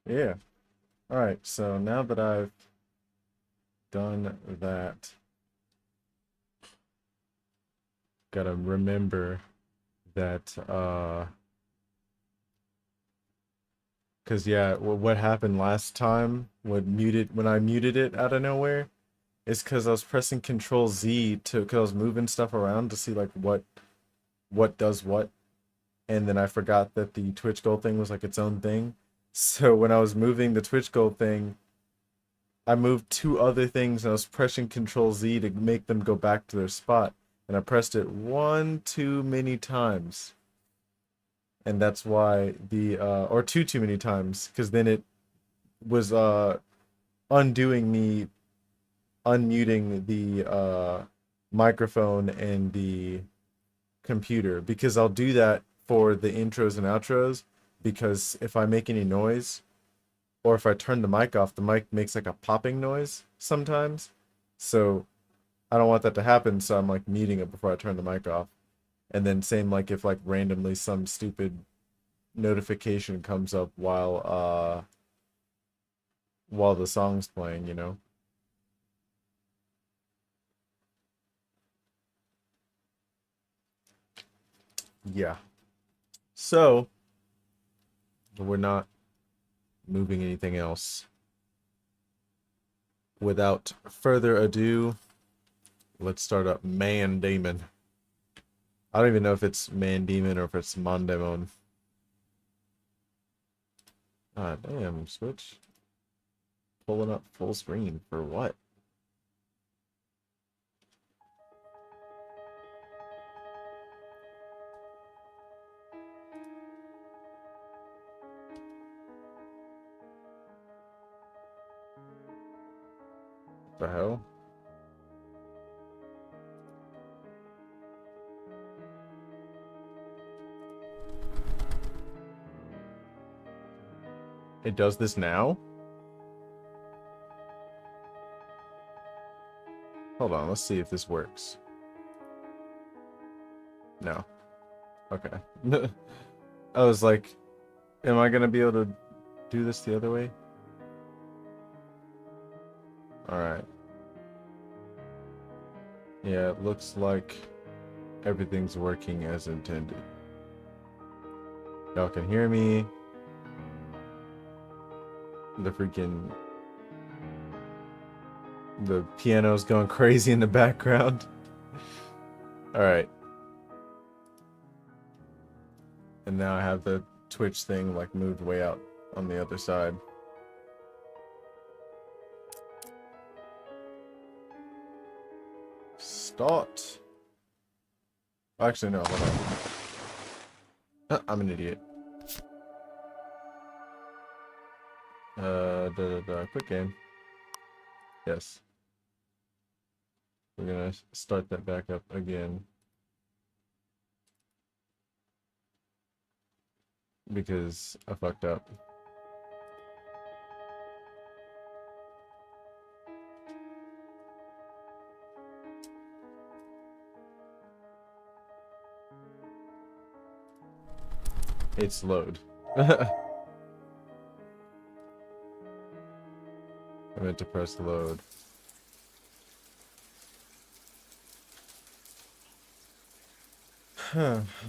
Yeah. All right. So now that I've done that, gotta remember that because yeah, what happened last time when I muted it out of nowhere is because I was pressing Control Z to because I was moving stuff around to see like what does what, and then I forgot that the Twitch goal thing was like its own thing. So when I was moving the Twitch goal thing, I moved two other things and I was pressing Control Z to make them go back to their spot, and I pressed it one too many times, and that's why the or two too many times, because then it was undoing me unmuting the microphone and the computer, because I'll do that for the intros and outros, because if I make any noise or if I turn the mic off, the mic makes like a popping noise sometimes. So I don't want that to happen, so I'm like muting it before I turn the mic off. And then same like if like randomly some stupid notification comes up while the song's playing, you know. Yeah. So we're not moving anything else. Without further ado, let's start up Mandemon. I don't even know if it's Mandemon or if it's Mandemon. Ah, damn, Switch. Pulling up full screen for what? The hell? It does this now? Hold on, let's see if this works. No. Okay. I was like, am I gonna be able to do this the other way? Alright. Yeah, it looks like everything's working as intended. Y'all can hear me. The piano's going crazy in the background. Alright. And now I have the Twitch thing like moved way out on the other side. Start. Actually, no, hold on. I'm an idiot. Quick game. Yes. We're gonna start that back up again. because I fucked up. It's load. I meant to press load.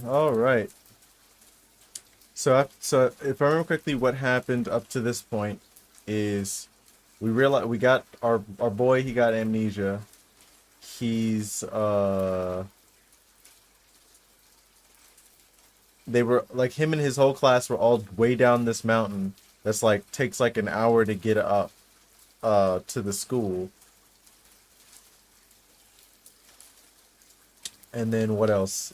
All right. So if I remember correctly, what happened up to this point is we realized we got our boy. He got amnesia. He's they were like him and his whole class were all way down this mountain. That's like takes like an hour to get up to the school. And then what else?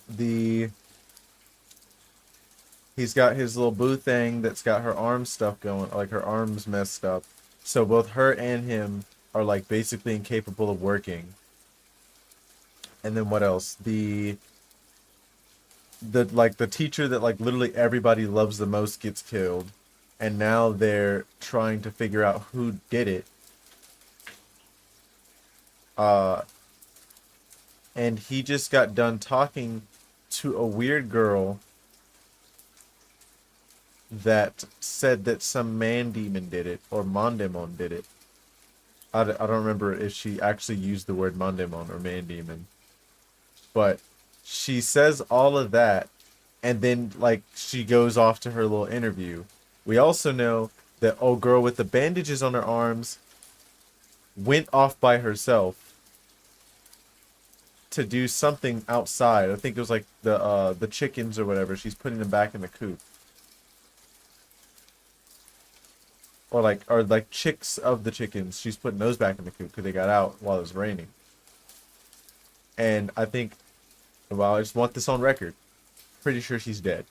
He's got his little boo thing that's got her arm stuff going, like her arms messed up. So both her and him are like basically incapable of working. And then what else? The teacher that like literally everybody loves the most gets killed. And now they're trying to figure out who did it. And he just got done talking to a weird girl that said that some Mandemon did it, or Mandemon did it. I don't remember if she actually used the word Mandemon or Mandemon. But she says all of that, and then, like, she goes off to her little interview. We also know that old girl with the bandages on her arms went off by herself to do something outside. I think it was like the chickens or whatever. She's putting them back in the coop. Or like chicks of the chickens. She's putting those back in the coop because they got out while it was raining. And I think, well, I just want this on record. Pretty sure she's dead.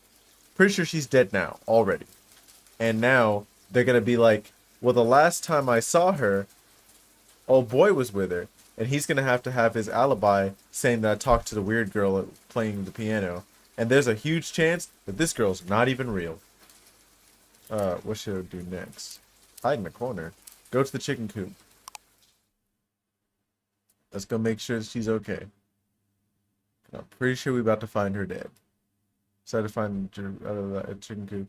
Pretty sure she's dead now already. And now they're going to be like, well, the last time I saw her, old boy was with her. And he's going to have his alibi saying that I talked to the weird girl playing the piano. And there's a huge chance that this girl's not even real. What should I do next? Hide in the corner. Go to the chicken coop. Let's go make sure that she's okay. I'm pretty sure we're about to find her dead. Decided to find out of the chicken coop.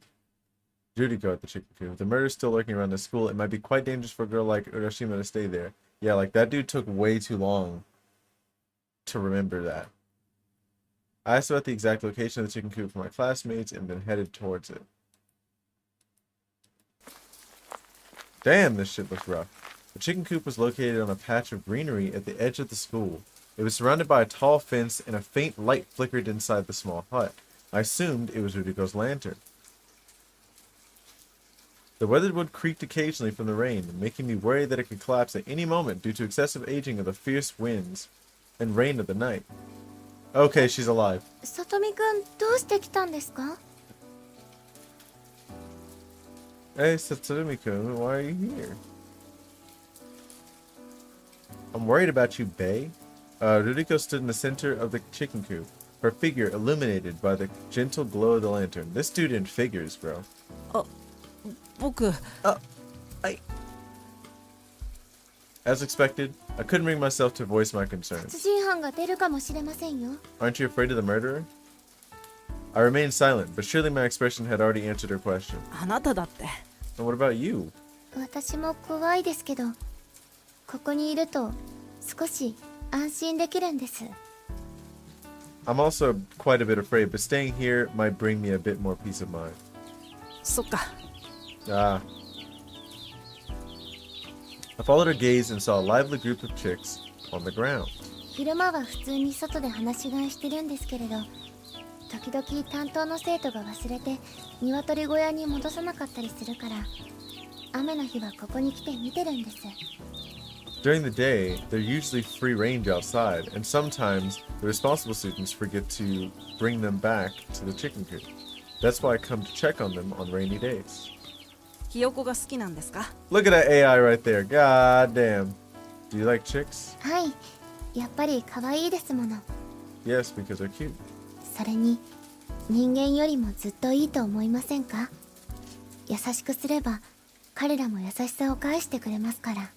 Judiko at the chicken coop. If the murder's still lurking around the school, it might be quite dangerous for a girl like Urashima to stay there. Yeah, like that dude took way too long to remember that. I asked about the exact location of the chicken coop for my classmates and then headed towards it. Damn, this shit looks rough. The chicken coop was located on a patch of greenery at the edge of the school. It was surrounded by a tall fence and a faint light flickered inside the small hut. I assumed it was Rudiko's lantern. The weatherboard creaked occasionally from the rain, making me worry that it could collapse at any moment due to excessive aging of the fierce winds and rain of the night. Okay, she's alive. Satomi-kun, どうして来たんですか? Hey, Satsumi-kun, why are you here? I'm worried about you, Bae. Ruriko stood in the center of the chicken coop, her figure illuminated by the gentle glow of the lantern. This dude in figures, bro. As expected, I couldn't bring myself to voice my concerns. 殺人犯が出るかもしれませんよ. Aren't you afraid of the murderer? I remained silent, but surely my expression had already answered her question. あなただって。And what about you? 私も怖いですけど、ここにいると少し安心できるんです。I'm also quite a bit afraid, but staying here might bring me a bit more peace of mind. そっか。Ah. I followed her gaze and saw a lively group of chicks on the ground. 昼間は普通に外で話し飼いしてるんですけれど、時々担当の生徒が忘れて鶏小屋に戻さなかったりするから、雨の日はここに来て見てるんです。During the day, they're usually free range outside, and sometimes the responsible students forget to bring them back to the chicken coop. That's why I come to check on them on rainy days. ひよこが好きなんですか? Look at that AI right there. God damn. Do you like chicks? はい、やっぱり可愛いですもの。 Yes, because they're cute. それに人間よりもずっといいと思いませんか？優しくすれば彼らも優しさを返してくれますから。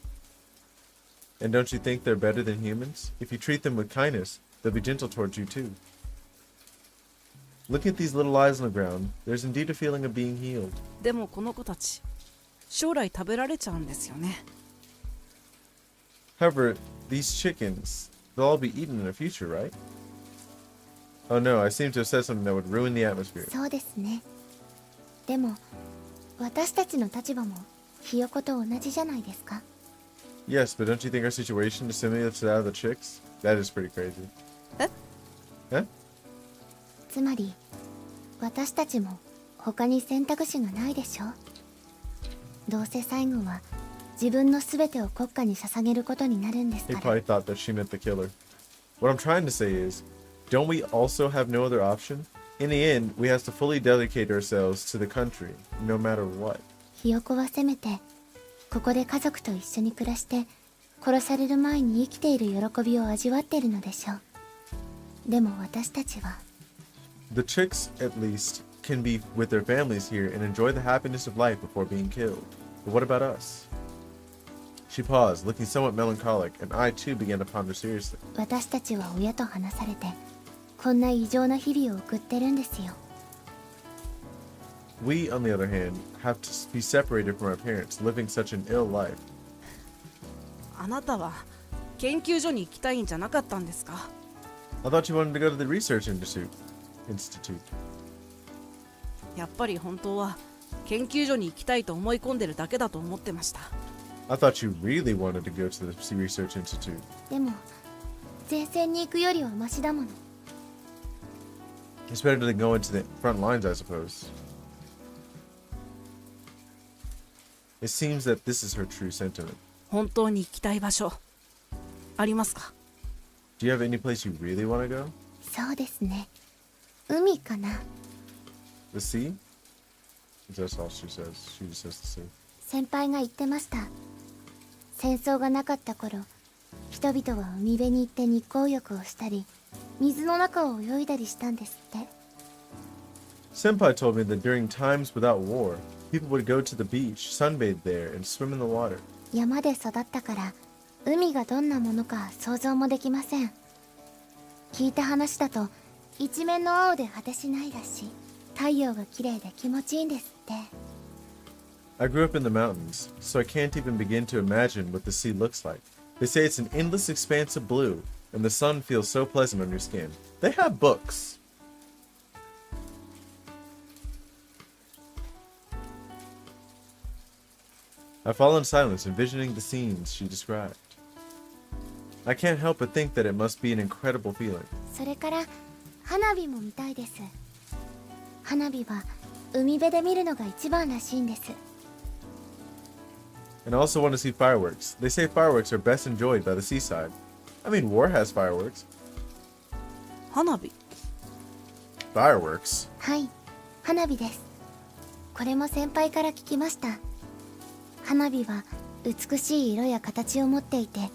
And don't you think they're better than humans? If you treat them with kindness, they'll be gentle towards you too. Look at these little eyes on the ground. There's indeed a feeling of being healed. でもこの子たち将来食べられちゃうんですよね。 However, these chickens, they'll all be eaten in the future, right? Oh no, I seem to have said something that would ruin the atmosphere. そうですね。でも私たちの立場もひよこと同じじゃないですか。 Yes, but don't you think our situation is similar to that of the chicks? That is pretty crazy. え Huh? つまり私たちも他に選択肢がないでしょ。どうせ最後は自分の全てを国家に捧げることになるんです He から。 probably thought that she meant the killer. What I'm trying to say is, don't we also have no other option? In the end, we have to fully dedicate ourselves to the country, no matter what. ひよこはせめてここで家族と一緒に暮らして殺される前に生きている喜びを味わっているのでしょう。でも私たちは The chicks, at least, can be with their families here and enjoy the happiness of life before being killed. But what about us? She paused, looking somewhat melancholic, and I too began to ponder seriously. 私たちは親と離されてこんな異常な日々を送ってるんですよ。 We, on the other hand, have to be separated from our parents, living such an ill life. あなたは研究所に行きたいんじゃなかったんですか？ I thought you wanted to go to the research institute. やっぱり本当は研究所に行きたいと思い込んでるだけだと思ってました。 I thought you really wanted to go to the research institute. でも前線に行くよりはマシだもの。 It's better than going to the front lines, I suppose. It seems that this is her true sentiment. 本当に行きたい場所ありますか？ Do you have any place you really want to go? そうですね。海かな。 The sea? That's all she says. She just says the sea. 先輩が言ってました。戦争がなかった頃、人々は海辺に行って日光浴をしたり、水の中を泳いだりしたんですって。 Senpai told me that during times without war, people would go to the beach, sunbathe there, and swim in the water. 山で育ったから海がどんなものか想像もできません。聞いた話だと一面の青で果てしないらしい。太陽が綺麗で気持ちいいんですって。 I grew up in the mountains, so I can't even begin to imagine what the sea looks like. They say it's an endless expanse of blue, and the sun feels so pleasant on your skin. They have books. I fall in silence, envisioning the scenes she described. I can't help but think that it must be an incredible feeling. それから花火も見たいです。花火は海辺で見るのが一番らしいんです。 And I also want to see fireworks. They say fireworks are best enjoyed by the seaside. I mean, war has fireworks. 花火 Fireworks? はい、花火です。これも先輩から聞きました。花火は美しい色や形を持っていて、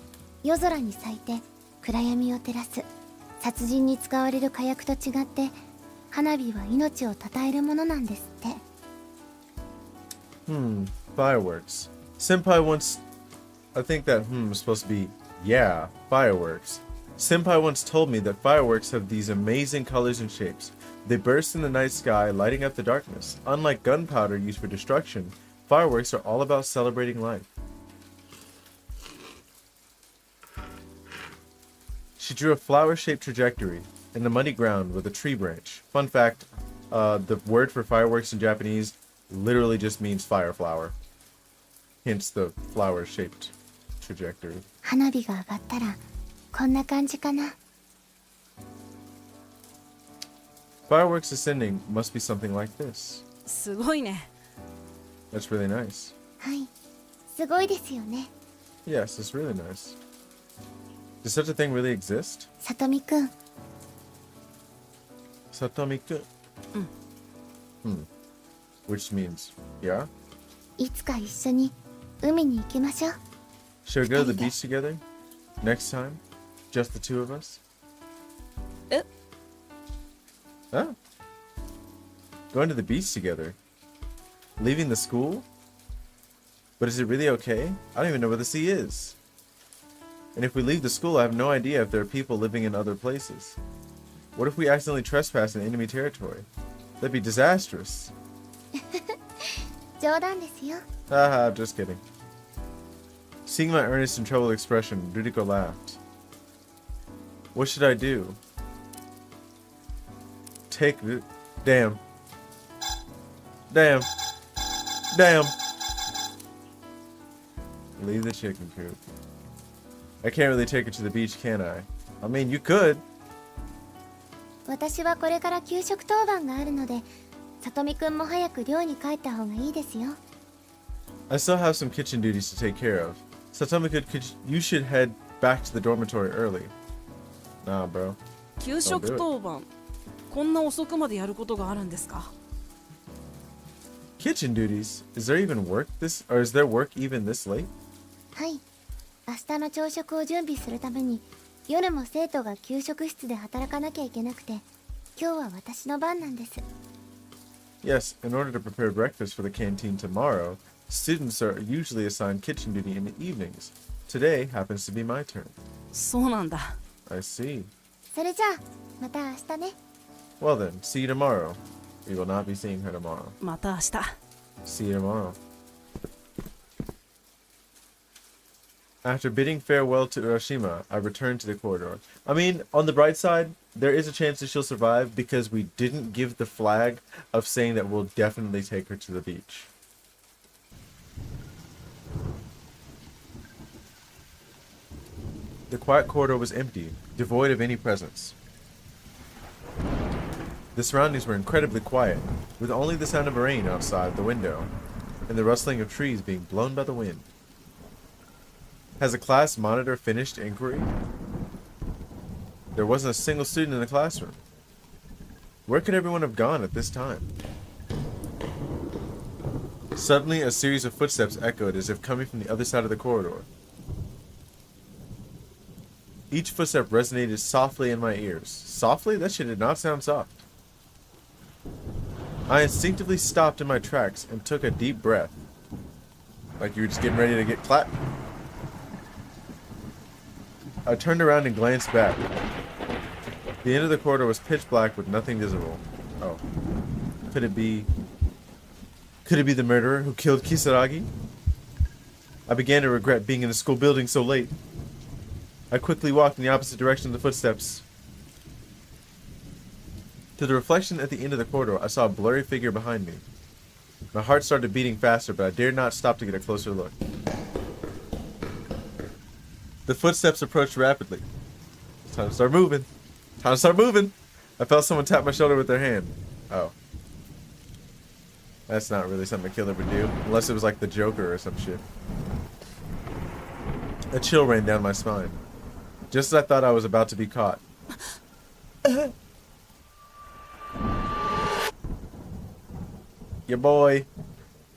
夜空に咲いて暗闇を照らす。殺人に使われる火薬と違って、花火は命を称えるものなんですって。Fireworks. Senpai once... I think that is supposed to be, yeah, fireworks. Senpai once told me that fireworks have these amazing colors and shapes. They burst in the night sky, lighting up the darkness. Unlike gunpowder used for destruction, fireworks are all about celebrating life. She drew a flower-shaped trajectory in the muddy ground with a tree branch. Fun fact, the word for fireworks in Japanese literally just means fire flower. Hence the flower-shaped trajectory. 花火が上がったらこんな感じかな。 Fireworks ascending must be something like this. すごいね。 That's really nice. はい、すごいですよね。 Yes, it's really nice. Does such a thing really exist? さとみくん、 Satomi-kun. Which means, yeah? いつか一緒に海に行きましょう。 Should we go to the beach together? Next time? Just the two of us? え Huh? Going to the beach together. Leaving the school? But is it really okay? I don't even know where the sea is. And if we leave the school, I have no idea if there are people living in other places. What if we accidentally trespass in enemy territory? That'd be disastrous. 冗談ですよ。 Haha, just kidding. Seeing my earnest and troubled expression, Ruriko laughed. What should I do? Take the... Damn. Damn. Damn. Leave the chicken coop. I can't really take her to the beach, can I? I mean, you could. 私はこれから給食当番があるので、さとみくんも早く寮に帰った方がいいですよ。I still have some kitchen duties to take care of. Satomi you should head back to the dormitory early. Nah, bro. 給食当番、こんな遅くまでやることがあるんですか？ Kitchen duties? Is there even work this, or is there work even this late? はい。明日の朝食を準備するために、夜も生徒が給食室で働かなきゃいけなくて、今日は私の番なんです。Yes, in order to prepare breakfast for the canteen tomorrow, students are usually assigned kitchen duty in the evenings. Today happens to be my turn. そうなんだ。I see. それじゃあ、また明日ね。Well then, see you tomorrow. We will not be seeing her tomorrow. また明日。See you tomorrow. After bidding farewell to Urashima, I returned to the corridor. I mean, on the bright side, there is a chance that she'll survive because we didn't give the flag of saying that we'll definitely take her to the beach. The quiet corridor was empty, devoid of any presence. The surroundings were incredibly quiet, with only the sound of rain outside the window, and the rustling of trees being blown by the wind. Has the class monitor finished inquiry? There wasn't a single student in the classroom. Where could everyone have gone at this time? Suddenly, a series of footsteps echoed as if coming from the other side of the corridor. Each footstep resonated softly in my ears. Softly? That shit did not sound soft. I instinctively stopped in my tracks and took a deep breath. Like you were just getting ready to get clapped. I turned around and glanced back. The end of the corridor was pitch black with nothing visible. Oh. Could it be the murderer who killed Kisaragi? I began to regret being in the school building so late. I quickly walked in the opposite direction of the footsteps. To the reflection at the end of the corridor, I saw a blurry figure behind me. My heart started beating faster, but I dared not stop to get a closer look. The footsteps approached rapidly. It's time to start moving. Time to start moving. I felt someone tap my shoulder with their hand. Oh. That's not really something a killer would do. Unless it was like the Joker or some shit. A chill ran down my spine. Just as I thought I was about to be caught. Your boy.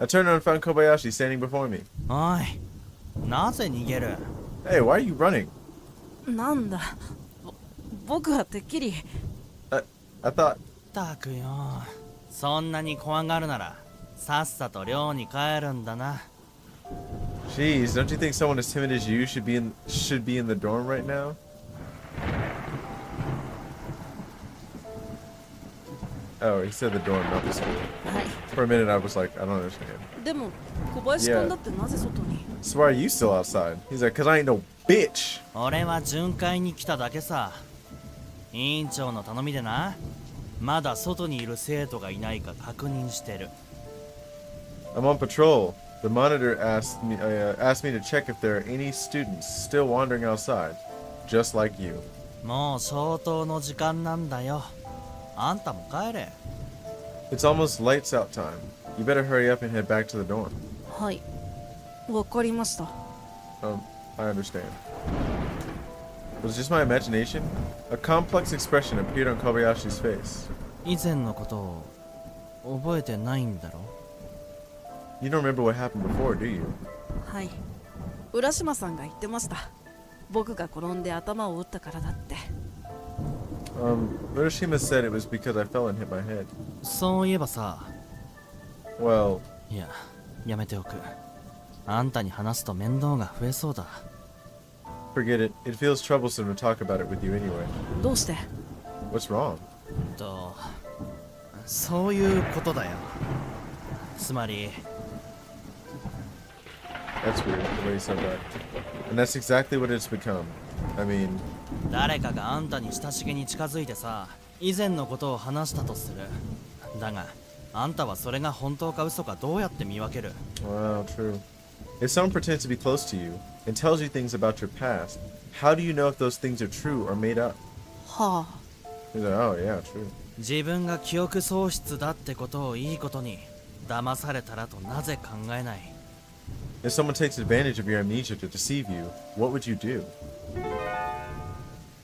I turned around and found Kobayashi standing before me. おい、なぜ逃げる？ Hey, why are you running? なんだ。僕はてっきり。I thought... たくよ。そんなに怖がるなら、さっさと寮に帰るんだな。Jeez, don't you think someone as timid as you should be in the dorm right now? Oh, he said the dorm, not the school. はい。 For a minute, I was like, I don't understand. でも、小林君だってなぜ外に？ So why are you still outside? He's like, cause I ain't no bitch. 俺は巡回に来ただけさ。委員長の頼みでな。まだ外にいる生徒がいないか確認してる。I'm on patrol. The monitor asked me to check if there are any students still wandering outside, just like you. もう消灯の時間なんだよ。あんたも帰れ。It's almost lights out time. You better hurry up and head back to the dorm. はい。わかりました。I understand. Was it just my imagination? A complex expression appeared on Kobayashi's face. 以前のことを覚えてないんだろ？ You don't remember what happened before, do you? はい。浦島さんが言ってました。僕が転んで頭を打ったからだって。Urashima said it was because I fell and hit my head. そういえばさ、 Well, いや、やめておく。あんたに話すと面倒が増えそうだ。 forget it. It feels troublesome to talk about it with you anyway. どうして？ What's wrong? と、そういうことだよ。つまり、 That's weird, the way you said that. And that's exactly what it's become. I mean, 誰かがあんたに親しげに近づいてさ、以前のことを話したとする。だが、あんたはそれが本当か嘘かどうやって見分ける？ wow, true. If someone pretends to be close to you and tells you things about your past, how do you know if those things are true or made up? は He's like, oh yeah, true. 自分が記憶喪失だってことをいいことに、騙されたらとなぜ考えない？ If someone takes advantage of your amnesia to deceive you, what would you do?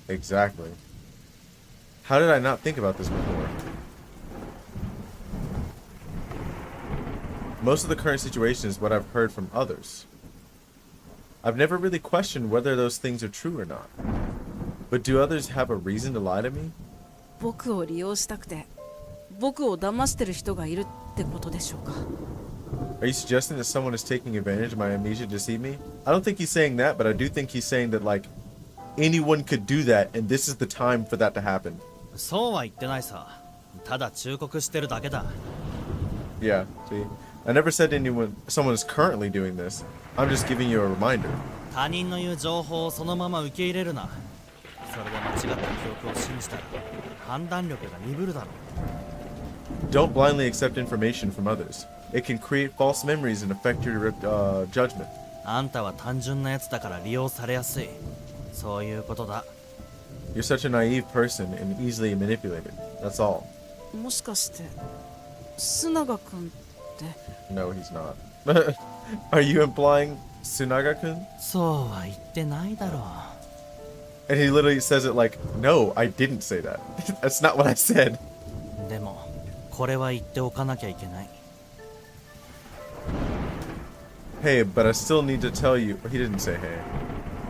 Exactly. How did I not think about this before? Most of the current situation is what I've heard from others. I've never really questioned whether those things are true or not. But do others have a reason to lie to me? 僕を利用したくて僕を騙してる人がいるってことでしょうか？ Are you suggesting that someone is taking advantage of my amnesia to deceive me? I don't think he's saying that, but I do think he's saying that, like, anyone could do that, and this is the time for that to happen. そうは言ってないさ。ただ忠告してるだけだ。 Yeah, see? I never said someone is currently doing this. I'm just giving you a reminder. 他人の言う情報をそのまま受け入れるな。それで間違った記憶を信じたら判断力が鈍るだろう。 Don't blindly accept information from others. It can create false memories and affect your judgment. あんたは単純なやつだから利用されやすい。そういうことだ。 You're such a naive person and easily manipulated. That's all. もしかして須永君って No, he's not. Are you implying Tsunaga-kun? そうは言ってないだろう。 And he literally says it like, no, I didn't say that. That's not what I said. でもこれは言っておかなきゃいけない。 Hey, but I still need to tell you. He didn't say hey.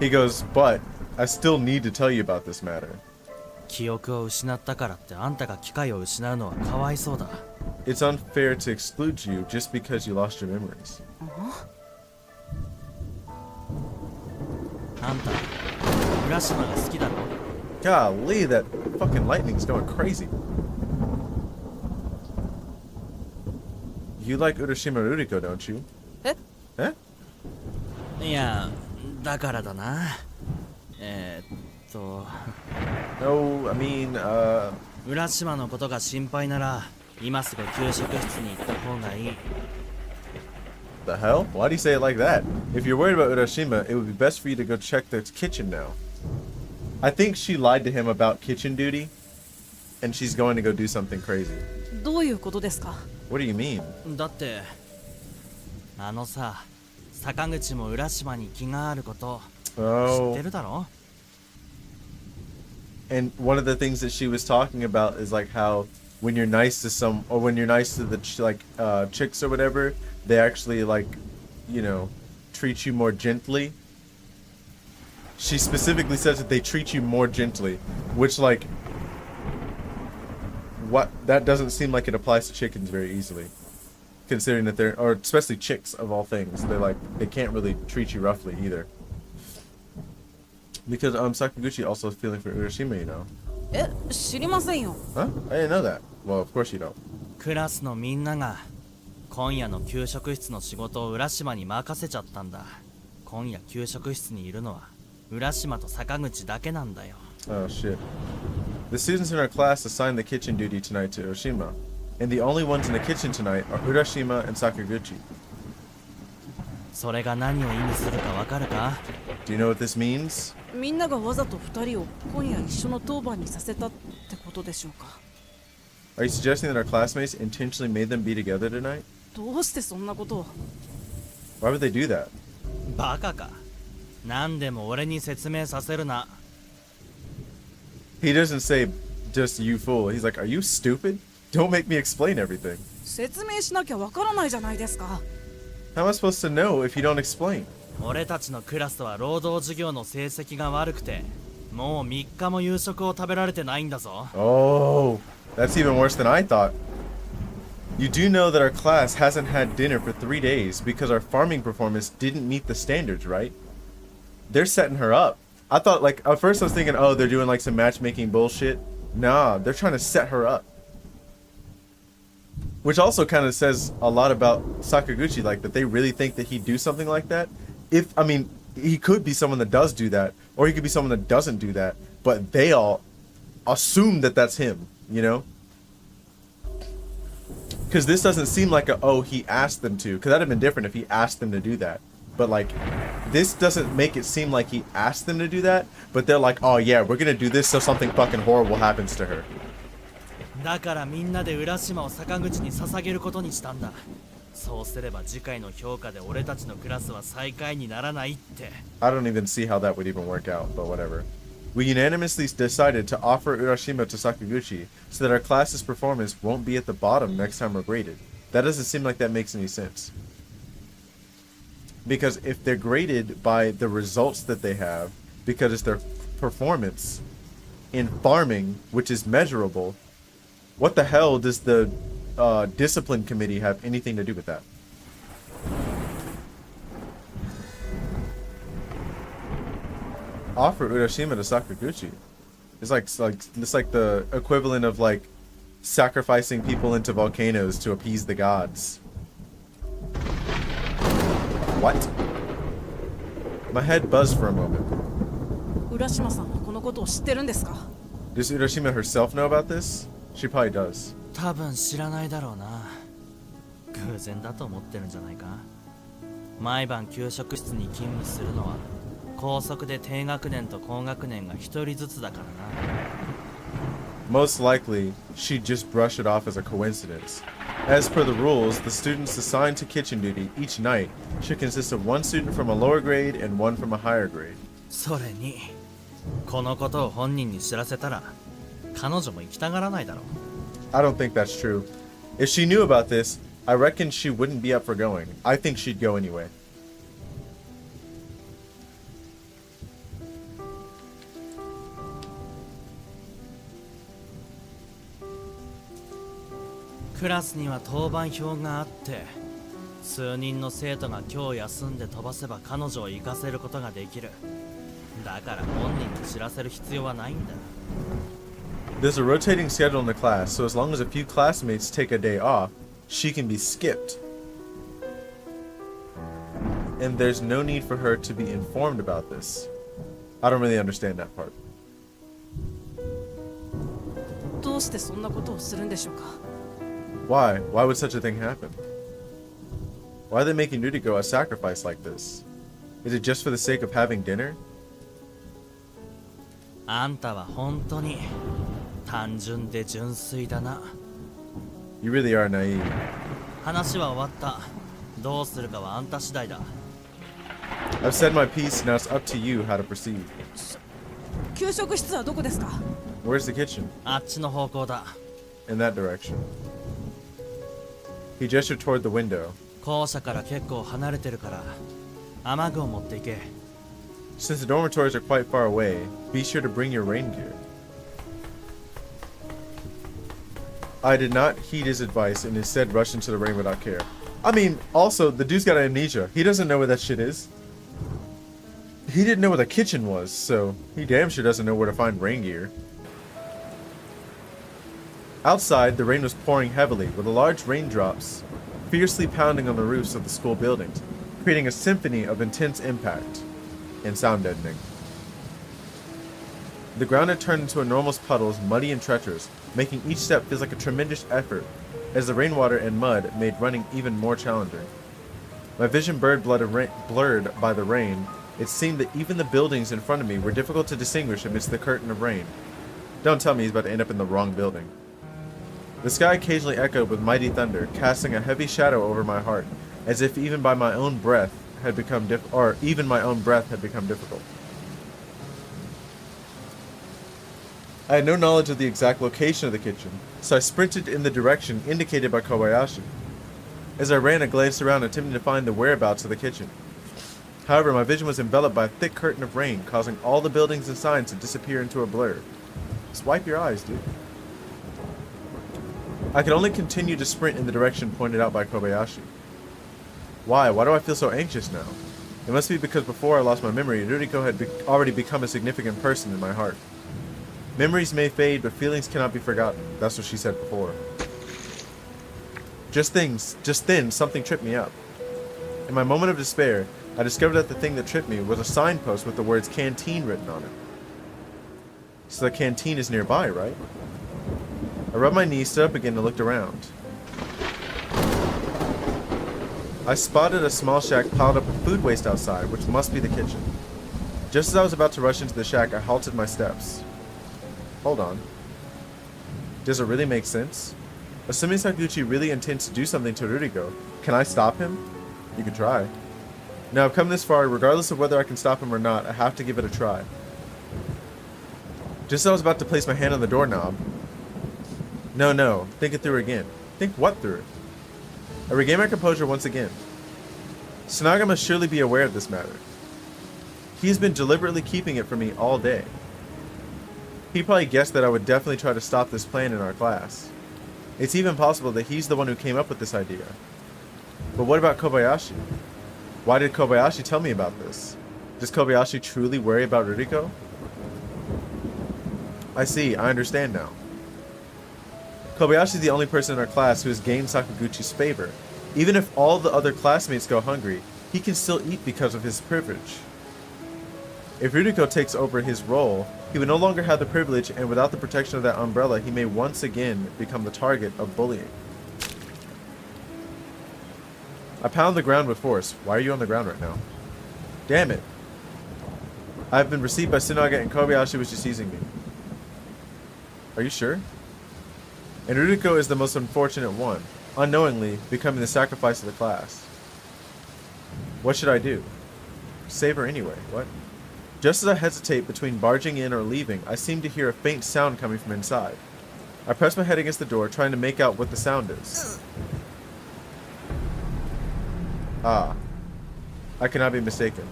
He goes, but I still need to tell you about this matter. 記憶を失ったからってあんたが機会を失うのはかわいそうだ。 It's unfair to exclude you just because you lost your memories. あんた浦島が好きだろ？ Golly, that fucking lightning's going crazy. You like Urashima Ruriko, don't you? え Eh? いやだからだな。No, I mean, 浦島のことが心配なら今すぐ給食室に行った方がいい。 the hell? Why do you say it like that? If you're worried about Urashima, it would be best for you to go check the kitchen now. I think she lied to him about kitchen duty, and she's going to go do something crazy. どういうことですか？ What do you mean? だってあのさ、坂口も浦島に気があること知っ Oh, てるだろ？ and one of the things that she was talking about is like how when you're nice to some, or when you're nice to the chicks or whatever, they actually like, you know, treat you more gently. She specifically says that they treat you more gently, which like, what, that doesn't seem like it applies to chickens very easily, considering that they're, or especially chicks of all things, they're like, they can't really treat you roughly either. Because Sakaguchi also is feeling for Urashima, you know. え、知りませんよ。 Huh? I didn't know that. Well, of course you don't. クラスのみんなが今夜の給食室の仕事を浦島に任せちゃったんだ。今夜給食室にいるのは浦島と坂口だけなんだよ。 Oh shit. The students in our class assigned the kitchen duty tonight to Urashima, and the only ones in the kitchen tonight are Urashima and Sakaguchi. それが何を意味するかわかるか？ Do you know what this means? みんながわざと2人を今夜一緒の当番にさせたってことでしょうか？ Are you suggesting that our classmates intentionally made them be together tonight? どうしてそんなことを？ Why would they do that? バカか。何でも俺に説明させるな。 He doesn't say, just you fool. He's like, are you stupid? Don't make me explain everything. 説明しなきゃわからないじゃないですか。 How am I supposed to know if you don't explain? 俺たちのクラスは労働授業の成績が悪くてもう3日も夕食を食べられてないんだぞ。 Oh, that's even worse than I thought. You do know that our class hasn't had dinner for 3 days because our farming performance didn't meet the standards, right? They're setting her up. I thought, like, at first I was thinking, oh, they're doing like some matchmaking bullshit. Nah, they're trying to set her up. Which also kind of says a lot about Sakaguchi, like, that they really think that he'd do something like that. I mean, he could be someone that does do that, or he could be someone that doesn't do that, but they all assume that that's him, you know? Because this doesn't seem like he asked them to, because that'd have been different if he asked them to do that. But, like, this doesn't make it seem like he asked them to do that, but they're like, oh yeah, we're gonna do this so something fucking horrible happens to her. だからみんなで浦島を坂口に捧げることにしたんだ。そうすれば次回の評価で俺たちのクラスは最下位にならないって。 I don't even see how that would even work out, but whatever. We unanimously decided to offer Urashima to Sakaguchi so that our class's performance won't be at the bottom next time we're graded. That doesn't seem like that makes any sense. Because if they're graded by the results that they have, because it's their performance in farming, which is measurable, what the hell does the discipline committee have anything to do with that? Offer Urashima to Sakaguchi. It's like the equivalent of like sacrificing people into volcanoes to appease the gods. What? My head buzzed for a moment. 浦島さんはこのことを知ってるんですか？ Does Urashima herself know about this? She probably does. 多分知らないだろうな。偶然だと思ってるんじゃないか。毎晩給食室に勤務するのは高速で低学年と高学年が一人ずつだからな。 Most likely, she'd just brush it off as a coincidence. As per the rules, the students assigned to kitchen duty each night should consist of one student from a lower grade and one from a higher grade. それにこのことを本人に知らせたら彼女も行きたがらないだろう。 I don't think that's true. If she knew about this, I reckon she wouldn't be up for going. I think she'd go anyway. クラスには当番表があって数人の生徒が今日休んで飛ばせば彼女を行かせることができる。だから本人に知らせる必要はないんだ。 There's a rotating schedule in the class, so as long as a few classmates take a day off, she can be skipped. And there's no need for her to be informed about this. I don't really understand that part. どうしてそんなことをするんでしょうか？ Why? Why would such a thing happen? Why are they making Nuriko a sacrifice like this? Is it just for the sake of having dinner? あんたは本当に単純で純粋だな。 You really are naive. 話は終わった。どうするかはあんた次第だ。 I've said my piece, now it's up to you how to proceed. 給食室はどこですか？ Where's the kitchen? あっちの方向だ。 In that direction. He gestured toward the window. 校舎から結構離れてるから雨具を持っていけ。 Since the dormitories are quite far away, be sure to bring your rain gear. I did not heed his advice and instead rushed into the rain without care. I mean, also, the dude's got amnesia. He doesn't know where that shit is. He didn't know where the kitchen was, so he damn sure doesn't know where to find rain gear. Outside, the rain was pouring heavily, with large raindrops fiercely pounding on the roofs of the school buildings, creating a symphony of intense impact and sound deadening. The ground had turned into enormous puddles, muddy and treacherous, making each step feel like a tremendous effort, as the rainwater and mud made running even more challenging. My vision blurred by the rain. It seemed that even the buildings in front of me were difficult to distinguish amidst the curtain of rain. Don't tell me he's about to end up in the wrong building. The sky occasionally echoed with mighty thunder, casting a heavy shadow over my heart, as if even my own breath had become difficult. I had no knowledge of the exact location of the kitchen, so I sprinted in the direction indicated by Kobayashi. As I ran, I glanced around, attempting to find the whereabouts of the kitchen. However, my vision was enveloped by a thick curtain of rain, causing all the buildings and signs to disappear into a blur. Just wipe your eyes, dude. I could only continue to sprint in the direction pointed out by Kobayashi. Why? Why do I feel so anxious now? It must be because before I lost my memory, Ruriko had already become a significant person in my heart. Memories may fade, but feelings cannot be forgotten. That's what she said before. Just then, something tripped me up. In my moment of despair, I discovered that the thing that tripped me was a signpost with the words canteen written on it. So the canteen is nearby, right? I rubbed my knees, stood up again, and looked around. I spotted a small shack piled up with food waste outside, which must be the kitchen. Just as I was about to rush into the shack, I halted my steps. Hold on. Does it really make sense? Assuming Sakaguchi really intends to do something to Ruriko, can I stop him? You could try. Now I've come this far, regardless of whether I can stop him or not, I have to give it a try. Just as I was about to place my hand on the doorknob... No, think it through again. Think what through? I regained my composure once again. Tsunaga must surely be aware of this matter. He's been deliberately keeping it from me all day. He probably guessed that I would definitely try to stop this plan in our class. It's even possible that he's the one who came up with this idea. But what about Kobayashi? Why did Kobayashi tell me about this? Does Kobayashi truly worry about Ruriko? I see, I understand now. Kobayashi is the only person in our class who has gained Sakaguchi's favor. Even if all the other classmates go hungry, he can still eat because of his privilege. If Ruriko takes over his role, he would no longer have the privilege, and without the protection of that umbrella, he may once again become the target of bullying. I pound the ground with force. Why are you on the ground right now? Damn it. I have been received by Tsunaga, and Kobayashi was just teasing me. Are you sure? And Ruriko is the most unfortunate one, unknowingly becoming the sacrifice of the class. What should I do? Save her anyway. What? Just as I hesitate between barging in or leaving, I seem to hear a faint sound coming from inside. I press my head against the door, trying to make out what the sound is. Ah. I cannot be mistaken.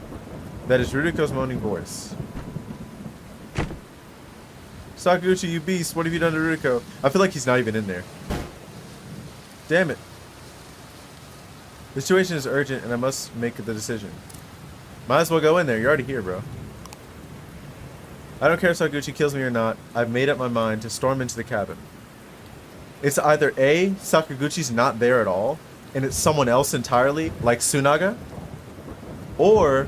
That is Ruriko's moaning voice. Sakaguchi, you beast, what have you done to Ruriko? I feel like he's not even in there. Damn it. The situation is urgent and I must make the decision. Might as well go in there, you're already here, bro. I don't care if Sakaguchi kills me or not, I've made up my mind to storm into the cabin. It's either A, Sakaguchi's not there at all, and it's someone else entirely, like Tsunaga, or,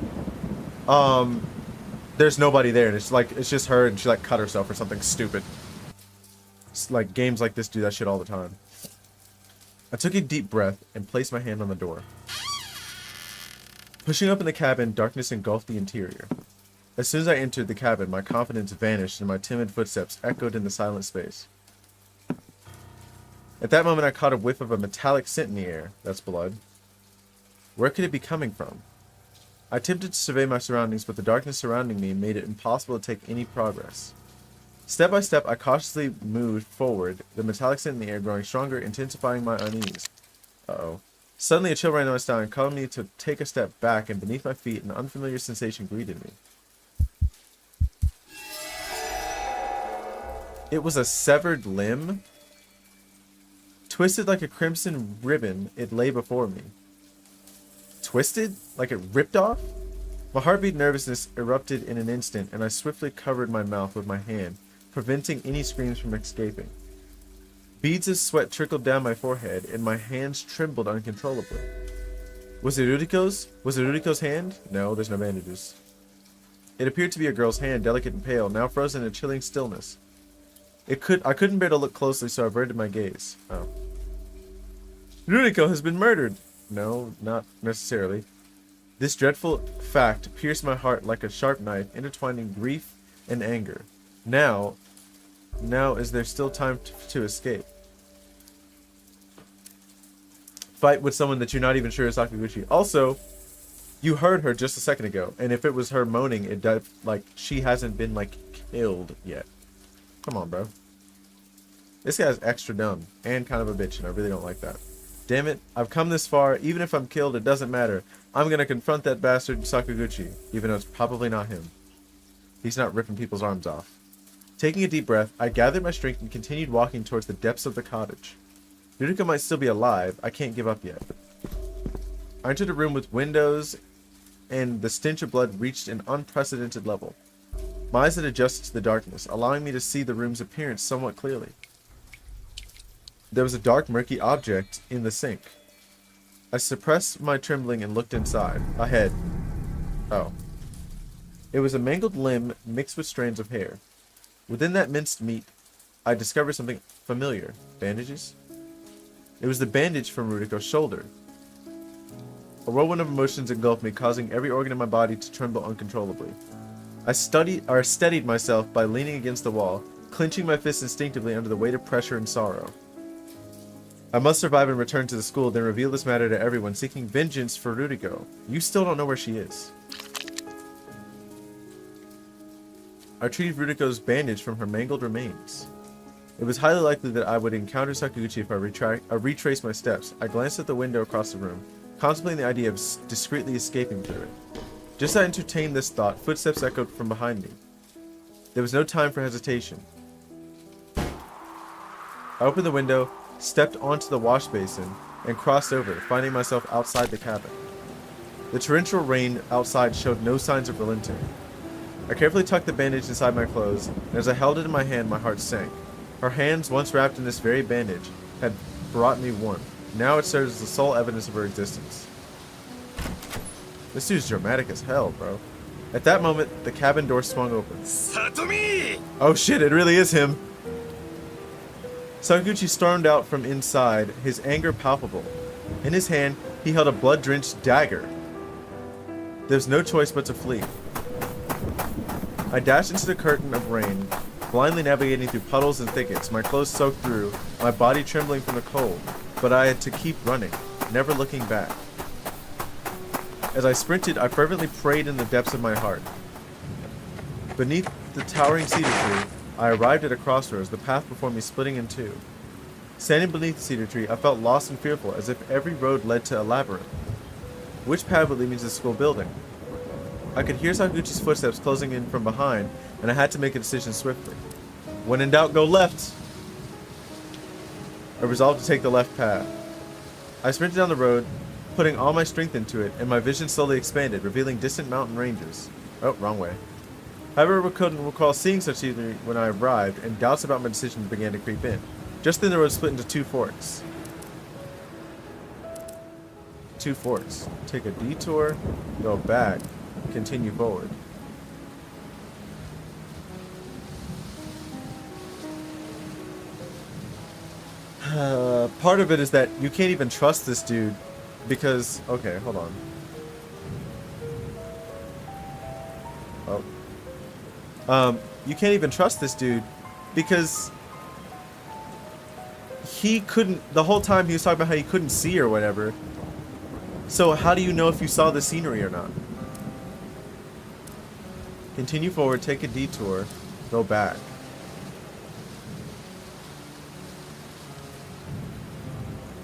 there's nobody there, and it's just her, and she like cut herself or something stupid. It's like games like this do that shit all the time. I took a deep breath and placed my hand on the door. Pushing open the cabin, darkness engulfed the interior. As soon as I entered the cabin, my confidence vanished and my timid footsteps echoed in the silent space. At that moment, I caught a whiff of a metallic scent in the air. That's blood. Where could it be coming from? I attempted to survey my surroundings, but the darkness surrounding me made it impossible to take any progress. Step by step, I cautiously moved forward, the metallic scent in the air growing stronger, intensifying my unease. Uh-oh. Suddenly, a chill ran down my spine, causing me to take a step back, and beneath my feet, an unfamiliar sensation greeted me. It was a severed limb. Twisted like a crimson ribbon, it lay before me. Twisted? Like it ripped off? My heartbeat nervousness erupted in an instant, and I swiftly covered my mouth with my hand, preventing any screams from escaping. Beads of sweat trickled down my forehead, and my hands trembled uncontrollably. Was it Ruriko's? Was it Ruriko's hand? No, there's no bandages. It appeared to be a girl's hand, delicate and pale, now frozen in a chilling stillness. I couldn't bear to look closely, so I averted my gaze. Oh. Ruriko has been murdered! No, not necessarily. This dreadful fact pierced my heart like a sharp knife, intertwining grief and anger. Now is there still time to escape? Fight with someone that you're not even sure is Sakaguchi. Also, you heard her just a second ago, and if it was her moaning, it does, like, she hasn't been, like, killed yet. Come on, bro. This guy's extra dumb and kind of a bitch, and I really don't like that. Damn it, I've come this far. Even if I'm killed, it doesn't matter. I'm gonna confront that bastard Sakaguchi, even though it's probably not him. He's not ripping people's arms off. Taking a deep breath, I gathered my strength and continued walking towards the depths of the cottage. Ruriko might still be alive. I can't give up yet. I entered a room with windows, and the stench of blood reached an unprecedented level. My eyes had adjusted to the darkness, allowing me to see the room's appearance somewhat clearly. There was a dark, murky object in the sink. I suppressed my trembling and looked inside. A head. Oh. It was a mangled limb mixed with strands of hair. Within that minced meat, I discovered something familiar. Bandages? It was the bandage from Ruriko's shoulder. A whirlwind of emotions engulfed me, causing every organ in my body to tremble uncontrollably. I steadied myself by leaning against the wall, clenching my fists instinctively under the weight of pressure and sorrow. I must survive and return to the school, then reveal this matter to everyone, seeking vengeance for Ruriko. You still don't know where she is. I retrieved Ruriko's bandage from her mangled remains. It was highly likely that I would encounter Sakaguchi if I retraced my steps. I glanced at the window across the room, contemplating the idea of discreetly escaping through it. Just as I entertained this thought, footsteps echoed from behind me. There was no time for hesitation. I opened the window, stepped onto the wash basin, and crossed over, finding myself outside the cabin. The torrential rain outside showed no signs of relenting. I carefully tucked the bandage inside my clothes, and as I held it in my hand, my heart sank. Her hands, once wrapped in this very bandage, had brought me warmth. Now it serves as the sole evidence of her existence. This dude's dramatic as hell, bro. At that moment, the cabin door swung open. Satomi! Oh shit, it really is him! Sakaguchi stormed out from inside, his anger palpable. In his hand, he held a blood-drenched dagger. There was no choice but to flee. I dashed into the curtain of rain, blindly navigating through puddles and thickets, my clothes soaked through, my body trembling from the cold. But I had to keep running, never looking back. As I sprinted, I fervently prayed in the depths of my heart. Beneath the towering cedar tree, I arrived at a crossroads, the path before me splitting in two. Standing beneath the cedar tree, I felt lost and fearful, as if every road led to a labyrinth. Which path would lead me to the school building? I could hear Sakaguchi's footsteps closing in from behind, and I had to make a decision swiftly. When in doubt, go left! I resolved to take the left path. I sprinted down the road, putting all my strength into it, and my vision slowly expanded, revealing distant mountain ranges. Oh, wrong way. However, I couldn't recall seeing such scenery when I arrived, and doubts about my decision began to creep in. Just then the road split into two forks. Two forks. Take a detour, go back, continue forward. Part of it is that you can't even trust this dude because... Okay, hold on. Oh. You can't even trust this dude because he couldn't... The whole time he was talking about how he couldn't see or whatever. So how do you know if you saw the scenery or not? Continue forward, take a detour, go back.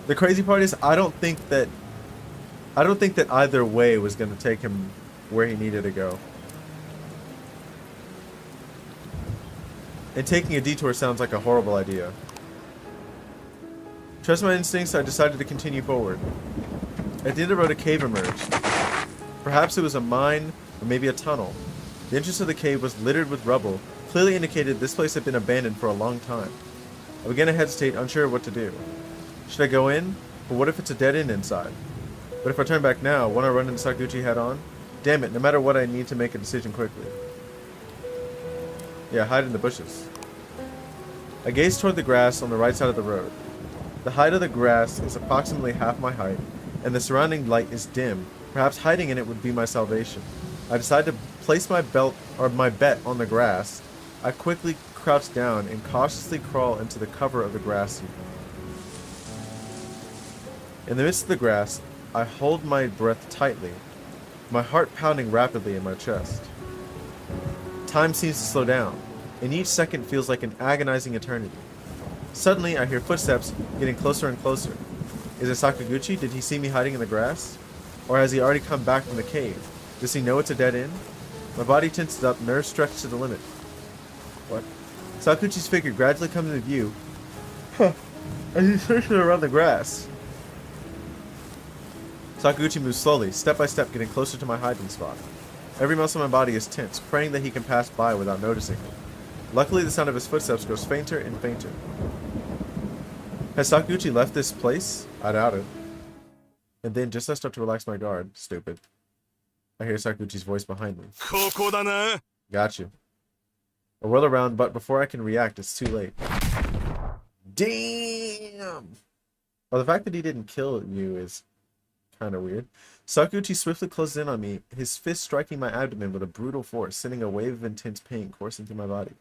The crazy part is I don't think that either way was going to take him where he needed to go. And taking a detour sounds like a horrible idea. Trust my instincts, I decided to continue forward. At the end of the road, a cave emerged. Perhaps it was a mine, or maybe a tunnel. The entrance of the cave was littered with rubble, clearly indicated this place had been abandoned for a long time. I began to hesitate, unsure of what to do. Should I go in? But what if it's a dead end inside? But if I turn back now, won't I run into Sakaguchi head on? Damn it, no matter what, I need to make a decision quickly. Yeah, hide in the bushes. I gazed toward the grass on the right side of the road. The height of the grass is approximately half my height, and the surrounding light is dim. Perhaps hiding in it would be my salvation. I decided to place my bet on the grass. I quickly crouch down and cautiously crawl into the cover of the grass heap. In the midst of the grass, I hold my breath tightly, my heart pounding rapidly in my chest. Time seems to slow down, and each second feels like an agonizing eternity. Suddenly, I hear footsteps getting closer and closer. Is it Sakaguchi? Did he see me hiding in the grass? Or has he already come back from the cave? Does he know it's a dead end? My body tenses up, nerves stretched to the limit. What? Sakaguchi's figure gradually comes into view as he searches around the grass. Sakaguchi moves slowly, step by step, getting closer to my hiding spot. Every muscle in my body is tense, praying that he can pass by without noticing me. Luckily, the sound of his footsteps grows fainter and fainter. Has Sakaguchi left this place? I doubt it. And then, just as I start to relax my guard, stupid, I hear Sakaguchi's voice behind me. Got you. I whirl around, but before I can react, it's too late. Damn! Well, the fact that he didn't kill you is kind of weird. Sakaguchi swiftly closes in on me, his fist striking my abdomen with a brutal force, sending a wave of intense pain coursing through my body.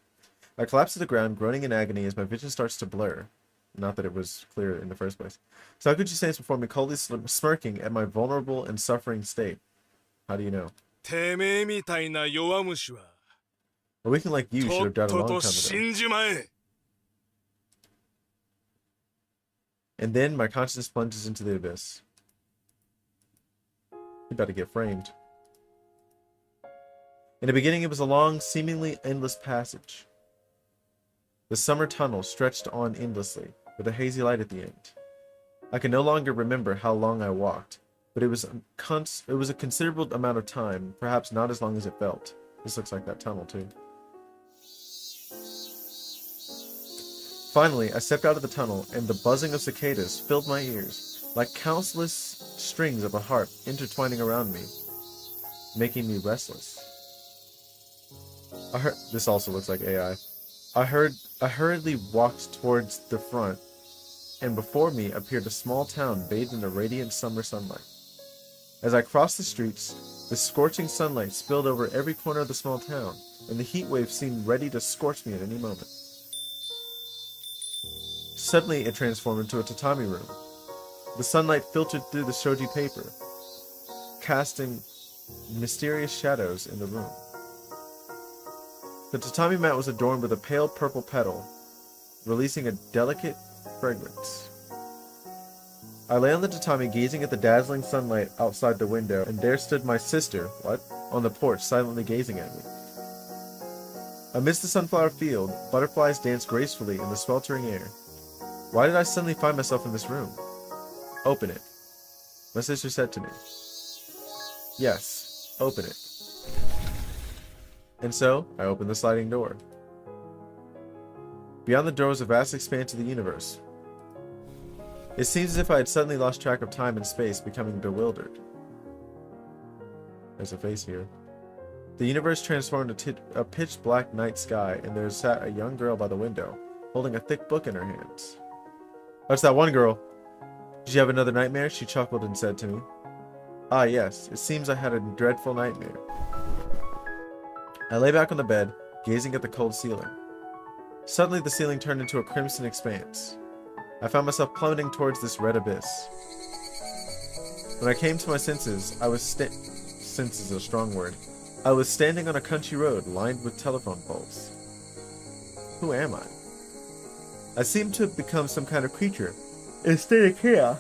I collapse to the ground, groaning in agony as my vision starts to blur. Not that it was clear in the first place. Sakaguchi stands before me, coldly smirking at my vulnerable and suffering state. How do you know? A weakling like you should have died a long time ago. And then my consciousness plunges into the abyss. You about to get framed. In the beginning, it was a long, seemingly endless passage. The summer tunnel stretched on endlessly, with a hazy light at the end. I can no longer remember how long I walked, but it was a considerable amount of time, perhaps not as long as it felt. This looks like that tunnel, too. Finally, I stepped out of the tunnel, and the buzzing of cicadas filled my ears, like countless strings of a harp intertwining around me, making me restless. This also looks like AI. I hurriedly walked towards the front, and before me appeared a small town bathed in the radiant summer sunlight. As I crossed the streets, the scorching sunlight spilled over every corner of the small town, and the heat wave seemed ready to scorch me at any moment. Suddenly, it transformed into a tatami room. The sunlight filtered through the shoji paper, casting mysterious shadows in the room. The tatami mat was adorned with a pale purple petal, releasing a delicate fragrance. I lay on the tatami, gazing at the dazzling sunlight outside the window, and there stood my sister, on the porch, silently gazing at me. Amidst the sunflower field, butterflies danced gracefully in the sweltering air. Why did I suddenly find myself in this room? Open it, my sister said to me. Yes, open it. And so, I opened the sliding door. Beyond the door was a vast expanse of the universe. It seems as if I had suddenly lost track of time and space, becoming bewildered. There's a face here. The universe transformed into a pitch-black night sky, and there sat a young girl by the window, holding a thick book in her hands. That's that one girl. Did you have another nightmare? She chuckled and said to me. Ah, yes. It seems I had a dreadful nightmare. I lay back on the bed, gazing at the cold ceiling. Suddenly, the ceiling turned into a crimson expanse. I found myself plummeting towards this red abyss. When I came to my senses, sense is a strong word. I was standing on a country road lined with telephone poles. Who am I? I seemed to have become some kind of creature in a state of chaos.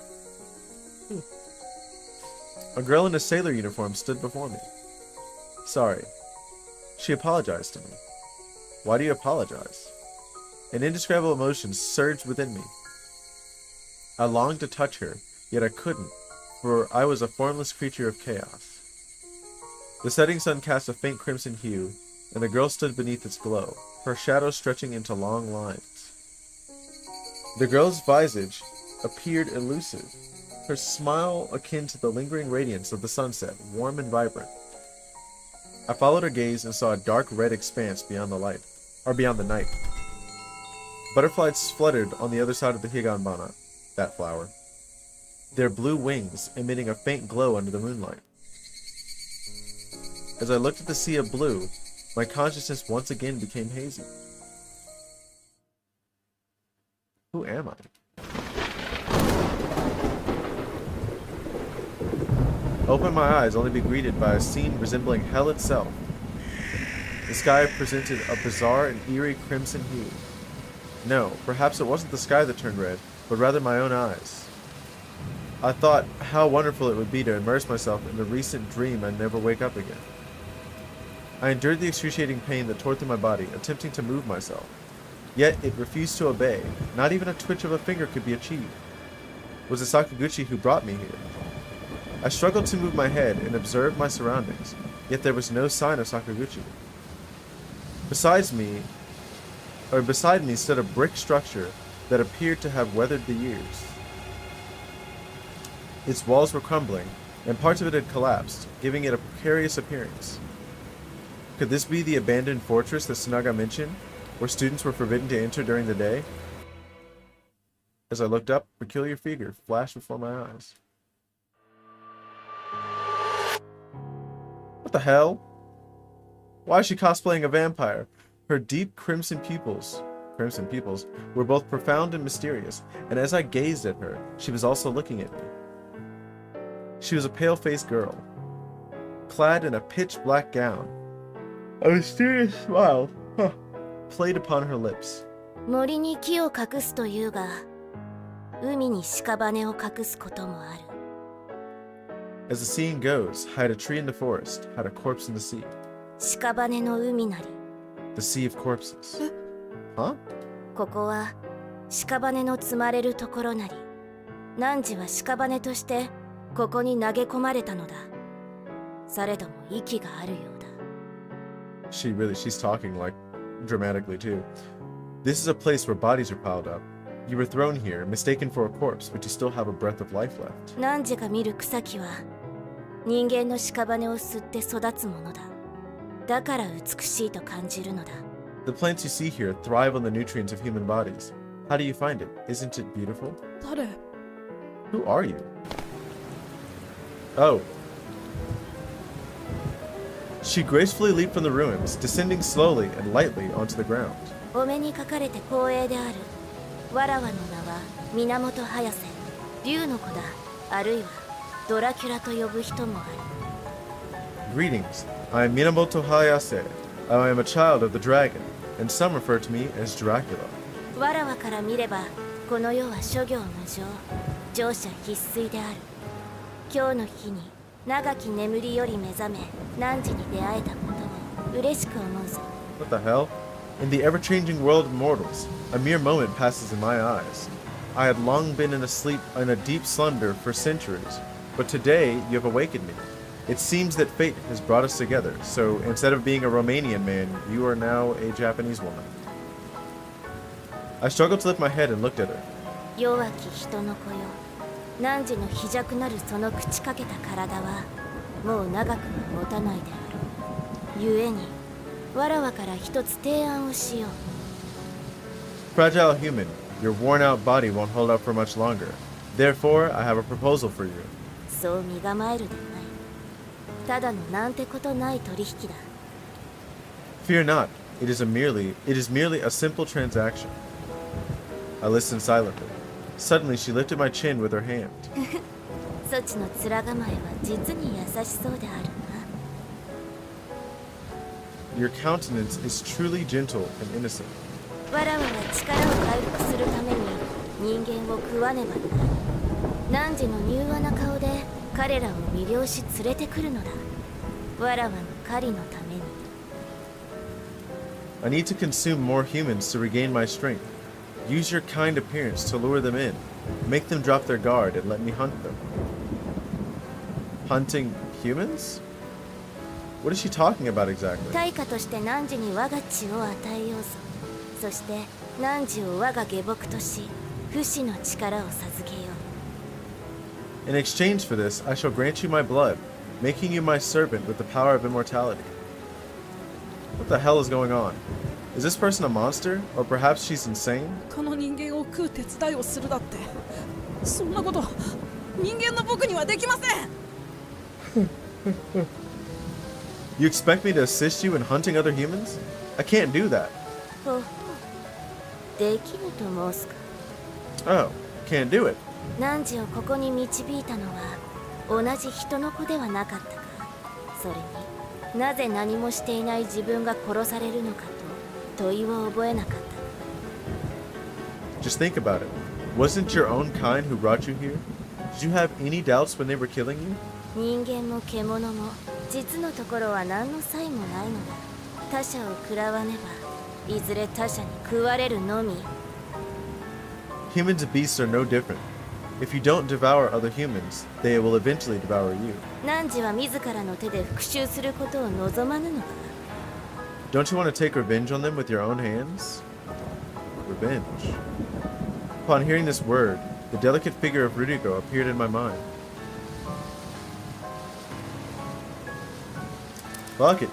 A girl in a sailor uniform stood before me. Sorry. She apologized to me. Why do you apologize? An indescribable emotion surged within me. I longed to touch her, yet I couldn't, for I was a formless creature of chaos. The setting sun cast a faint crimson hue, and the girl stood beneath its glow, her shadow stretching into long lines. The girl's visage appeared elusive, her smile akin to the lingering radiance of the sunset, warm and vibrant. I followed her gaze and saw a dark red expanse beyond the night. Butterflies fluttered on the other side of the higanbana, that flower, their blue wings emitting a faint glow under the moonlight. As I looked at the sea of blue, my consciousness once again became hazy. Who am I? Open my eyes only to be greeted by a scene resembling hell itself. The sky presented a bizarre and eerie crimson hue. No, perhaps it wasn't the sky that turned red, but rather my own eyes. I thought how wonderful it would be to immerse myself in a recent dream and never wake up again. I endured the excruciating pain that tore through my body, attempting to move myself. Yet it refused to obey. Not even a twitch of a finger could be achieved. Was it Sakaguchi who brought me here? I struggled to move my head and observed my surroundings, yet there was no sign of Sakaguchi. Beside me stood a brick structure that appeared to have weathered the years. Its walls were crumbling, and parts of it had collapsed, giving it a precarious appearance. Could this be the abandoned fortress that Tsunaga mentioned, where students were forbidden to enter during the day? As I looked up, a peculiar figure flashed before my eyes. What the hell? Why is she cosplaying a vampire? Her deep crimson pupils were both profound and mysterious, and as I gazed at her, she was also looking at me. She was a pale-faced girl, clad in a pitch-black gown. A mysterious smile played upon her lips. 森に木を隠すというが、海に屍を隠すこともある。As the saying goes, hide a tree in the forest, hide a corpse in the sea. 屍の海なり。The sea of corpses. Huh? ここは屍の積まれるところなり。汝は屍としてここに投げ込まれたのだ。されども息があるようだ。She's talking like dramatically too. This is a place where bodies are piled up. You were thrown here, mistaken for a corpse, but you still have a breath of life left. 汝が見る草木は人間の屍を吸って育つものだ。だから美しいと感じるのだ。The plants you see here thrive on the nutrients of human bodies. How do you find it? Isn't it beautiful? 誰？ Who are you? Oh. She gracefully leaped from the ruins, descending slowly and lightly onto the ground. お目にかかれて光栄である。わらわの名は源早瀬。竜の子だ。あるいはドラキュラと呼ぶ人もある。 Greetings. I am Minamoto Hayase. I am a child of the dragon, and some refer to me as Dracula. わらわから見れば、この世は諸行無常、乗車必須である。今日の日に長き眠りより目覚め、汝に出会えたことを嬉しく思うぞ。What the hell? In the ever-changing world of mortals, a mere moment passes in my eyes. I had long been in a deep slumber for centuries, but today you have awakened me. It seems that fate has brought us together, so instead of being a Romanian man, you are now a Japanese woman. I struggled to lift my head and looked at her. 弱き人の子よ。汝の非弱なるその朽ちかけた体は、もう長くは持たないである。故に、わらわから一つ提案をしよう。 Fragile human, your worn-out body won't hold up for much longer. Therefore, I have a proposal for you. そう身構えるでない。ただのなんてことない取引だ。 Fear not, it is merely a simple transaction. I listened silently. Suddenly, she lifted my chin with her hand. そちの面構えは実に優しそうであるな。 Your countenance is truly gentle and innocent. わらわは力を回復するために人間を食わねばならぬ。汝の柔和な顔で彼らを魅了し連れてくるのだ。わらわの狩りのために。 I need to consume more humans to regain my strength. Use your kind appearance to lure them in. Make them drop their guard and let me hunt them. Hunting humans? What is she talking about exactly? 対価として汝に我が血を与えようぞ。そして汝を我が下僕とし、不死の力を授けよう。 In exchange for this, I shall grant you my blood, making you my servant with the power of immortality. What the hell is going on? Is this person a monster? Or perhaps she's insane? 他の人間を食う手伝いをするだって、そんなこと人間の僕にはできません。 You expect me to assist you in hunting other humans? I can't do that. ほう、できると申すか。 Oh, can't do it. 汝をここに導いたのは同じ人の子ではなかったか。それになぜ何もしていない自分が殺されるのかと問いを覚えなかった。 Just think about it. Wasn't your own kind who brought you here? Did you have any doubts when they were killing you? 人間も獣も実のところは何の差異もないのだ。他者を食らわねばいずれ他者に食われるのみ。 Humans and beasts are no different. If you don't devour other humans, they will eventually devour you. 汝は自らの手で復讐することを望まぬのか。 Don't you want to take revenge on them with your own hands? Revenge. Upon hearing this word, the delicate figure of Rudigo appeared in my mind. Fuck it.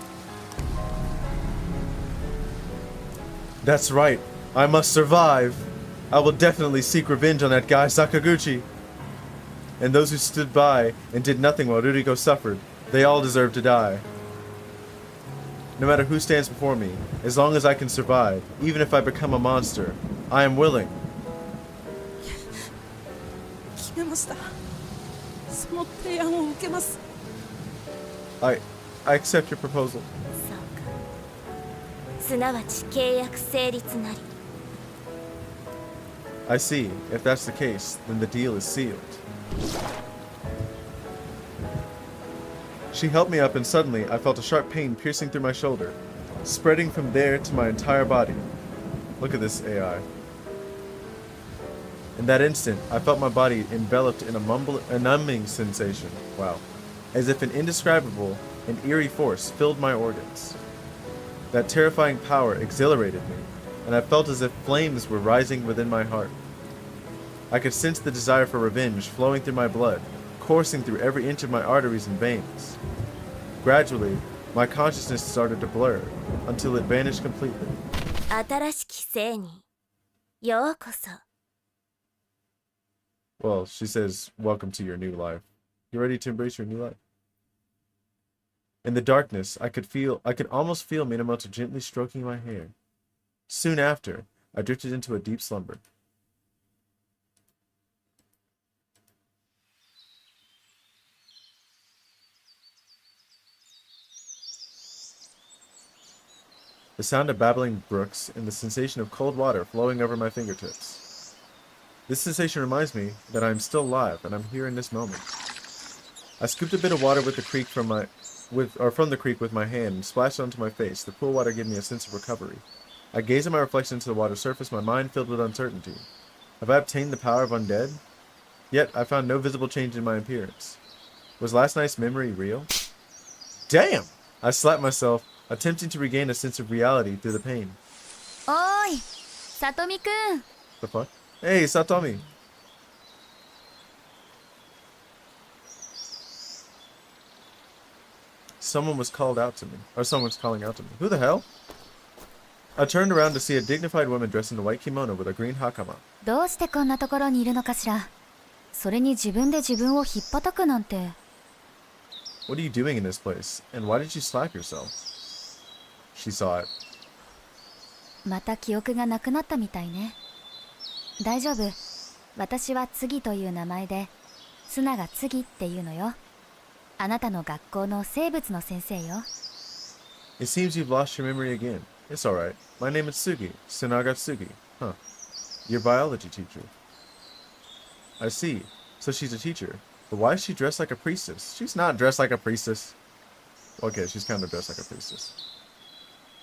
That's right. I must survive. I will definitely seek revenge on that guy Sakaguchi. And those who stood by and did nothing while Rudigo suffered, they all deserve to die. No matter who stands before me, as long as I can survive, even if I become a monster, I am willing. 決めました。その提案を受けます。I accept your proposal. そうか。すなわち契約成立なり。 I see. If that's the case, then the deal is sealed. She helped me up and suddenly I felt a sharp pain piercing through my shoulder, spreading from there to my entire body. Look at this AI. In that instant, I felt my body enveloped in a numbing sensation. Wow. As if an indescribable and eerie force filled my organs. That terrifying power exhilarated me, and I felt as if flames were rising within my heart. I could sense the desire for revenge flowing through my blood, coursing through every inch of my arteries and veins. Gradually, my consciousness started to blur, until it vanished completely. 新しき生にようこそ。 Well, she says, welcome to your new life. You ready to embrace your new life? In the darkness, I could almost feel Minamoto gently stroking my hair. Soon after, I drifted into a deep slumber. The sound of babbling brooks and the sensation of cold water flowing over my fingertips. This sensation reminds me that I am still alive and I'm here in this moment. I scooped a bit of water from the creek with my hand and splashed it onto my face. The cool water gave me a sense of recovery. I gazed at my reflection into the water's surface, my mind filled with uncertainty. Have I obtained the power of undead? Yet I found no visible change in my appearance. Was last night's memory real? Damn! I slapped myself, attempting to regain a sense of reality through the pain. おーい、さとみくん。 The fuck? Hey, Satomi! Someone's calling out to me. Who the hell? I turned around to see a dignified woman dressed in a white kimono with a green hakama. どうしてこんなところにいるのかしら。それに自分で自分をひっぱたくなんて。 What are you doing in this place? And why did you slap yourself? She saw it. また記憶がなくなったみたいね。大丈夫。私は次という名前で、スナが次っていうのよ。あなたの学校の生物の先生よ。It seems you've lost your memory again. It's alright. My name is Sugi. Sunaga Sugi. Huh. Your biology teacher. I see. So she's a teacher. But why is she dressed like a priestess? She's not dressed like a priestess. Okay, she's kind of dressed like a priestess.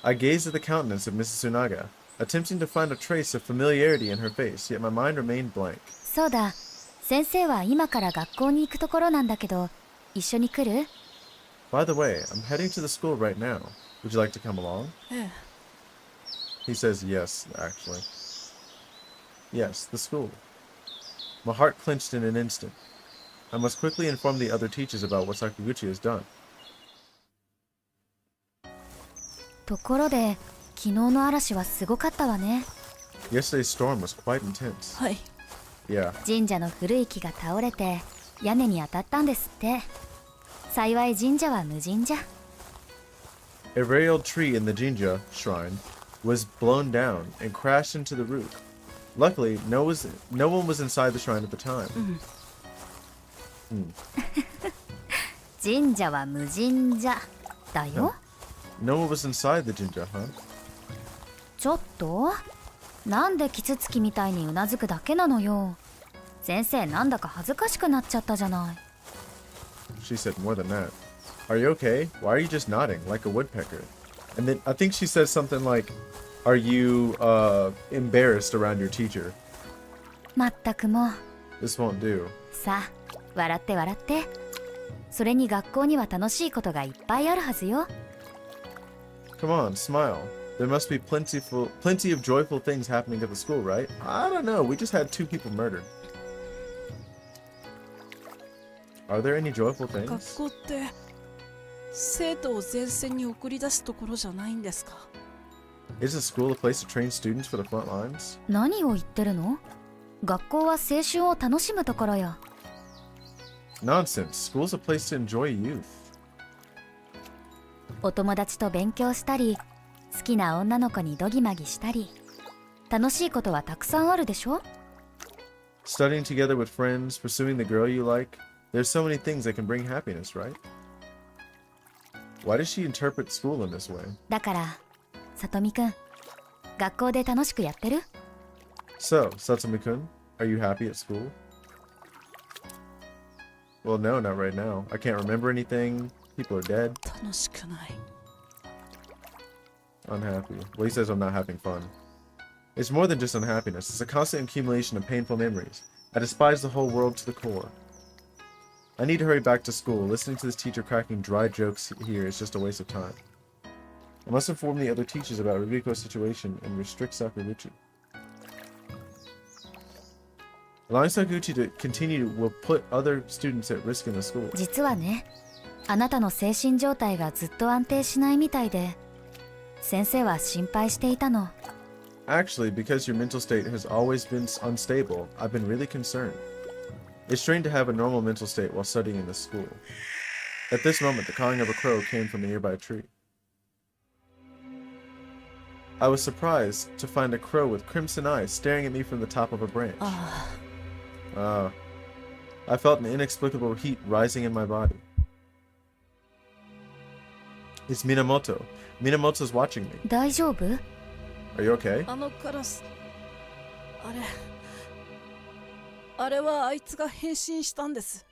I gazed at the countenance of Mrs. Sunaga, attempting to find a trace of familiarity in her face, yet my mind remained blank. そうだ。先生は今から学校に行くところなんだけど、一緒に来る？ By the way, I'm heading to the school right now. Would you like to come along? ええ。 He says yes, actually. Yes, the school. My heart clenched in an instant. I must quickly inform the other teachers about what Sakaguchi has done. ところで、昨日の嵐はすごかったわね。Yesterday's storm was quite intense. はい。 Yeah. 神社の古い木が倒れて屋根に当たったんですって。幸い神社は無人じゃ。A very old tree in the Jinja shrine was blown down and crashed into the roof. Luckily, no one was inside the shrine at the time. 神社は無人じゃだよ。No one was inside the Jinja, huh? ちょっとなんでキツツキみたいにうなずくだけなのよ。先生なんだか恥ずかしくなっちゃったじゃない。 She said more than that. Are you okay? Why are you just nodding like a woodpecker? And then I think she says something like, are you embarrassed around your teacher? まったくもう。 This won't do. さあ笑って笑って。それに学校には楽しいことがいっぱいあるはずよ。 Come on, smile. There must be plenty of joyful things happening at the school, right? I don't know. We just had 2 people murdered. Are there any joyful 学 things? 校って生徒を前線に送り出すところじゃないんですか？ Is the school a place to train students for the front lines? 何を言ってるの？学校は青春を楽しむところよ。 Nonsense. School's a place to enjoy youth. お友達と勉強したり、好きな女の子にドギマギしたり、楽しいことはたくさんあるでしょ？ Studying together with friends, pursuing the girl you like. There's so many things that can bring happiness, right? Why does she interpret school in this way? だから、さとみくん、学校で楽しくやってる？ So, Satsumi-kun, are you happy at school? Well, no, not right now. I can't remember anything. People are dead. 楽しくない。 Unhappy. Well, he says I'm not having fun. It's more than just unhappiness. It's a constant accumulation of painful memories. I despise the whole world to the core. I need to hurry back to school. Listening to this teacher cracking dry jokes here is just a waste of time. I must inform the other teachers about Ruriko's situation and restrict Sakuguchi. Allowing Sakuguchi to continue will put other students at risk in the school. 実はね、あなたの精神状態がずっと安定しないみたいで、先生は心配していたの。 Actually, because your mental state has always been unstable, I've been really concerned. It's strange to have a normal mental state while studying in this school. At this moment, the cawing of a crow came from a nearby tree. I was surprised to find a crow with crimson eyes staring at me from the top of a branch. I felt an inexplicable heat rising in my body. It's Minamoto. Minamoto's watching me. 大丈夫？ Are you okay? あのカラス、あれはあいつが変身したんです。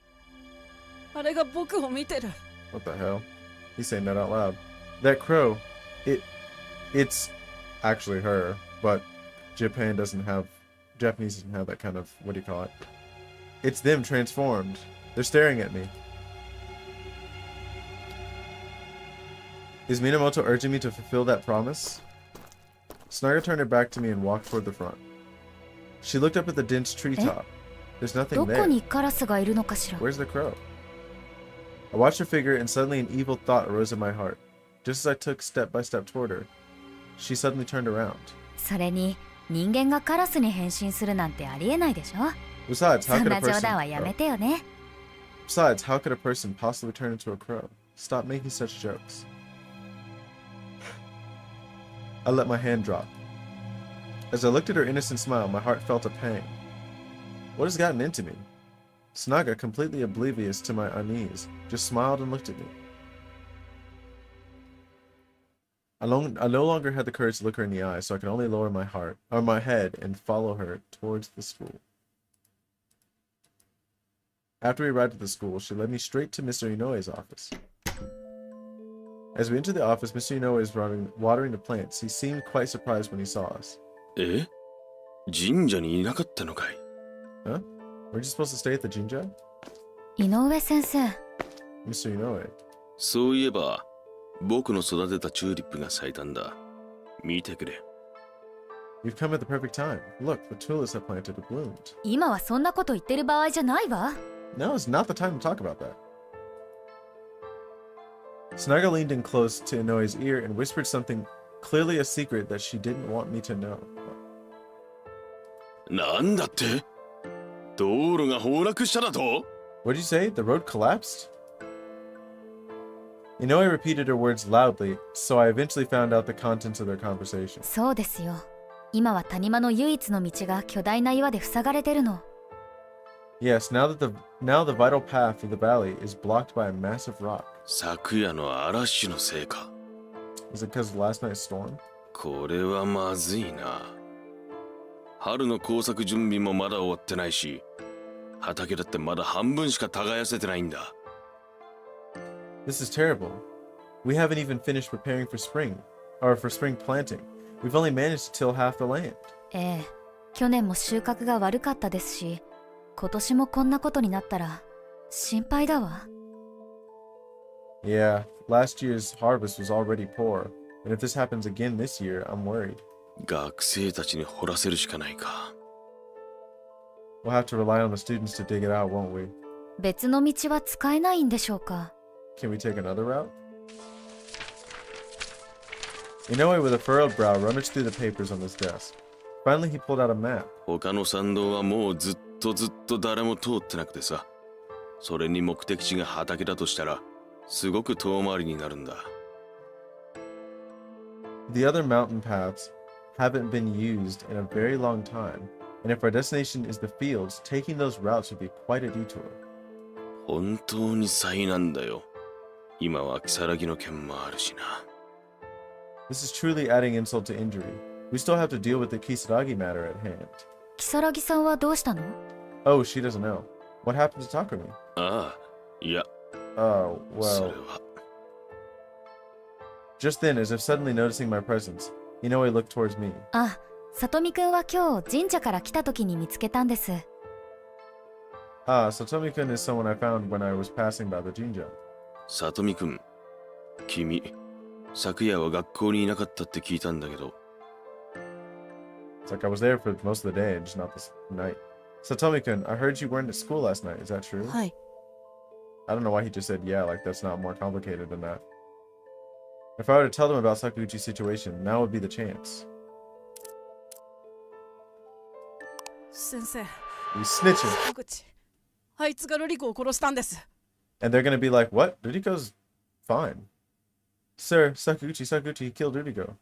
あれが僕を見てる。 What the hell? He's saying that out loud. That crow, it's actually her, but Japanese doesn't have that kind of, what do you call it? It's them transformed. They're staring at me. Is Minamoto urging me to fulfill that promise? Snaga turned her back to me and walked toward the front. She looked up at the dense treetop. There's ど nothing こ there. にカラスがいるのかしら？ Where's the crow? I watched her figure and suddenly an evil thought arose in my heart. Just as I took step by step toward her, she suddenly turned around. それに人間がカラスに変身するなんてありえないでしょ？ Besides, そ how ん could な a 冗談はや person... めてよね。 Besides, how could a person possibly turn into a crow? Stop making such jokes. I let my hand drop. As I looked at her innocent smile, my heart felt a pang. What has gotten into me? Snaga, completely oblivious to my unease, just smiled and looked at me. I no longer had the courage to look her in the eyes, so I could only lower my head and follow her towards the school. After we arrived at the school, she led me straight to Mr. Inoue's office. As we entered the office, Mr. Inoue was watering the plants. He seemed quite surprised when he saw us. え？神社にいなかったのかい？ Huh? Weren't you supposed to stay at the Jinja? 井上先生、 Mr. Inoue. そういえば、僕の育てたチューリップが咲いたんだ。見てくれ。You've come at the perfect time. Look, the tulips I planted have bloomed. 今はそんなこと言ってる場合じゃないわ。 No, it's not the time to talk about that. Snaga leaned in close to Inoue's ear and whispered something, clearly a secret that she didn't want me to know. なんだって？道路が崩落しただと？ What did you say? The road collapsed? Inoue repeated her words loudly, so I eventually found out the contents of their conversation. そうですよ。今は谷間の唯一の道が巨大な岩で塞がれてるの。 Yes, now the vital path of the valley is blocked by a massive rock. 昨夜の嵐のせいか。Is it because of last night's storm? これはまずいな。春の工作準備もまだ終わってないし、畑だってまだ半分しか耕せてないんだ。This is terrible. We haven't even finished preparing for spring, or for spring planting. We've only managed to till half the land. ええ、去年も収穫が悪かったですし、今年もこんなことになったら心配だわ。Yeah, last year's harvest was already poor, and if this happens again this year, I'm worried. 学生たちに掘らせるしかないか。We'll have to rely on the students to dig it out, won't we? 別の道は使えないんでしょうか。Can we take another route? Inoue, with a furrowed brow, rummaged through the papers on his desk. Finally, he pulled out a map. 他の山道はもうずっと誰も通ってなくてさ。それに目的地が畑だとしたら、すごく遠回りになるんだ。The other mountain paths haven't been used in a very long time, and if our destination is the fields, taking those routes would be quite a detour. 本当に災難だよ。今は如月の件もあるしな。This is truly adding insult to injury. We still have to deal with the Kisaragi matter at hand. 如月さんはどうしたの？ Oh, she doesn't know. What happened to Takumi? ああ、いや、 Oh, そ well. れは。Just then, as if suddenly noticing my presence, Inoue looked towards me. あ、さとみくんは今日神社から来た時に見つけたんです。Ah, Satomi-kun is someone I found when I was passing by the Jinja. さとみくん、君、昨夜は学校にいなかったって聞いたんだけど。It's like I was there for most of the day and just not this night. Satomi-kun, I heard you weren't at school last night. Is that true? はい。 I don't know why he just said yeah, like that's not more complicated than that. If I were to tell them about Sakuguchi's situation, now would be the chance. 先生、 He's snitching. 坂口。あいつが瑠璃子を殺したんです。And they're gonna be like, what? Ruriko's fine. Sir, Sakuguchi, he killed Ruriko.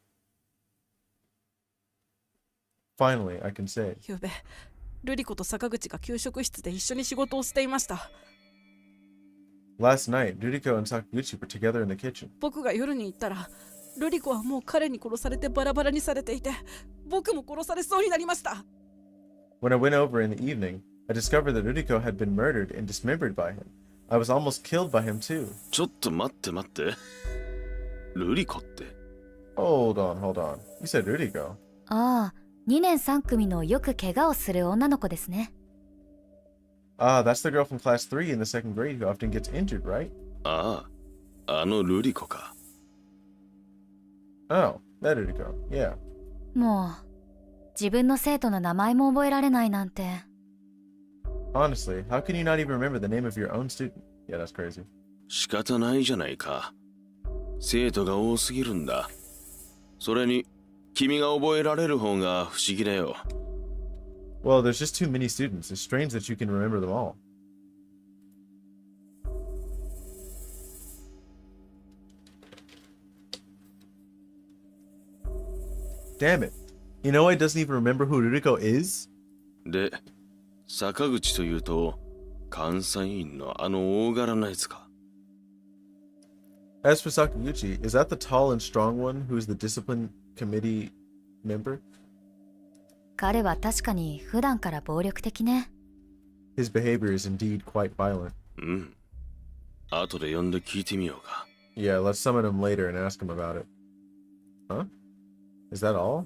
Finally, I can say. ゆうべ、瑠璃子と坂口が給食室で一緒に仕事をしていました。Last night, Ruriko and Sakuguchi were together in the kitchen. 僕が夜に行ったら、瑠璃子はもう彼に殺されてバラバラにされていて、僕も殺されそうになりました。When I went over in the evening, I discovered that Ruriko had been murdered and dismembered by him. I was almost killed by him too. ちょっと待って。ルリコって。Hold on. You said Ruriko. ああ、2年3組のよく怪我をする女の子ですね。Ah, that's the girl from class 3 in the second grade who often gets injured, right? ああ、あのルリコか。Oh, that Ruriko. Yeah. もう自分の生徒の名前も覚えられないなんて。Honestly, how can you not even remember the name of your own student? Yeah, that's crazy. 仕方ないじゃないか。生徒が多すぎるんだ。それに、君が覚えられる方が不思議だよ。Well, there's just too many students. It's strange that you can remember them all. Damn it. Inoue doesn't even remember who Ruriko is? で、坂口というと、監査委員のあの大柄なやつか。As for Sakaguchi, is that the tall and strong one who's the discipline committee member? 彼は確かに普段から暴力的ね。His behavior is indeed quite violent. うん。後で呼んで聞いてみようか。Yeah, let's summon him later and ask him about it. Huh? Is that all?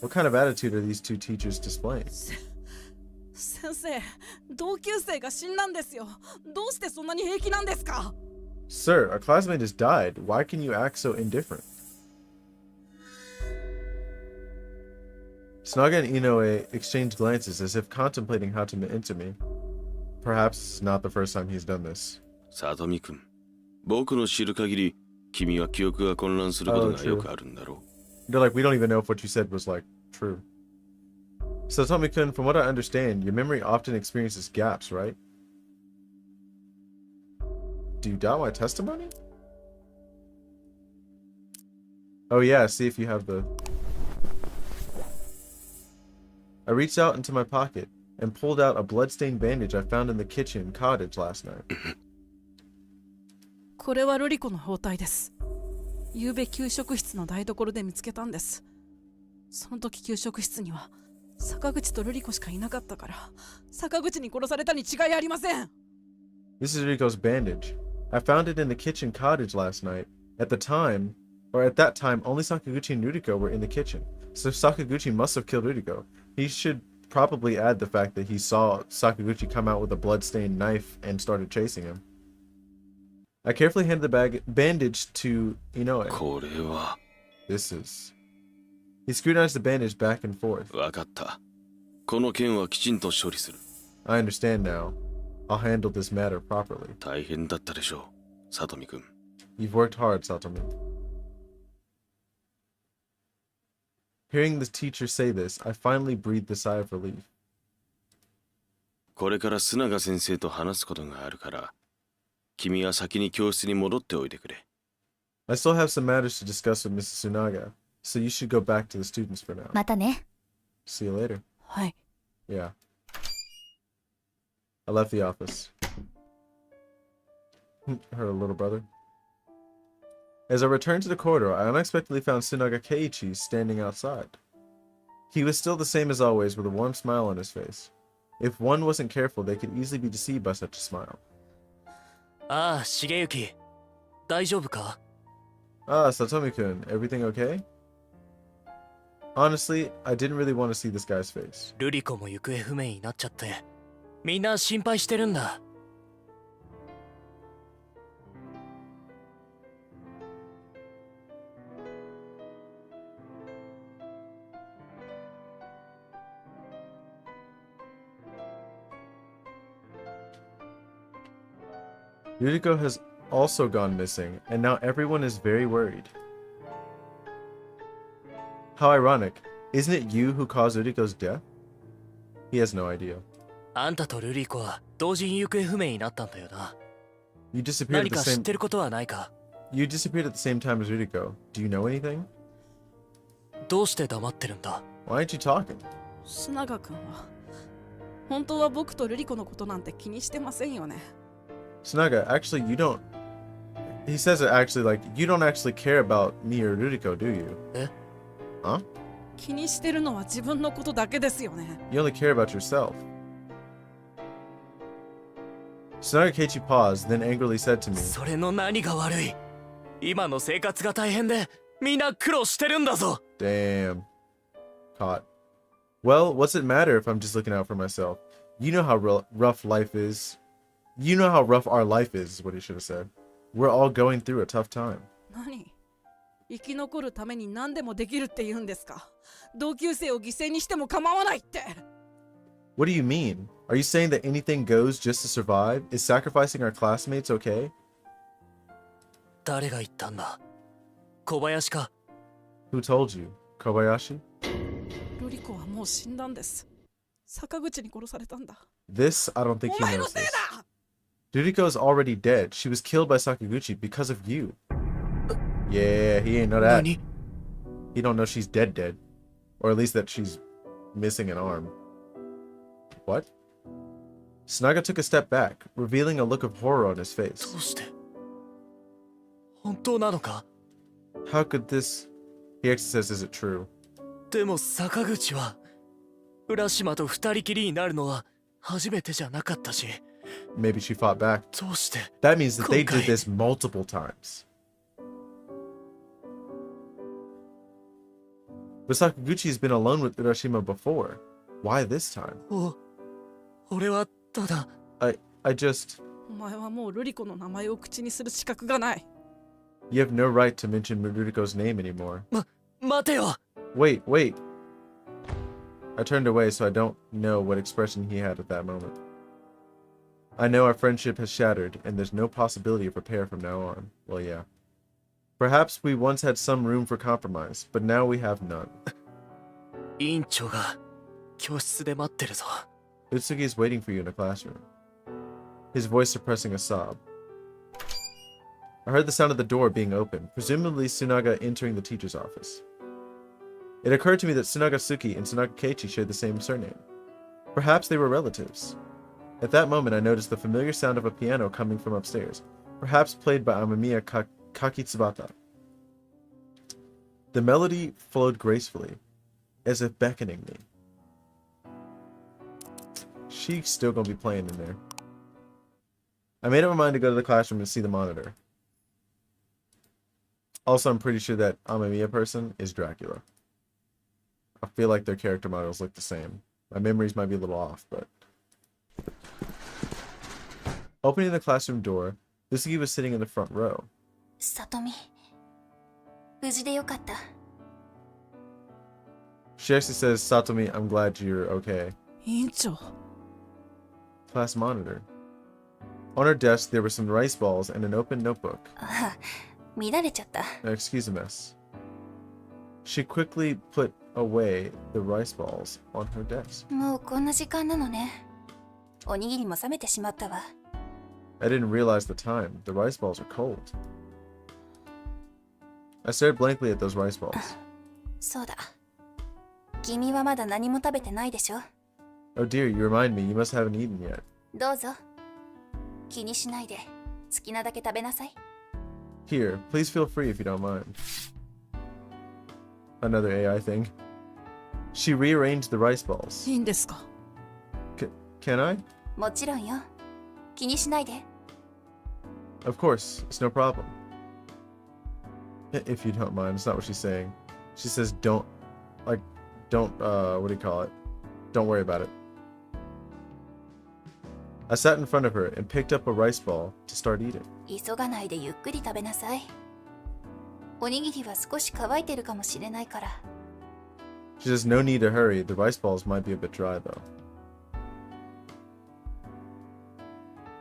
What kind of attitude are these two teachers displaying? 先生、同級生が死んだんですよ。どうしてそんなに平気なんですか？ Sir, our classmate has died. Why can you act so indifferent? Tsunaga and Inoue exchanged glances as if contemplating how to enter me. Perhaps this is not the first time he's done this. さとみくん、僕の知る限り、君は記憶が混乱することがよくあるんだろう。 They're like, we don't even know if what you said was like true. Satomi-kun, from what I understand, your memory often experiences gaps, right? Do you doubt my testimony? Oh yeah, see if you have the... I reached out into my pocket and pulled out a bloodstained bandage I found in the kitchen cottage last night. これは瑠璃子の包帯です。昨べ給食室の台所で見つけたんです。その時給食室には坂口と瑠璃子しかいなかったから坂口に殺されたに違いありません。 This is Riko's bandage. I found it in the kitchen cottage last night. At that time, only Sakaguchi and Ruriko were in the kitchen. So Sakaguchi must have killed Ruriko. He should probably add the fact that he saw Sakaguchi come out with a blood-stained knife and started chasing him. I carefully handed the bandage to Inoue. これは This is... He scrutinized the bandage back and forth. わかった。この件はきちんと処理する。I understand now. I'll handle this matter properly. 大変だったでしょう、里見くん。You've worked hard, Satomi. Hearing the teacher say this, I finally breathed a sigh of relief. これから須永先生と話すことがあるから、君は先に教室に戻っておいてくれ。I still have some matters to discuss with Mrs. Tsunaga, so you should go back to the students for now. またね。 See you later. はい。 Yeah. I left the office. Her little brother. As I returned to the corridor, I unexpectedly found Tsunaga Keiichi standing outside. He was still the same as always, with a warm smile on his face. If one wasn't careful, they could easily be deceived by such a smile. ああ、重幸。大丈夫か？ Ah, Satomi-kun, everything okay? Honestly, I didn't really want to see this guy's face. 瑠璃子も行方不明になっちゃって、みんな心配してるんだ。Yuriko has also gone missing, and now everyone is very worried. How ironic. Isn't it you who caused Yuriko's death? He has no idea. あんたと瑠璃子は同時に行方不明になったんだよな。 You disappeared 何 at か the 知っ same... てることはないか？ You disappeared at the same time as Yuriko. Do you know anything? どうして黙ってるんだ？ Why aren't you talking? 須永君は本当は僕と瑠璃子のことなんて気にしてませんよね。 Tsunaga, actually, you don't... He says it actually like, you don't actually care about me or Ruriko, do you? え？ Huh? 気にしてるのは自分のことだけですよね。 You only care about yourself. Tsunaga Keiichi paused, then angrily said to me, それの何が悪い？今の生活が大変で、みんな苦労してるんだぞ。 Damn. Caught. Well, what's it matter if I'm just looking out for myself? You know how rough life is. You know how rough our life is what he should have said. We're all going through a tough time. 何？生き残るために何でもできるって言うんですか？同級生を犠牲にしても構わないって。 What do you mean? Are you saying that anything goes just to survive? Is sacrificing our classmates okay? 誰が言ったんだ？小林か？ Who told you? Kobayashi? 瑠璃子はもう死んだんです。坂口に殺されたんだ。 This, I don't think お he 前の knows せい this. だ！ Ruriko is already dead. She was killed by Sakaguchi because of you. Yeah, he ain't know that. 何？ He don't know she's dead. Or at least that she's missing an arm. What? Tsunaga took a step back, revealing a look of horror on his face. どうして？本当なのか？ How could this... He actually says, is it true? でも坂口は浦島と二人きりになるのは初めてじゃなかったし。 Maybe she fought back. どうして？ That means that they did 今回。 this multiple times. But Sakaguchi's been alone with Urashima before. Why this time? 俺はただ。I just... お前はもう瑠璃子の名前を口にする資格がない。 You have no right to mention Ruriko's name anymore. 待てよ。 Wait. I turned away so I don't know what expression he had at that moment. I know our friendship has shattered, and there's no possibility of repair from now on. Well, yeah. Perhaps we once had some room for compromise, but now we have none. 委員長が教室で待ってるぞ。 Utsugi is waiting for you in the classroom. His voice suppressing a sob. I heard the sound of the door being opened, presumably Tsunaga entering the teacher's office. It occurred to me that Tsunaga Suki and Tsunaga Keiichi shared the same surname. Perhaps they were relatives. At that moment, I noticed the familiar sound of a piano coming from upstairs, perhaps played by Amamiya Kakitsubata. The melody flowed gracefully, as if beckoning me. she's still gonna be playing in there. I made up my mind to go to the classroom and see the monitor. Also, I'm pretty sure that Amamiya person is Dracula. I feel like their character models look the same. My memories might be a little off, but... Opening the classroom door, Usugi was sitting in the front row. さとみ、無事でよかった。 She actually says, Satomi, I'm glad you're okay. 委員長、 Class monitor. On her desk, there were some rice balls and an open notebook. あ、乱れちゃった。 Excuse a mess. She quickly put away the rice balls on her desk. もうこんな時間なのね。おにぎりも冷めてしまったわ。 I didn't realize the time. The rice balls are cold. I stared blankly at those rice balls. そうだ。君はまだ何も食べてないでしょ。 Oh dear, you remind me. You must haven't eaten yet. どうぞ。気にしないで。好きなだけ食べなさい。 Here, please feel free if you don't mind. Another AI thing. She rearranged the rice balls. いいんですか？ Can I? もちろんよ。気にしないで。 Of course, it's no problem. If you don't mind, it's not what she's saying. She says don't, what do you call it? Don't worry about it. I sat in front of her and picked up a rice ball to start eating. 急がないでゆっくり食べなさい。おにぎりは少し乾いてるかもしれないから。 She says no need to hurry. The rice balls might be a bit dry though.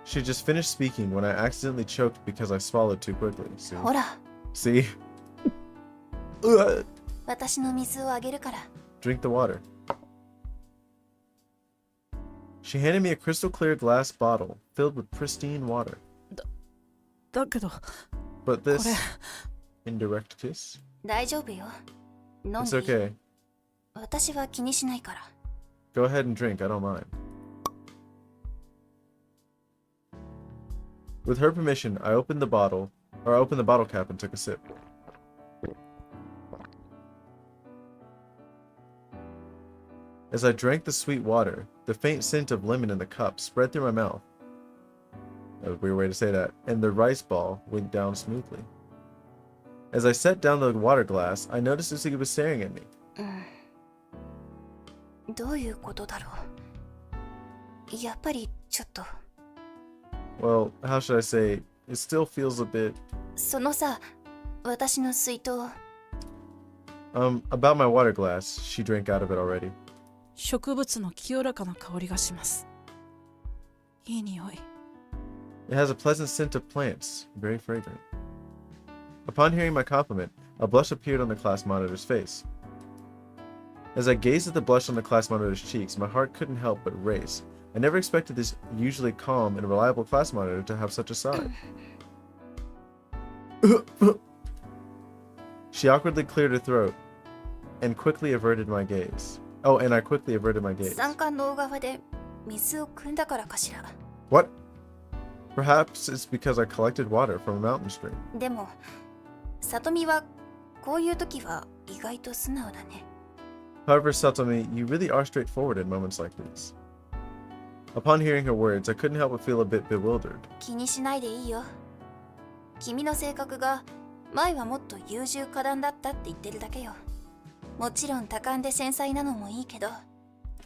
She just finished speaking when I accidentally choked because I swallowed too quickly. See? ほら、 See? 私の水をあげるから。 Drink the water. She handed me a crystal clear glass bottle filled with pristine water. だけど、 But これ this indirect kiss? 大丈夫よ。飲ん It's でいい。 okay. 私は気にしないから。 Go ahead and drink. I don't mind. With her permission, I opened the bottle cap and took a sip. As I drank the sweet water, the faint scent of lemon in the cup spread through my mouth. That was a weird way to say that. And the rice ball went down smoothly. As I set down the water glass, I noticed Usugi was staring at me. どういうことだろう。やっぱりちょっと。 Well, how should I say? It still feels a bit... そのさ、私の水筒。 About my water glass. She drank out of it already. 植物の清らかな香りがします。いい匂い。 It has a pleasant scent of plants, very fragrant. Upon hearing my compliment, a blush appeared on the class monitor's face. As I gazed at the blush on the class monitor's cheeks, my heart couldn't help but race. I never expected this usually calm and reliable class monitor to have such a side. She awkwardly cleared her throat and quickly averted my gaze. Oh, and I quickly averted my gaze. 山間の小川で水を汲んだからかしら。 What? Perhaps it's because I collected water from a mountain stream. でも、さとみはこういう時は意外と素直だね。 However, Satomi, you really are straightforward in moments like these. Upon hearing her words, I couldn't help but feel a bit bewildered. 気にしないでいいよ。君の性格が前はもっと優柔不断だったって言ってるだけよ。もちろん多感で繊細なのもいいけど、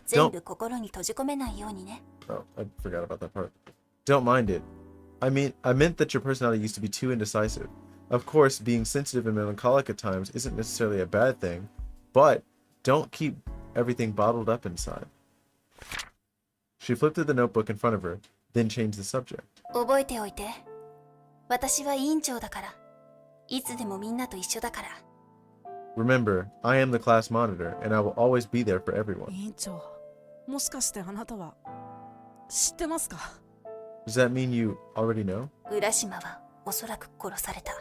全部心に閉じ込めないようにね。 Oh, I forgot about that part. Don't mind it. I meant that your personality used to be too indecisive. Of course, being sensitive and melancholic at times isn't necessarily a bad thing, but don't keep everything bottled up inside. She flipped through the notebook in front of her, then changed the subject. 覚えておいて。私は委員長だから。いつでもみんなと一緒だから。 Remember, I am the class monitor, and I will always be there for everyone. 委員長、もしかしてあなたは知ってますか？ Does that mean you already know? 浦島はおそらく殺された。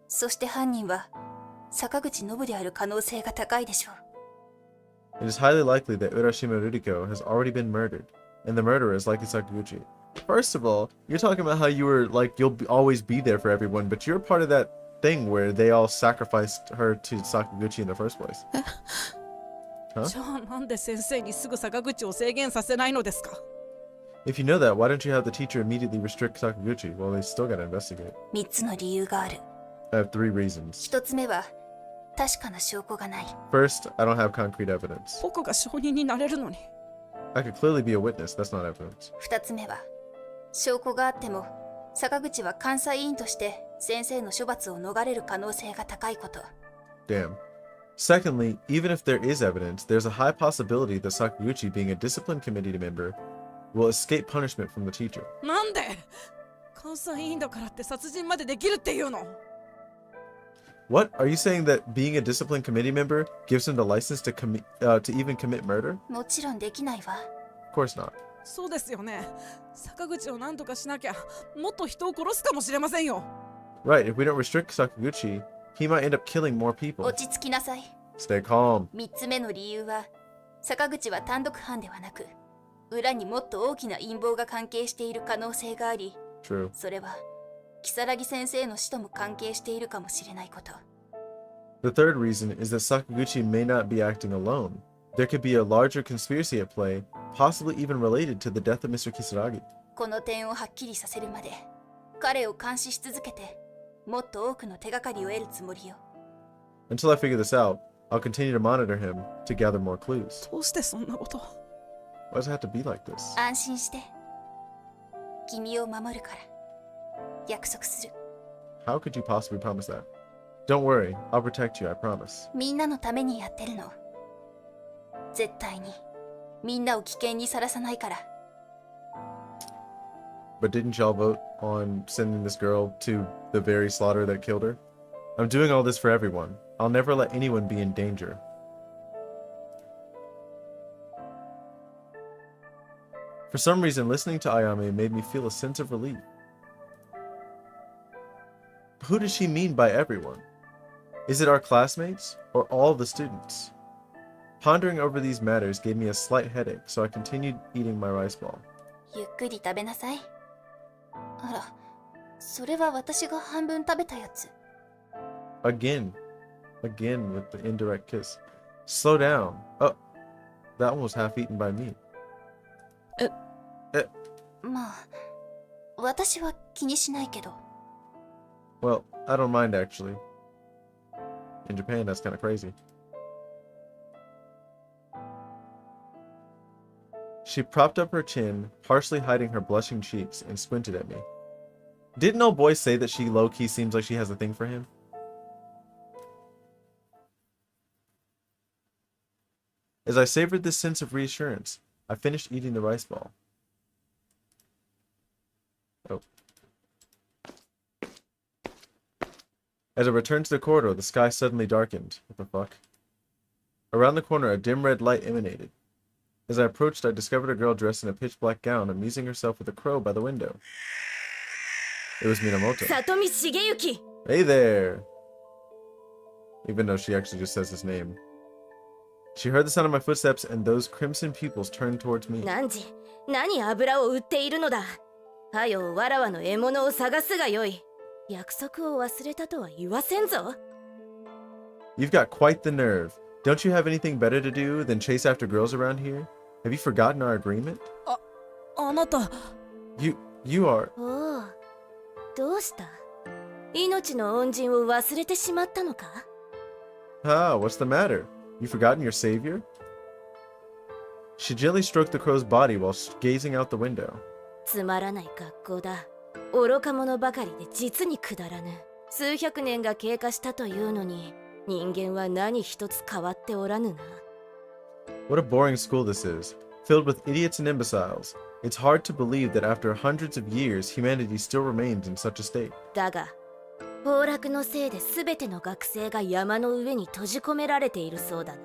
そして犯人は坂口信である可能性が高いでしょう。 It is highly likely that Urashima Ruriko has already been murdered, and the murderer is likely Sakaguchi. First of all, you're talking about how you were like always be there for everyone, but you're part of that thing where they all sacrificed her to Sakaguchi in the first place. Huh? じゃあなんで先生にすぐ坂口を制限させないのですか？ If you know that, why don't you have the teacher immediately restrict Sakaguchi? Well, they still gotta investigate. 3つの理由がある。 I have 3 reasons. 1つ目は確かな証拠がない。 First, I don't have concrete evidence. 僕が証人になれるのに。 I could clearly be a witness, that's not evidence. 2つ目は証拠があっても坂口は監査委員として先生の処罰を逃れる可能性が高いこと。 Damn. Secondly, even if there is evidence, there's a high possibility that Sakaguchi, being a discipline committee member, will escape punishment from the teacher. なんで監査委員だからって殺人までできるっていうの？ What? Are you saying that being a discipline committee member gives him the license to even commit murder? もちろんできないわ。 Of course not. そうですよね。坂口を何とかしなきゃもっと人を殺すかもしれませんよ。 Right, if we don't restrict Sakaguchi, he might end up killing more people. 落ち着きなさい。 Stay calm. 3つ目の理由は坂口は単独犯ではなく裏にもっと大きな陰謀が関係している可能性があり、 True. それは如月先生の死とも関係しているかもしれないこと。 The third reason is that Sakaguchi may not be acting alone. There could be a larger conspiracy at play, possibly even related to the death of Mr. Kisaragi. この点をはっきりさせるまで彼を監視し続けてもっと多くの手がかりを得るつもりよ。 Until I figure this out, I'll continue to monitor him to gather more clues. どうしてそんなこと？ Why does it have to be like this? 安心して君を守るから約束する。 How could you possibly promise that? Don't worry, I'll protect you, I promise. みんなのためにやってるの。絶対にみんなを危険にさらさないから。 But didn't y'all vote on sending this girl to the very slaughter that killed her? I'm doing all this for everyone. I'll never let anyone be in danger. For some reason, listening to Ayame made me feel a sense of relief. Who does she mean by everyone? Is it our classmates or all the students? Pondering over these matters gave me a slight headache, so I continued eating my rice ball. ゆっくり食べなさい。あら、それは私が半分食べたやつ。 Again with the indirect kiss. Slow down. Oh, that one was half eaten by me. まあ、私は気にしないけど。 Well, I don't mind actually. In Japan, that's kind of crazy. She propped up her chin, partially hiding her blushing cheeks, and squinted at me. Didn't old boy say that she low-key seems like she has a thing for him? As I savored this sense of reassurance, I finished eating the rice ball. Oh. As I returned to the corridor, the sky suddenly darkened. What the fuck? Around the corner, a dim red light emanated. As I approached, I discovered a girl dressed in a pitch-black gown, amusing herself with a crow by the window. It was Minamoto. 里見茂之。 Hey there! Even though she actually just says his name. She heard the sound of my footsteps, and those crimson pupils turned towards me. 何時？何油を売っているのだ。はよわらわの獲物を探すがよい。約束を忘れたとは言わせんぞ。 You've got quite the nerve. Don't you have anything better to do than chase after girls around here? Have you forgotten our agreement? あなた。You are... おお、どうした？命の恩人を忘れてしまったのか？ Ah, what's the matter? You forgotten your savior? She gently stroked the crow's body while gazing out the window. つまらない格好だ。愚か者ばかりで実にくだらぬ。数百年が経過したというのに、人間は何一つ変わっておらぬな。What a boring school this is, filled with idiots and imbeciles. It's hard to believe that after hundreds of years, humanity still remains in such a state. だが、崩落のせいで全ての学生が山の上に閉じ込められているそうだな。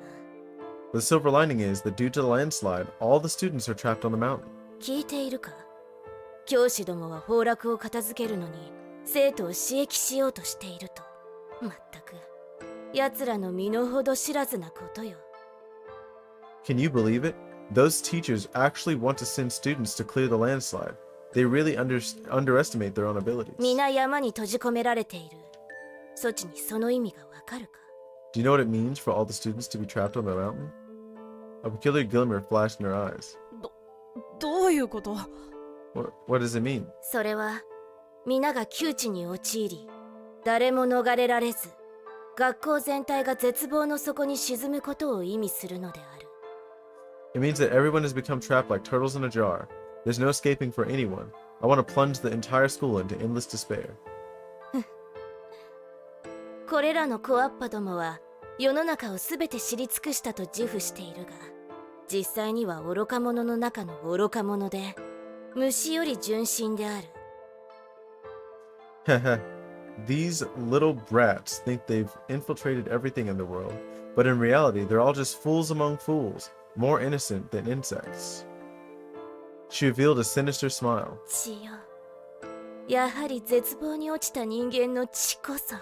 The silver lining is that due to the landslide, all the students are trapped on the mountain. 聞いているか？教師どもは崩落を片付けるのに生徒を刺激しようとしていると。まったく、奴らの身の程知らずなことよ。Can you believe it? Those teachers actually want to send students to clear the landslide. They really underestimate their own abilities. 皆山に閉じ込められている。そちにその意味がわかるか？ Do you know what it means for all the students to be trapped on the mountain? A peculiar glimmer flashed in her eyes. どういうこと？ What does it mean? それは皆が窮地に陥り、誰も逃れられず、学校全体が絶望の底に沈むことを意味するのである。 It means that everyone has become trapped like turtles in a jar. There's no escaping for anyone. I want to plunge the entire school into endless despair. これらのコアッパどもは世の中をすべて知り尽くしたと自負しているが、実際には愚か者の中の愚か者で、虫より純真である。Heh. These little brats think they've infiltrated everything in the world, but in reality, they're all just fools among fools, more innocent than insects. She revealed a sinister smile. 血よ、やはり絶望に落ちた人間の血こそ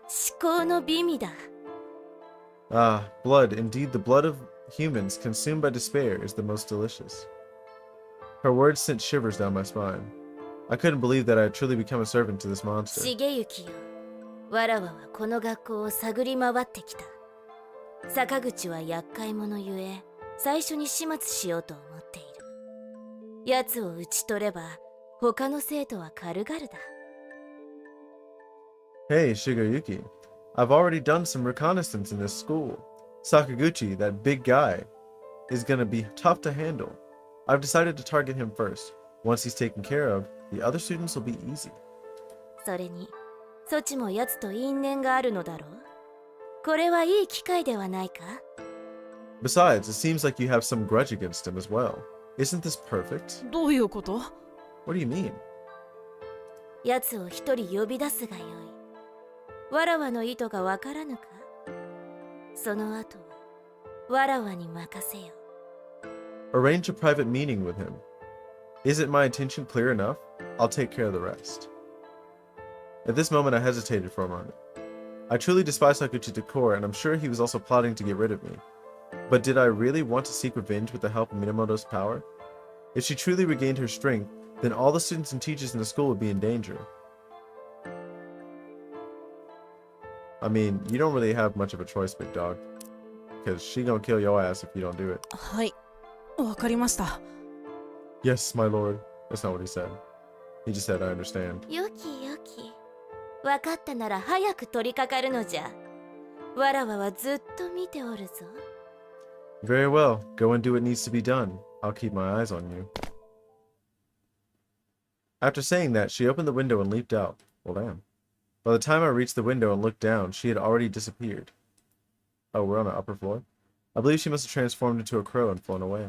至高の美味だ。 Ah, blood. Indeed, the blood of humans consumed by despair is the most delicious. Her words sent shivers down my spine. I couldn't believe that I had truly become a servant to this monster. 重行よ、わらわはこの学校を探り回ってきた。坂口は厄介者ゆえ、最初に始末しようと思っている。奴を討ち取れば、他の生徒は軽々だ。 Hey, Shigeyuki. I've already done some reconnaissance in this school. Sakaguchi, that big guy, is gonna be tough to handle. I've decided to target him first. Once he's taken care of, the other students will be easy. それに、そちも奴と因縁があるのだろう。これはいい機会ではないか？ Besides, it seems like you have some grudge against him as well. Isn't this perfect? どういうこと？ What do you mean? 奴を一人呼び出すがよい。わらわの意図がわからぬか？その後はわらわに任せよ。 Arrange a private meeting with him. Isn't my intention clear enough? I'll take care of the rest. At this moment, I hesitated for a moment. I truly despise Sakuchi to core, and I'm sure he was also plotting to get rid of me. But did I really want to seek revenge with the help of Minamoto's power? If she truly regained her strength, then all the students and teachers in the school would be in danger. I mean, you don't really have much of a choice, big dog. Because she gonna kill your ass if you don't do it. はい、わかりました。 Yes, my lord. That's not what he said. He just said, I understand. よきよき。わかったなら早く取り掛かるのじゃ。わらわはずっと見ておるぞ。 Very well. Go and do what needs to be done. I'll keep my eyes on you. After saying that, she opened the window and leaped out. Well, damn. By the time I reached the window and looked down, she had already disappeared. Oh, we're on the upper floor? I believe she must have transformed into a crow and flown away.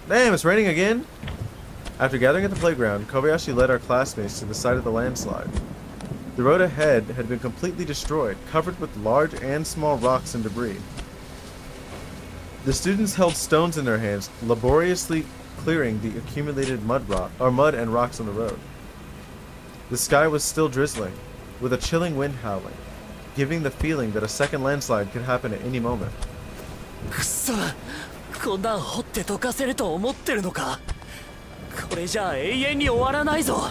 Damn, it's raining again! After gathering at the playground, Kobayashi led our classmates to the site of the landslide. The road ahead had been completely destroyed, covered with large and small rocks and debris. The students held stones in their hands, laboriously clearing the accumulated mud and rocks on the road. The sky was still drizzling, with a chilling wind howling, giving the feeling that a second landslide could happen at any moment. くそ、こんなん掘って溶かせると思ってるのか？これじゃあ永遠に終わらないぞ。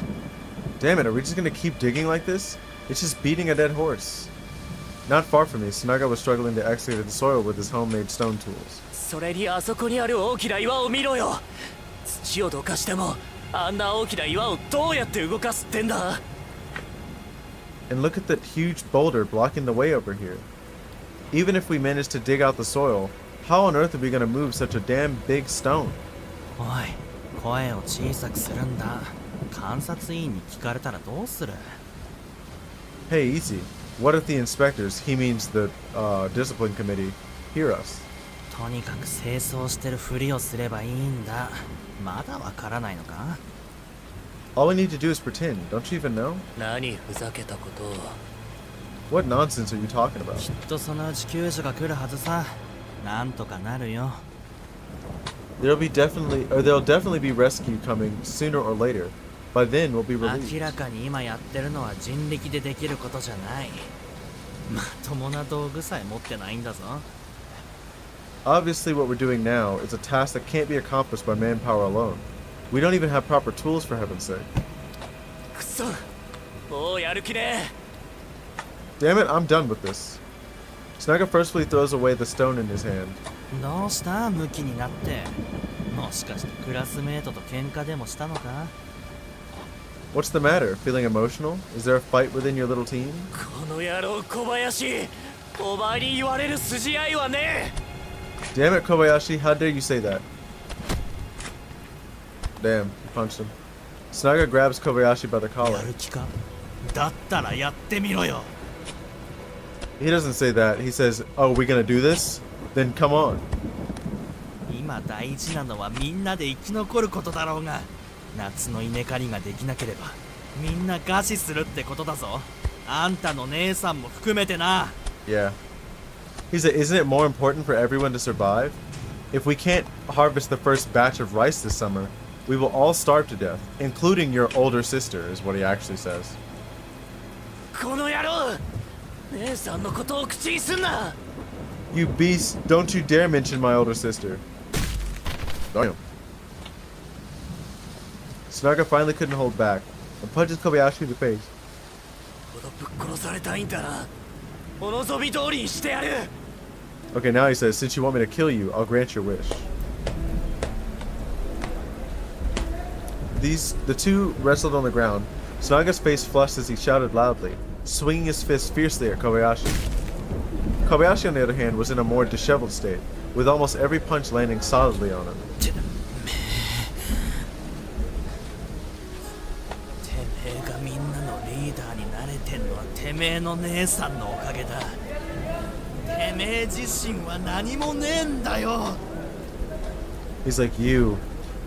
Damn it, are we just gonna keep digging like this? It's just beating a dead horse. Not far from me, Sunaga was struggling to excavate the soil with his homemade stone tools. それにあそこにある大きな岩を見ろよ。土をどかしてもあんな大きな岩をどうやって動かすってんだ。 And look at that huge boulder blocking the way over here. Even if we manage to dig out the soil, how on earth are we gonna move such a damn big stone? おい、声を小さくするんだ。観察員に聞かれたらどうする？ Hey, easy. What if the inspectors, he means the discipline committee, hear us? とにかく清掃してるふりをすればいいんだ。まだわからないのか？ All we need to do is pretend. Don't you even know? 何ふざけたことを。 What nonsense are you talking about? きっとそのうち救助が来るはずさ。なんとかなるよ。There'll definitely be rescue coming sooner or later. By then, we'll be released. 明らかに今やってるのは人力でできることじゃない。まともな道具さえ持ってないんだぞ。 Obviously, what we're doing now is a task that can't be accomplished by manpower alone. We don't even have proper tools, for heaven's sake. くそ、もうやる気ね。 Damn it, I'm done with this. Sunaga forcefully throws away the stone in his hand. どうしたムキになって。もしかしてクラスメートと喧嘩でもしたのか？ What's the matter? Feeling emotional? Is there a fight within your little team? この野郎小林、お前に言われる筋合いはねえ。 Damn it, Kobayashi, how dare you say that? Damn, he punched him. Tsunaga grabs Kobayashi by the や collar. る気か？だったらやってみろよ。 He doesn't say that. He says, oh, we gonna do this? Then come on. 今大事なのはみんなで生き残ることだろうが、夏の稲刈りができなければみんな餓死するってことだぞ。あんたの姉さんも含めてな。 Yeah. He said, isn't it more important for everyone to survive? If we can't harvest the first batch of rice this summer, we will all starve to death, including your older sister, is what he actually says. この野郎、姉さんのことを口にすんな。 You beast, don't you dare mention my older sister. Damn. Tsunaga finally couldn't hold back and punches Kobayashi in the face. ほどぶっ殺されたいんだな。お望み通りにしてやる。 Okay, now he says, since you want me to kill you, I'll grant your wish. The two wrestled on the ground. Tsunaga's face flushed as he shouted loudly, swinging his fist fiercely at Kobayashi. Kobayashi, on the other hand, was in a more disheveled state, with almost every punch landing solidly on him. てめえがみんなのリーダーになれてんのはてめえの姉さんのおかげだ。てめえ自身は何もねえんだよ。 He's like, you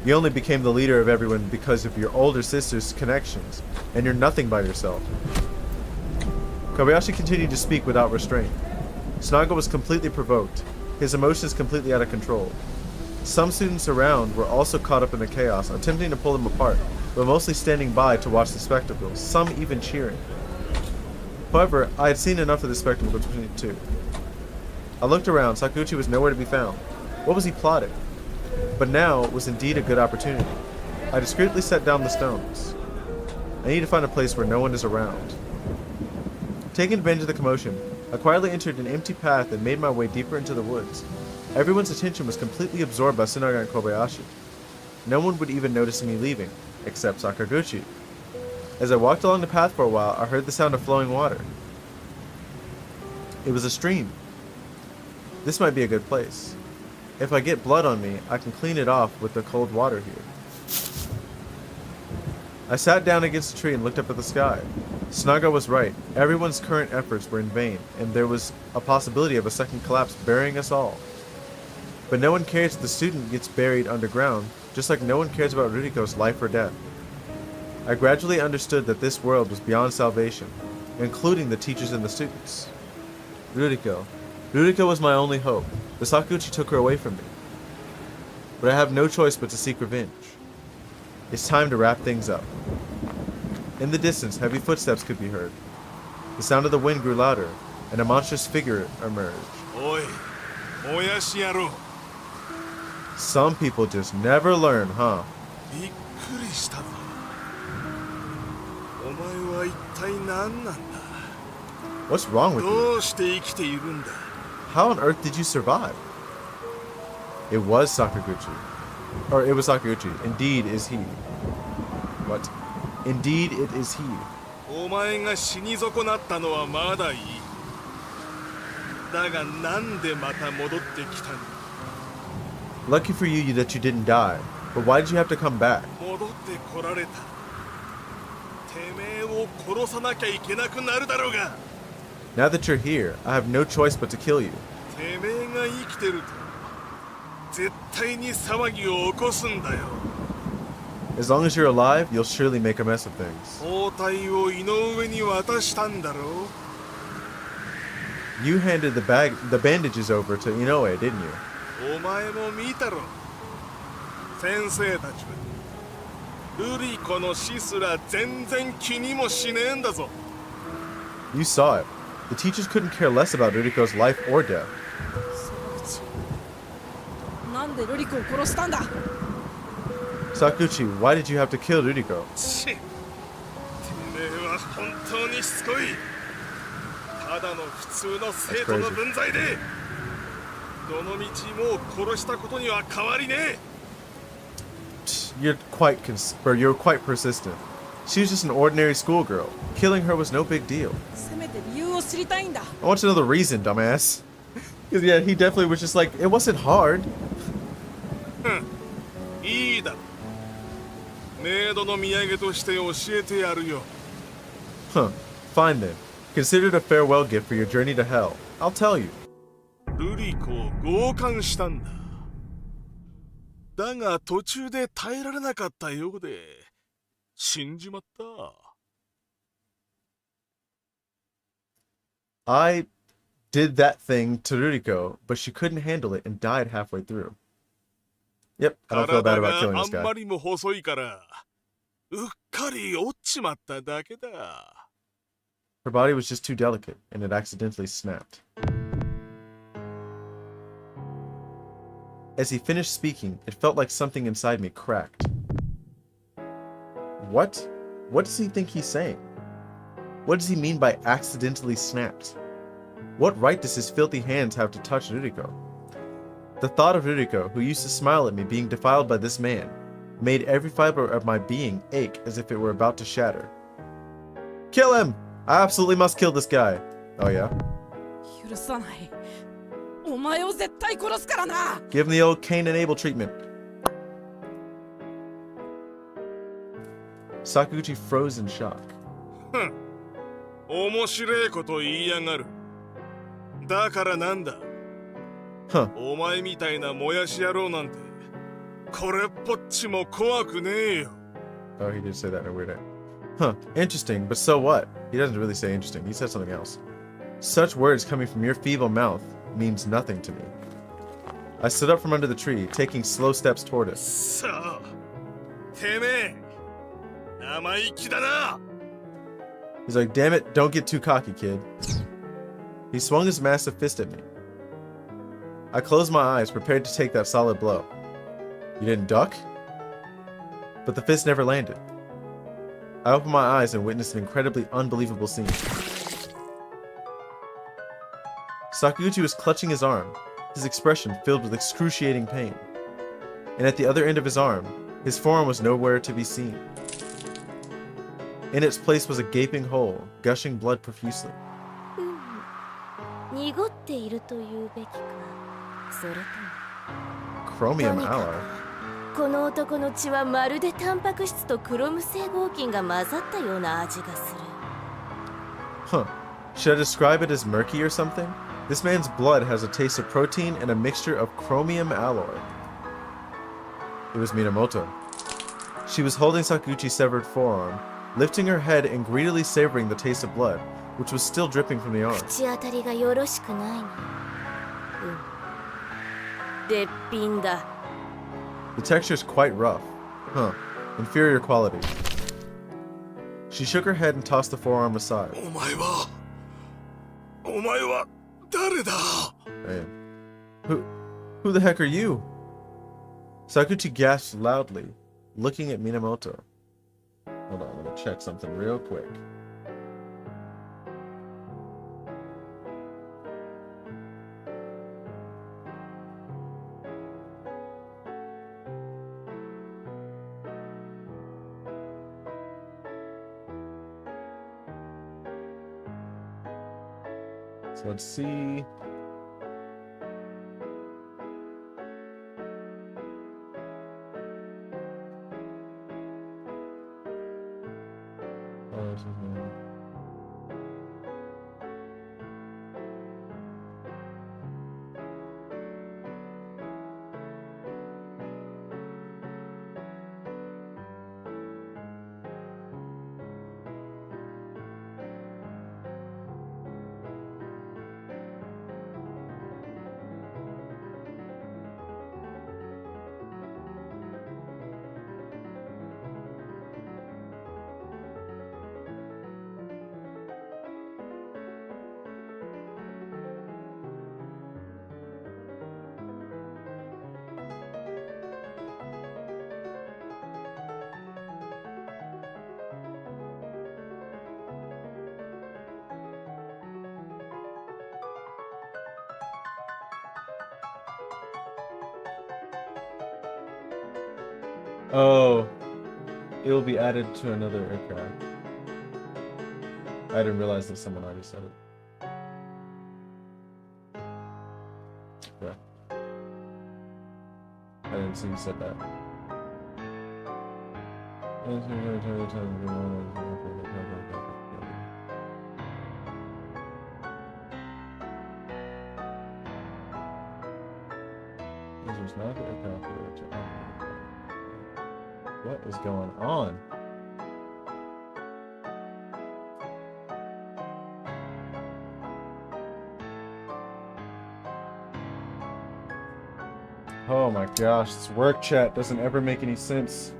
only became the leader of everyone because of your older sister's connections, and you're nothing by yourself. Kobayashi continued to speak without restraint. Tsunaga was completely provoked, his emotions completely out of control. Some students around were also caught up in the chaos, attempting to pull him apart, but mostly standing by to watch the spectacle, some even cheering. However, I had seen enough of the spectacle between the two. I looked around. Sakaguchi was nowhere to be found. What was he plotting? But now was indeed a good opportunity. I discreetly set down the stones. I need to find a place where no one is around. Taking advantage of the commotion, I quietly entered an empty path and made my way deeper into the woods. Everyone's attention was completely absorbed by Tsunaga and Kobayashi. No one would even notice me leaving, except Sakaguchi. As I walked along the path for a while, I heard the sound of flowing water. It was a stream. This might be a good place. If I get blood on me, I can clean it off with the cold water here. I sat down against a tree and looked up at the sky. Tsunaga was right. Everyone's current efforts were in vain, and there was a possibility of a second collapse burying us all. But no one cares if the student gets buried underground, just like no one cares about Ruriko's life or death. I gradually understood that this world was beyond salvation, including the teachers and the students. Ruriko. Ruriko was my only hope, but Sakaguchi took her away from me. But I have no choice but to seek revenge. It's time to wrap things up. In the distance, heavy footsteps could be heard. The sound of the wind grew louder, and a monstrous figure emerged. Oi, Moyashi yaro. Some people just never learn, huh? びっくりしたぞ。お前は一体何なんだ。 What's wrong with you? どうして生きているんだ。 How on earth did you survive? It was Sakaguchi. Or it was Sakaguchi. Indeed is he. What? Indeed it is he. お前が死に損なったのはまだいい。だがなんでまた戻ってきたんだ。 Lucky for you that you didn't die. But why did you have to come back? 戻ってこられた。てめえを殺さなきゃいけなくなるだろうが。 Now that you're here, I have no choice but to kill you. てめえが生きてると絶対に騒ぎを起こすんだよ。 As long as you're alive, you'll surely make a mess of things. 包帯を井上に渡したんだろう。 You handed the bandages over to Inoue, didn't you? お前も見たろ。先生たちはルリコの死すら全然気にもしねえんだぞ。 You saw it. The teachers couldn't care less about Ruriko's life or death. なんでルリコを殺したんだ。 Sakaguchi, why did you have to kill Ruriko? ちてめえは本当にしつこい。ただの普通の生徒の分際でどの道もう殺したことには変わりねえ。 You're quite persistent. She was just an ordinary schoolgirl. Killing her was no big deal. せめて理由を知りたいんだ。 I want to know the reason, dumbass. Because yeah, he definitely was just like, it wasn't hard. いいだろ。メイドの土産として教えてやるよ。 Huh. Fine then. Consider it a farewell gift for your journey to hell. I'll tell you. ルリコを強姦したんだ。だが途中で耐えられなかったようで死んじまった。 I did that thing to Ruriko, but she couldn't handle it and died halfway through. Yep, I don't feel bad about killing 体 this があんま guy. りも細いからうっかり折っちまっただけだ。 Her body was just too delicate, and it accidentally snapped. As he finished speaking, it felt like something inside me cracked. What? What does he think he's saying? What does he mean by accidentally snapped? What right does his filthy hands have to touch Ruriko? The thought of Ruriko, who used to smile at me being defiled by this man, made every fiber of my being ache as if it were about to shatter. Kill him! I absolutely must kill this guy. Oh yeah? 許さない。お前を絶対殺すからな。 Give him the old Cain and Abel treatment. Sakaguchi froze in shock. 面白いこと言いやがる。だからなんだ。 Huh. お前みたいなもやし野郎なんてこれっぽっちも怖くねえよ。 Oh, he did say that in a weird way. Huh. Interesting, but so what? He doesn't really say interesting. He said something else. Such words coming from your feeble mouth means nothing to me. I stood up from under the tree, taking slow steps toward it. さあ、てめえ、生意気だな。 He's like, damn it, don't get too cocky, kid. He swung his massive fist at me. I closed my eyes, prepared to take that solid blow. You didn't duck? But the fist never landed. I opened my eyes and witnessed an incredibly unbelievable scene. Sakaguchi was clutching his arm, his expression filled with excruciating pain. And at the other end of his arm, his forearm was nowhere to be seen. In its place was a gaping hole, gushing blood profusely. 濁っていると言うべきか、それとも Chromium alloy? この男の血はまるでタンパク質とクロム整合菌が混ざったような味がする。 Huh. Should I describe it as murky or something? This man's blood has a taste of protein and a mixture of chromium alloy. It was Minamoto. She was holding Sakaguchi's severed forearm, lifting her head and greedily savoring the taste of blood, which was still dripping from the arm. 口当たりがよろしくないな。絶品だ。 The texture is quite rough. Huh. Inferior quality. She shook her head and tossed the forearm aside. お前は誰だ? Man. Who the heck are you? Sakaguchi gasped loudly, looking at Minamoto. Hold on, let me check something real quick. So let's see. Oh, this is new. Oh, it will be added to another aircraft. I didn't realize that someone already said it. Yeah. I didn't see you said that. Users not the aircraft. What is going on? Oh my gosh, this work chat doesn't ever make any sense.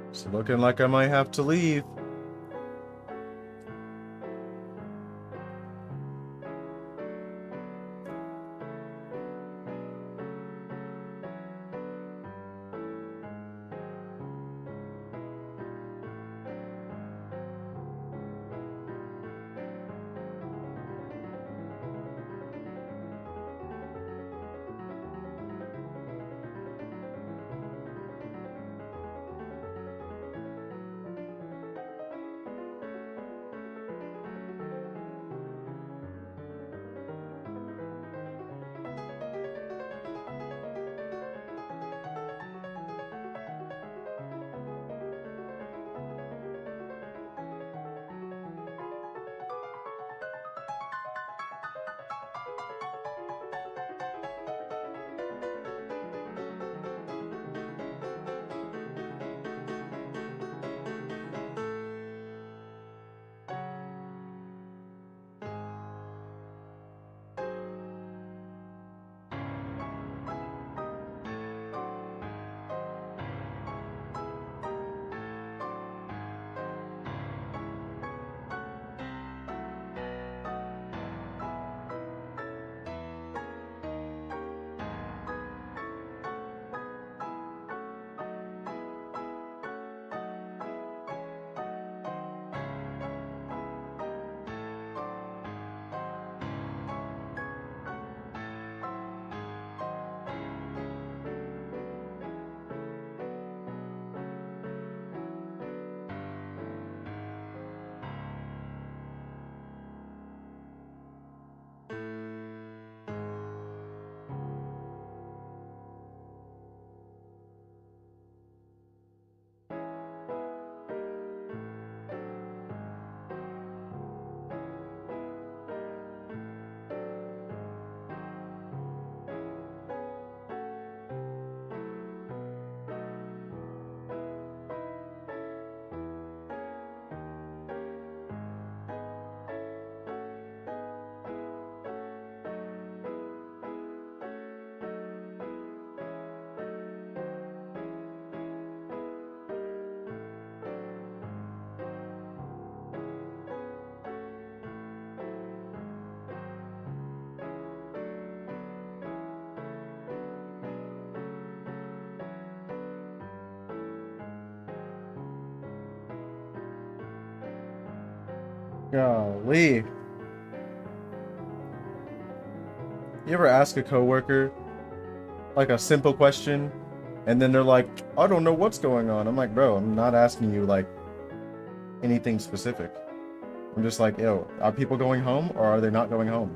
It's looking like I might have to leave. Golly. You ever ask a coworker like a simple question and then they're like, I don't know what's going on. I'm like, bro, I'm not asking you like anything specific. I'm just like, yo, are people going home or are they not going home?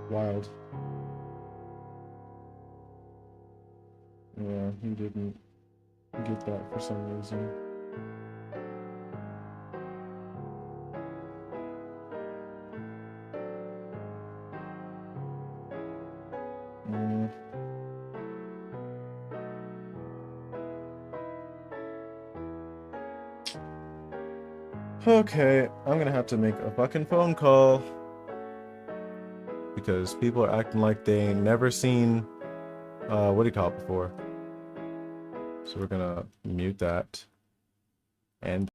Wild. Yeah, he didn't get that for some reason. Mm. Okay, I'm gonna have to make a fucking phone call because people are acting like they ain't never seen what do you call it before. So we're gonna mute that and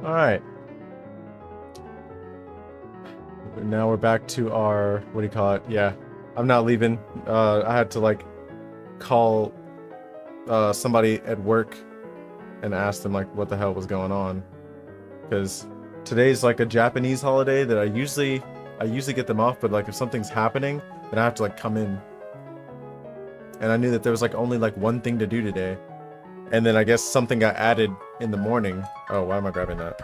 all right. Now we're back to our, what do you call it? Yeah, I'm not leaving. I had to like call somebody at work and ask them like what the hell was going on, because today's like a Japanese holiday that I usually get them off, but like if something's happening, then I have to like come in. And I knew that there was like only like one thing to do today, and then I guess something got added in the morning. Oh, why am I grabbing that?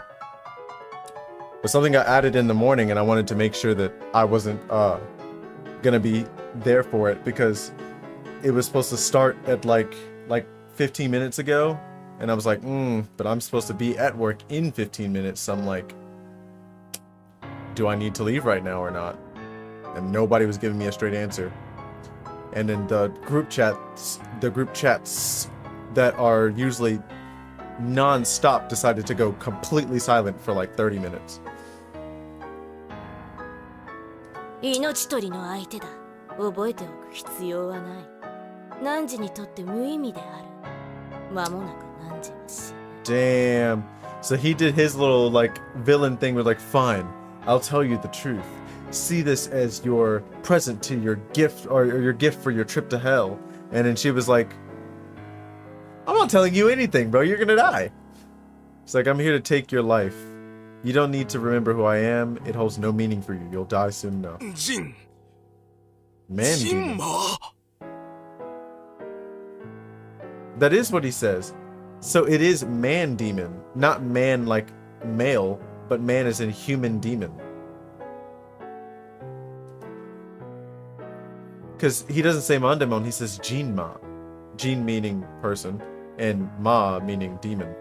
But something got added in the morning, and I wanted to make sure that I wasn't gonna be there for it, because it was supposed to start at like 15 minutes ago, and I was like, but I'm supposed to be at work in 15 minutes, so I'm like, do I need to leave right now or not? And nobody was giving me a straight answer. And then the group chats that are usually non-stop decided to go completely silent for like 30 minutes. 命取りの相手だ。覚えておく必要はない。汝にとって無意味である。間もなく汝は死ぬ。 Damn. So he did his little like villain thing with like, fine, I'll tell you the truth. See this as your present to your gift, or your gift for your trip to hell. And then she was like, I'm not telling you anything, bro. You're gonna die. It's like, I'm here to take your life. You don't need to remember who I am. It holds no meaning for you. You'll die soon enough. Jin. Mandemon. Jinma. That is what he says. So it is man demon, not man like male, but man as in human demon. Because he doesn't say Mandemon, he says Jinma. Jin meaning person, and Ma meaning demon.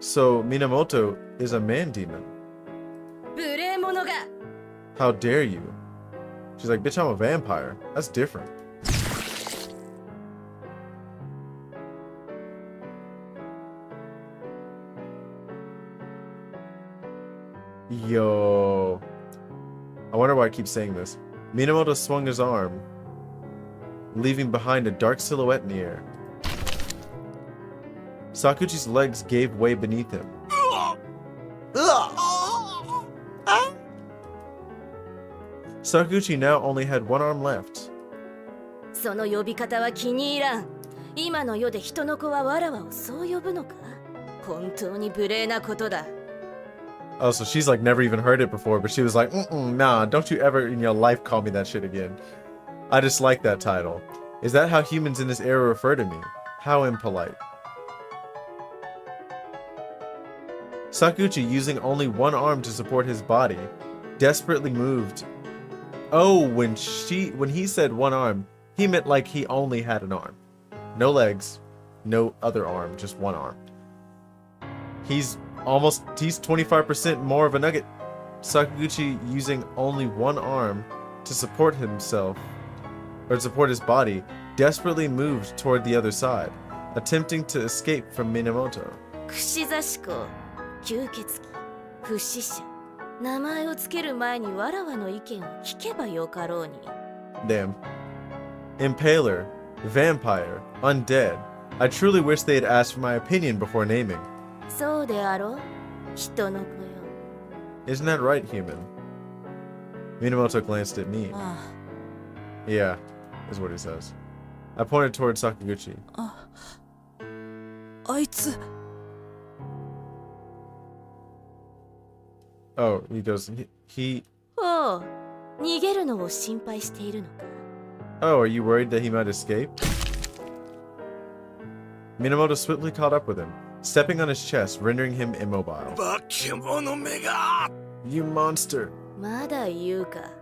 So Minamoto is a man demon. 無礼者が How dare you? She's like, bitch, I'm a vampire. That's different. Yo. I wonder why I keep saying this. Minamoto swung his arm, leaving behind a dark silhouette in the air. Sakuchi's legs gave way beneath him. Sakuchi now only had one arm left. その呼び方は気に入らん。今の世で人の子はわらわをそう呼ぶのか。本当に無礼なことだ。 Oh, so she's like never even heard it before, but she was like, nah, don't you ever in your life call me that shit again. I just like that title. Is that how humans in this era refer to me? How impolite. Sakuchi, using only one arm to support his body, desperately moved. Oh, when he said one arm, he meant like he only had an arm. No legs, no other arm, just one arm. He's 25% more of a nugget. Sakuchi, using only one arm to support himself, or to support his body, desperately moved toward the other side, attempting to escape from Minamoto. 串刺し子、吸血鬼、不死者。名前をつける前にわらわの意見を聞けばよかろうに。Damn. Impaler, vampire, undead. I truly wish they had asked for my opinion before naming. そうであろう、人の子よ。 Isn't that right, human? Minamoto glanced at me. Yeah, is what he says. I pointed toward Sakaguchi. あいつ Oh, he goes, he... おう、逃げるのを心配しているのか。 Oh, are you worried that he might escape? Minamoto swiftly caught up with him, stepping on his chest, rendering him immobile. 化け物めが You monster! まだ言うか。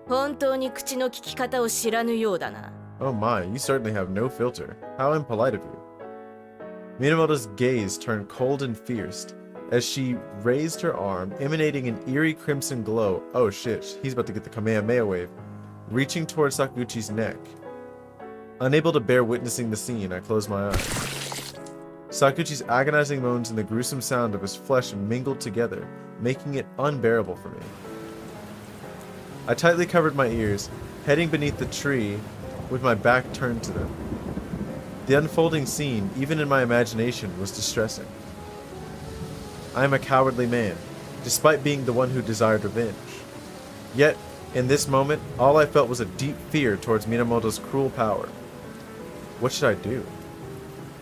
本当に口の利き方を知らぬようだな。 Oh my, you certainly have no filter. How impolite of you. Minamoto's gaze turned cold and fierce as she raised her arm, emanating an eerie crimson glow. Oh shit, he's about to get the Kamehameha wave, reaching towards Sakuchi's neck. Unable to bear witnessing the scene, I closed my eyes. Sakuchi's agonizing moans and the gruesome sound of his flesh mingled together, making it unbearable for me. I tightly covered my ears, heading beneath the tree with my back turned to them. The unfolding scene, even in my imagination, was distressing. I am a cowardly man, despite being the one who desired revenge. Yet, in this moment, all I felt was a deep fear towards Minamoto's cruel power. What should I do?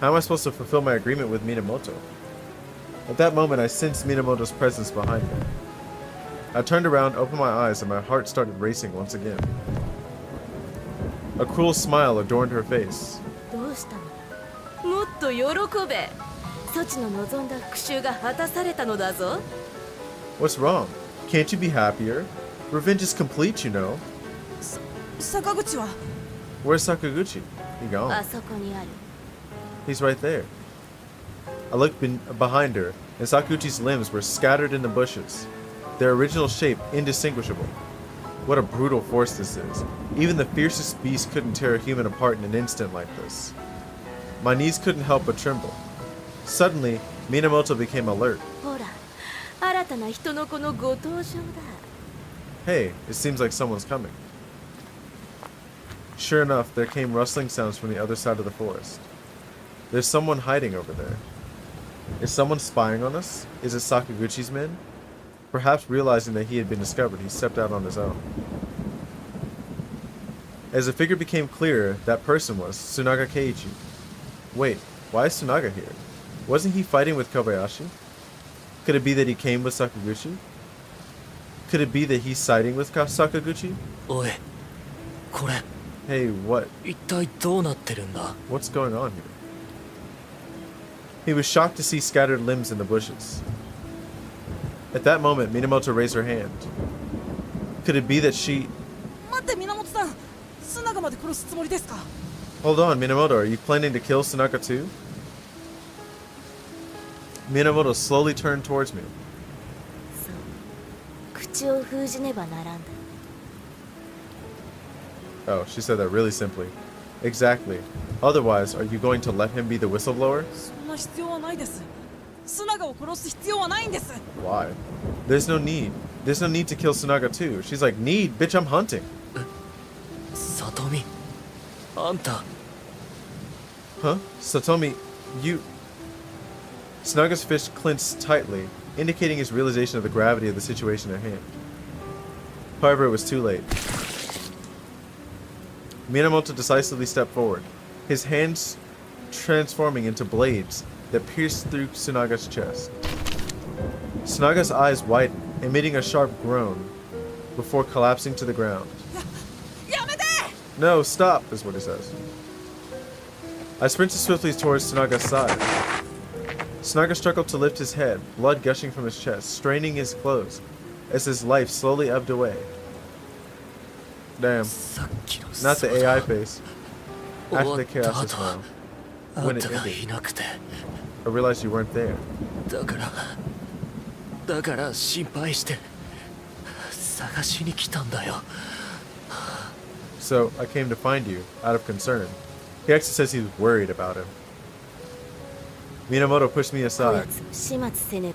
How am I supposed to fulfill my agreement with Minamoto? At that moment, I sensed Minamoto's presence behind me. I turned around, opened my eyes, and my heart started racing once again. A cruel smile adorned her face. どうしたの？もっと喜べ。そちの望んだ復讐が果たされたのだぞ。 What's wrong? Can't you be happier? Revenge is complete, you know. 坂口は Where's Sakaguchi? He gone. あそこにある。 He's right there. I looked behind her, and Sakuchi's limbs were scattered in the bushes, their original shape indistinguishable. What a brutal force this is. Even the fiercest beast couldn't tear a human apart in an instant like this. My knees couldn't help but tremble. Suddenly, Minamoto became alert. ほら、新たな人の子のご登場だ。 Hey, it seems like someone's coming. Sure enough, there came rustling sounds from the other side of the forest. There's someone hiding over there. Is someone spying on us? Is it Sakaguchi's men? Perhaps realizing that he had been discovered, he stepped out on his own. As the figure became clearer, that person was Tsunaga Keiichi. Wait, why is Tsunaga here? Wasn't he fighting with Kobayashi? Could it be that he came with Sakaguchi? Could it be that he's siding with Sakaguchi? おい、これ Hey, what? 一体どうなってるんだ？ What's going on here? He was shocked to see scattered limbs in the bushes. At that moment, Minamoto raised her hand. Could it be that she... 待って源さん、スナガまで殺すつもりですか？ Hold on, Minamoto, are you planning to kill Tsunaka too? Minamoto slowly turned towards me. そう、口を封じねばならんだ。 Oh, she said that really simply. Exactly. Otherwise, are you going to let him be the whistleblower? そんな必要はないです。スナガを殺す必要はないんです。 Why? There's no need. There's no need to kill Tsunaga too. She's like, need? Bitch, I'm hunting. 里見、あんた Huh? Satomi, you... Tsunaga's fist clenched tightly, indicating his realization of the gravity of the situation at hand. However, it was too late. Minamoto decisively stepped forward, his hands transforming into blades that pierced through Tsunaga's chest. Tsunaga's eyes widened, emitting a sharp groan, before collapsing to the ground. やめて！ No, stop, is what he says. I sprinted swiftly towards Tsunaga's side. Tsunaga struggled to lift his head, blood gushing from his chest, straining his clothes, as his life slowly ebbed away. Damn. さっきの Not the そうだ AI face. After the 終わ chaos った is 後 gone. あ When ん it たが ended, いなくて I realized you weren't there. だから心配して探しに来たんだよ。 So, I came to find you, out of concern. He actually says he was worried about him. Minamoto pushed me こ aside. やつ始末せね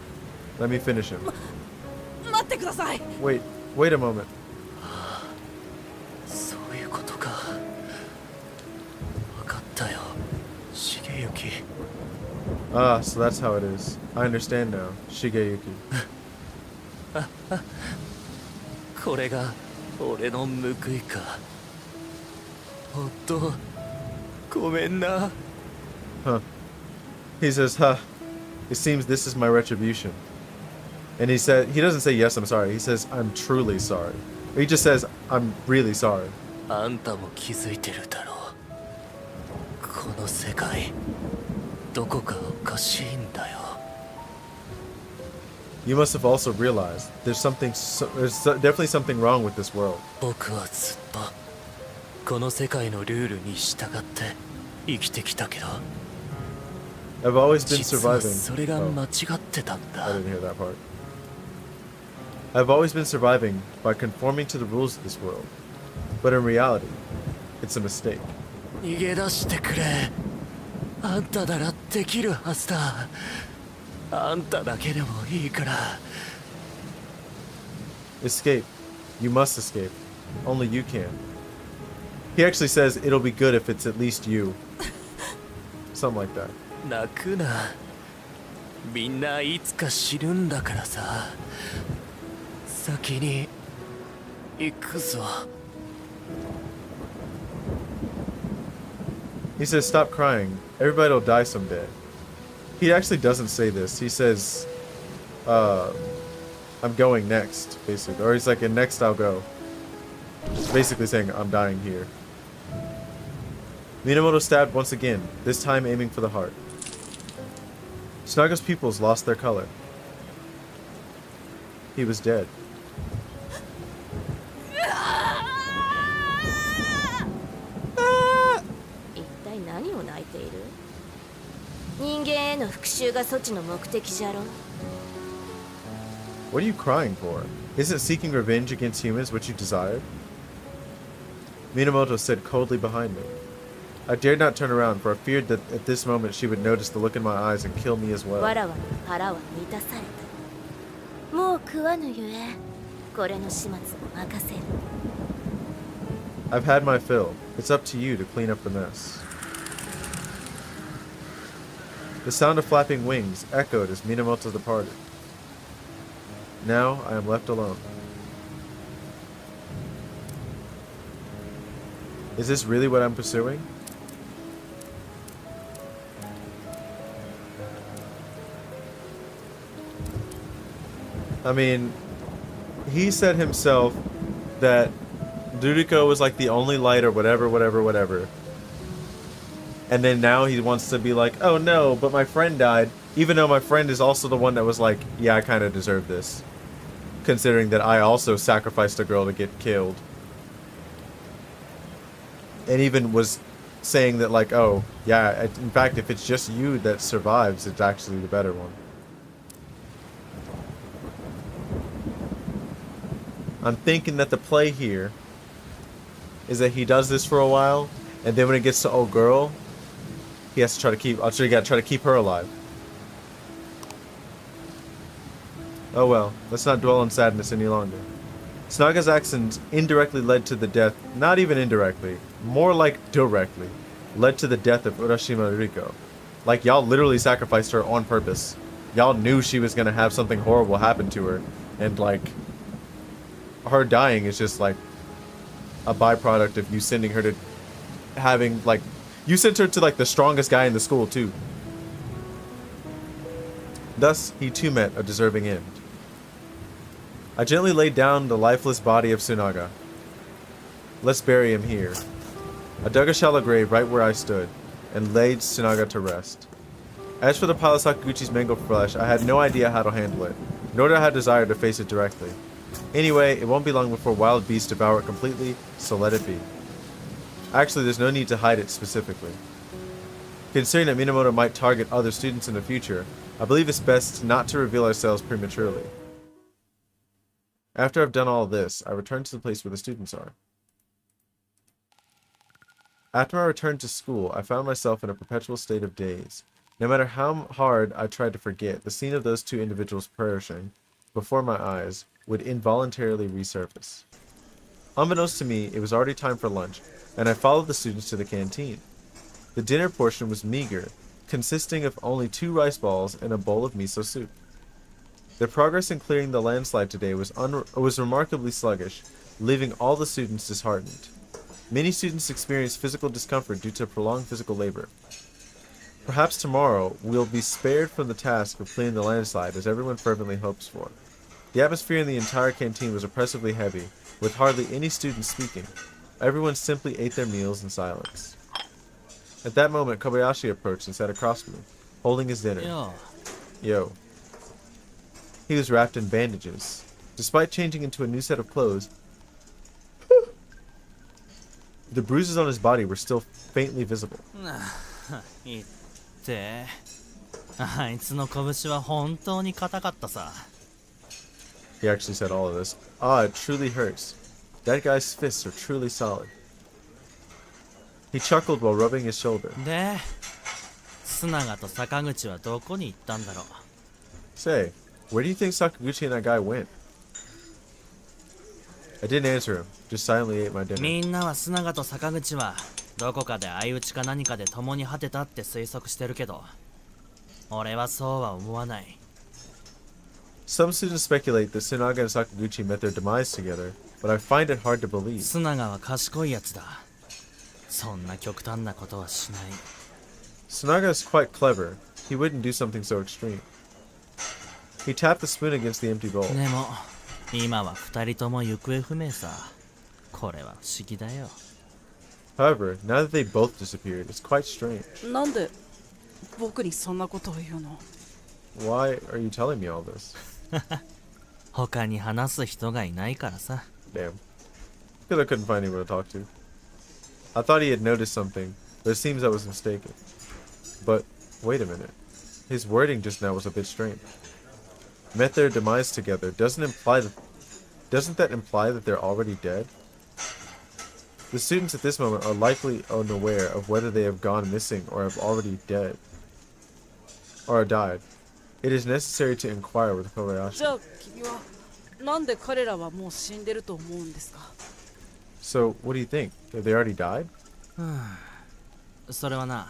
Let me finish him. 待ってください。 Wait a moment. そういうことか。分かったよ、重幸。 Ah, so that's how it is. I understand now, Shigeyuki. これが俺の報いか。ほんとごめんな。 Huh. He says, huh. It seems this is my retribution. And he doesn't say, yes, I'm sorry. He says, I'm truly sorry. Or he just says, I'm really sorry. あんたも気づいてるだろう。この世界どこかおかしいんだよ。 You must have also realized there's definitely something wrong with this world. 僕はずっとこの世界のルールに従って生きてきたけど、 I've always been 実は surviving. それが Oh, 間違ってたん I だ。 didn't hear that part. I've always been surviving by conforming to the rules of this world. But in reality, it's a mistake. 逃げ出してくれ。あんたならできるはずだ。あんただけでもいいから。 Escape. You must escape. Only you can. He actually says it'll be good if it's at least you. Something like that. 泣くな。みんないつか死ぬんだからさ。先に行くぞ。 He says, stop crying. Everybody'll die someday. He actually doesn't say this. He says, I'm going next, basically. Or he's like, and next I'll go. Basically saying, I'm dying here. Minamoto stabbed once again, this time aiming for the heart. Tsunaga's pupils lost their color. He was dead. 一体何を泣いている？人間への復讐が措置の目的じゃろ。 What are you crying for? Isn't seeking revenge against humans what you desired? Minamoto said coldly behind me. I dared not turn around, for I feared that at this moment she would notice the look in my eyes and kill me as わ well. らわの腹は満たされた。もう食わぬゆえ、これの始末を任せる。 I've had my fill. It's up to you to clean up the mess. The sound of flapping wings echoed as Minamoto departed. Now I am left alone. Is this really what I'm pursuing? I mean, he said himself that Ruriko was like the only light or whatever, whatever, whatever. And then now he wants to be like, oh no, but my friend died. Even though my friend is also the one that was like, yeah, I kind of deserve this. Considering that I also sacrificed a girl to get killed. And even was saying that like, oh, yeah, in fact, if it's just you that survives, it's actually the better one. I'm thinking that the play here is that he does this for a while, and then when it gets to old girl, he has to try to keep, you gotta try to keep her alive. Oh well, let's not dwell on sadness any longer. Tsunaga's actions indirectly led to the death, not even indirectly, more like directly, led to the death of Urashima Ruriko. Like, y'all literally sacrificed her on purpose. Y'all knew she was gonna have something horrible happen to her, and like, her dying is just like a byproduct of you sending her to having, like, you sent her to like the strongest guy in the school too. Thus, he too met a deserving end. I gently laid down the lifeless body of Tsunaga. Let's bury him here. I dug a shallow grave right where I stood, and laid Tsunaga to rest. As for the pile of Sakaguchi's mangled flesh, I had no idea how to handle it, nor did I have desire to face it directly. Anyway, it won't be long before wild beasts devour it completely, so let it be. Actually, there's no need to hide it specifically. Considering that Minamoto might target other students in the future, I believe it's best not to reveal ourselves prematurely. After I've done all this, I return to the place where the students are. After my return to school, I found myself in a perpetual state of daze. No matter how hard I tried to forget, the scene of those two individuals perishing before my eyes would involuntarily resurface. Unbeknownst to me, it was already time for lunch, and I followed the students to the canteen. The dinner portion was meager, consisting of only 2 rice balls and a bowl of miso soup. Their progress in clearing the landslide today was remarkably sluggish, leaving all the students disheartened. Many students experienced physical discomfort due to prolonged physical labor. Perhaps tomorrow we'll be spared from the task of clearing the landslide, as everyone fervently hopes for. The atmosphere in the entire canteen was oppressively heavy, with hardly any students speaking. Everyone simply ate their meals in silence. At that moment, Kobayashi approached and sat across from me, holding his dinner. Yo. He was wrapped in bandages. Despite changing into a new set of clothes, the bruises on his body were still faintly visible. いって。あいつの拳は本当に硬かったさ。He actually said all of this. Ah, it truly hurts. That guy's fists are truly solid. He chuckled while rubbing his shoulder. で、TsunagaとSakaguchiはどこに行ったんだろう。 Say, where do you think Sakaguchi and that guy went? I didn't answer him, just silently ate my dinner. みんなはTsunagaとSakaguchiはどこかで相打ちか何かで共に果てたって推測してるけど、俺はそうは思わない。 Some students speculate that Tsunaga and Sakaguchi met their demise together, but I find it hard to believe. Tsunaga は賢いやつだ。そんな極端なことはしない。 Tsunaga is quite clever. He wouldn't do something so extreme. He tapped the spoon against the empty bowl. でも、今は二人とも行方不明さ。これは不思議だよ。 However, now that they both disappeared, it's quite strange. なんで僕にそんなことを言うの？ Why are you telling me all this? 他に話す人がいないからさ。 Damn. Because I couldn't find anyone to talk to. I thought he had noticed something, but it seems I was mistaken. But, wait a minute. His wording just now was a bit strange. Met their demise together doesn't that imply that they're already dead? The students at this moment are likely unaware of whether they have gone missing or have already dead. Or died. It is necessary to inquire with Kobayashi. じゃあ君はなんで彼らはもう死んでると思うんですか？ So, what do you think? Have they already died? それはな、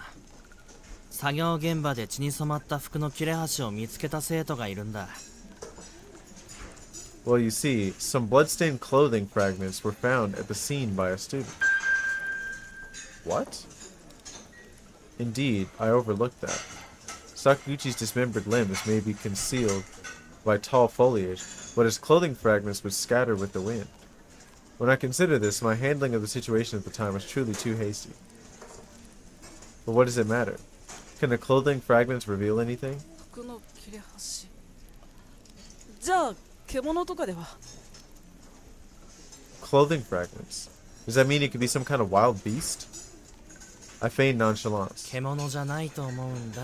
作業現場で血に染まった服の切れ端を見つけた生徒がいるんだ。 Well, you see, some bloodstained clothing fragments were found at the scene by a student. What? Indeed, I overlooked that. Sakaguchi's dismembered limbs may be concealed by tall foliage, but his clothing fragments would scatter with the wind. When I consider this, my handling of the situation at the time was truly too hasty. But what does it matter? Can the clothing fragments reveal anything? 服の切れ端。じゃあ獣とかでは。Clothing fragments. Does that mean it could be some kind of wild beast? I feigned nonchalance. 獣じゃないと思うんだ。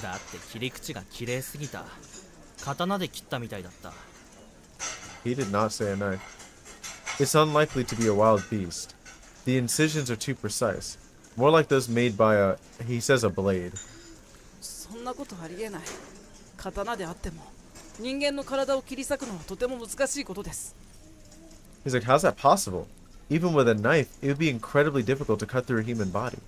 だって切り口が綺麗すぎた。刀で切ったみたいだった。He did not say a knife. It's unlikely to be a wild beast. The incisions are too precise. More like those made by he says a blade. そんなことありえない。刀であっても人間の体を切り裂くのはとても難しいことです。He's like, how's that possible? Even with a knife, it would be incredibly difficult to cut through a human body.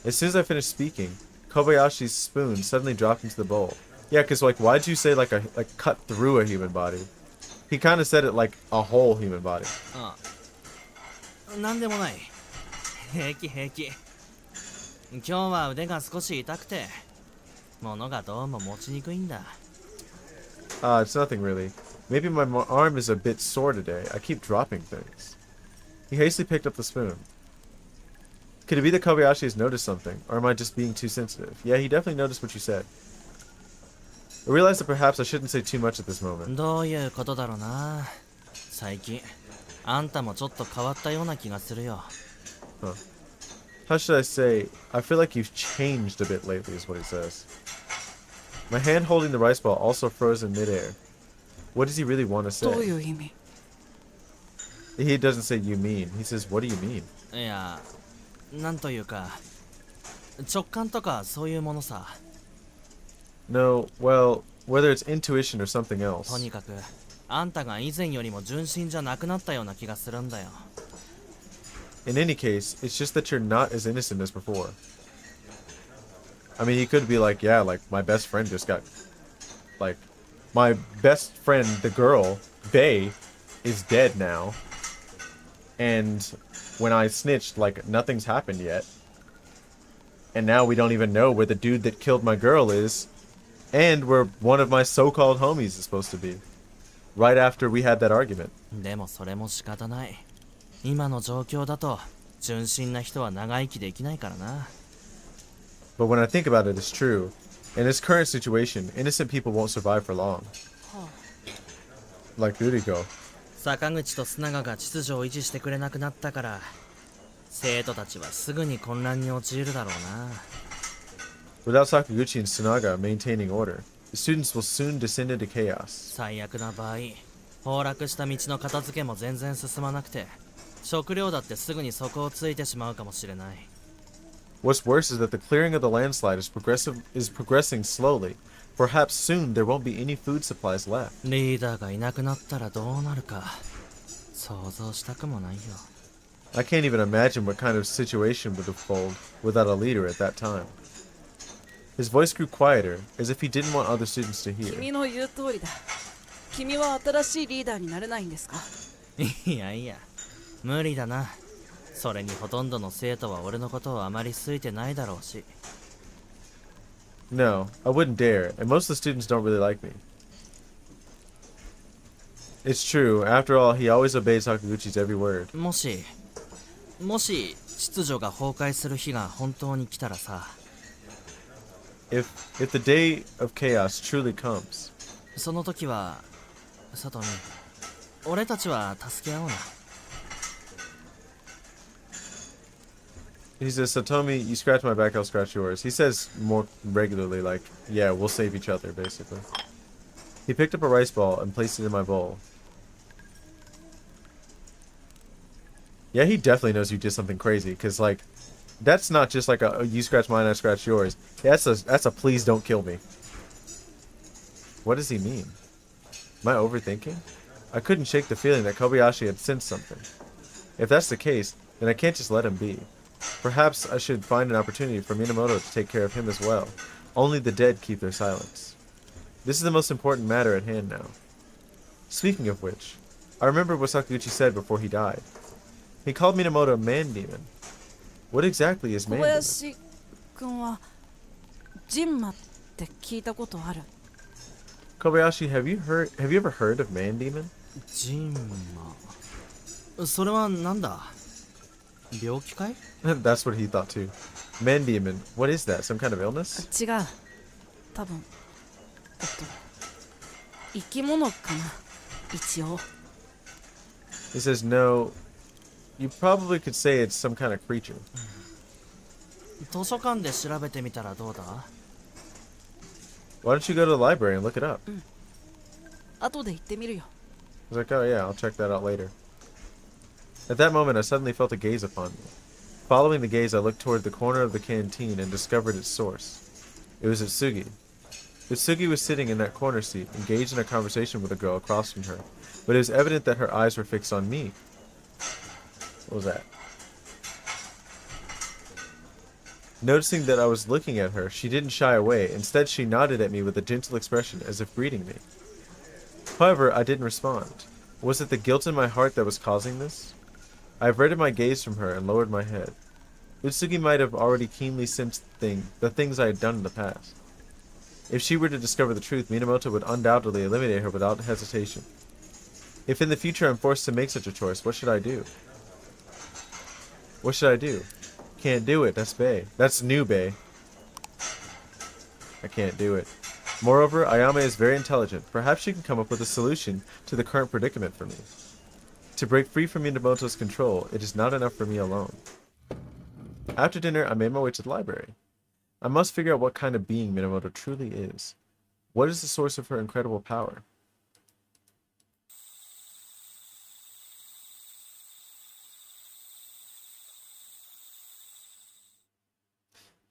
As soon as I finished speaking, Kobayashi's spoon suddenly dropped into the bowl. Yeah, because like, why'd you say like cut through a human body? He kind of said it like a whole human body. ああ、なんでもない。平気平気。今日は腕が少し痛くて、物がどうも持ちにくいんだ。It's nothing really. Maybe my arm is a bit sore today. I keep dropping things. He hastily picked up the spoon. Could it be that Kobayashi has noticed something, or am I just being too sensitive? Yeah, he definitely noticed what you said. I realized that perhaps I shouldn't say too much at this moment. どういうことだろうな。最近、あんたもちょっと変わったような気がするよ。Huh. How should I say? I feel like you've changed a bit lately, is what he says. My hand holding the rice ball also froze in midair. What does he really want to say? どういう意味？ He doesn't say you mean. He says, what do you mean? いや、なんというか、直感とかそういうものさ。No, well, whether it's intuition or something else. とにかく、あんたが以前よりも純真じゃなくなったような気がするんだよ。In any case, it's just that you're not as innocent as before. I mean, he could be like, yeah, like, my best friend just got... Like, my best friend, the girl, Bae, is dead now. And when I snitched, like, nothing's happened yet. And now we don't even know where the dude that killed my girl is. And where one of my so-called homies is supposed to be. Right after we had that argument. でもそれも仕方ない。今の状況だと、純真な人は長生きできないからな。But when I think about it, it's true. In this current situation, innocent people won't survive for long. Like Ruriko. 坂口と須永が秩序を維持してくれなくなったから、生徒たちはすぐに混乱に陥るだろうな。Without Sakaguchi and Tsunaga maintaining order, the students will soon descend into chaos. 最悪な場合、崩落した道の片付けも全然進まなくて、食料だってすぐに底をついてしまうかもしれない。What's worse is that the clearing of the landslide is progressing slowly. Perhaps soon there won't be any food supplies left. リーダーがいなくなったらどうなるか、想像したくもないよ。I can't even imagine what kind of situation would unfold without a leader at that time. His voice grew quieter, as if he didn't want other students to hear. 君の言う通りだ。君は新しいリーダーになれないんですか？いやいや、無理だな。それにほとんどの生徒は俺のことをあまり好いてないだろうし。No, I wouldn't dare, and most of the students don't really like me. It's true, after all, he always obeys Sakaguchi's every word. もし秩序が崩壊する日が本当に来たらさ。If the day of chaos truly comes, その時は、佐藤に、俺たちは助け合おうな。he says, Satomi, you scratch my back, I'll scratch yours. He says more regularly, like, yeah, we'll save each other, basically. He picked up a rice ball and placed it in my bowl. Yeah, he definitely knows you did something crazy, because, like, that's not just like a you scratch mine, I scratch yours. That's a please don't kill me. What does he mean? Am I overthinking? I couldn't shake the feeling that Kobayashi had sensed something. If that's the case, then I can't just let him be. Perhaps I should find an opportunity for Minamoto to take care of him as well. Only the dead keep their silence. This is the most important matter at hand now. Speaking of which, I remember what Sakaguchi said before he died. He called Minamoto a mandemon. What exactly is 小 mandemon? 林君はジンマって聞いたことある？ Kobayashi, have you ever heard of mandemon? ジンマ。それはなんだ？病気かい？ That's what he thought too. Mandemon, what is that? Some kind of illness? 違う。多分生き物かな。一応。 He says no. You probably could say it's some kind of creature. 図書館で調べてみたらどうだ？ Why don't you go to the library and look it up? 後で行ってみるよ。 I was like, oh yeah, I'll check that out later. At that moment, I suddenly felt a gaze upon me. Following the gaze, I looked toward the corner of the canteen and discovered its source. It was Utsugi. Utsugi was sitting in that corner seat, engaged in a conversation with a girl across from her, but it was evident that her eyes were fixed on me. What was that? Noticing that I was looking at her, she didn't shy away. Instead, she nodded at me with a gentle expression, as if greeting me. However, I didn't respond. Was it the guilt in my heart that was causing this? I averted my gaze from her and lowered my head. Utsugi might have already keenly sensed the things I had done in the past. If she were to discover the truth, Minamoto would undoubtedly eliminate her without hesitation. If in the future I'm forced to make such a choice, what should I do? What should I do? Can't do it, that's Bae. That's new Bae. I can't do it. Moreover, Ayame is very intelligent. Perhaps she can come up with a solution to the current predicament for me. To break free from Minamoto's control, it is not enough for me alone. After dinner, I made my way to the library. I must figure out what kind of being Minamoto truly is. What is the source of her incredible power?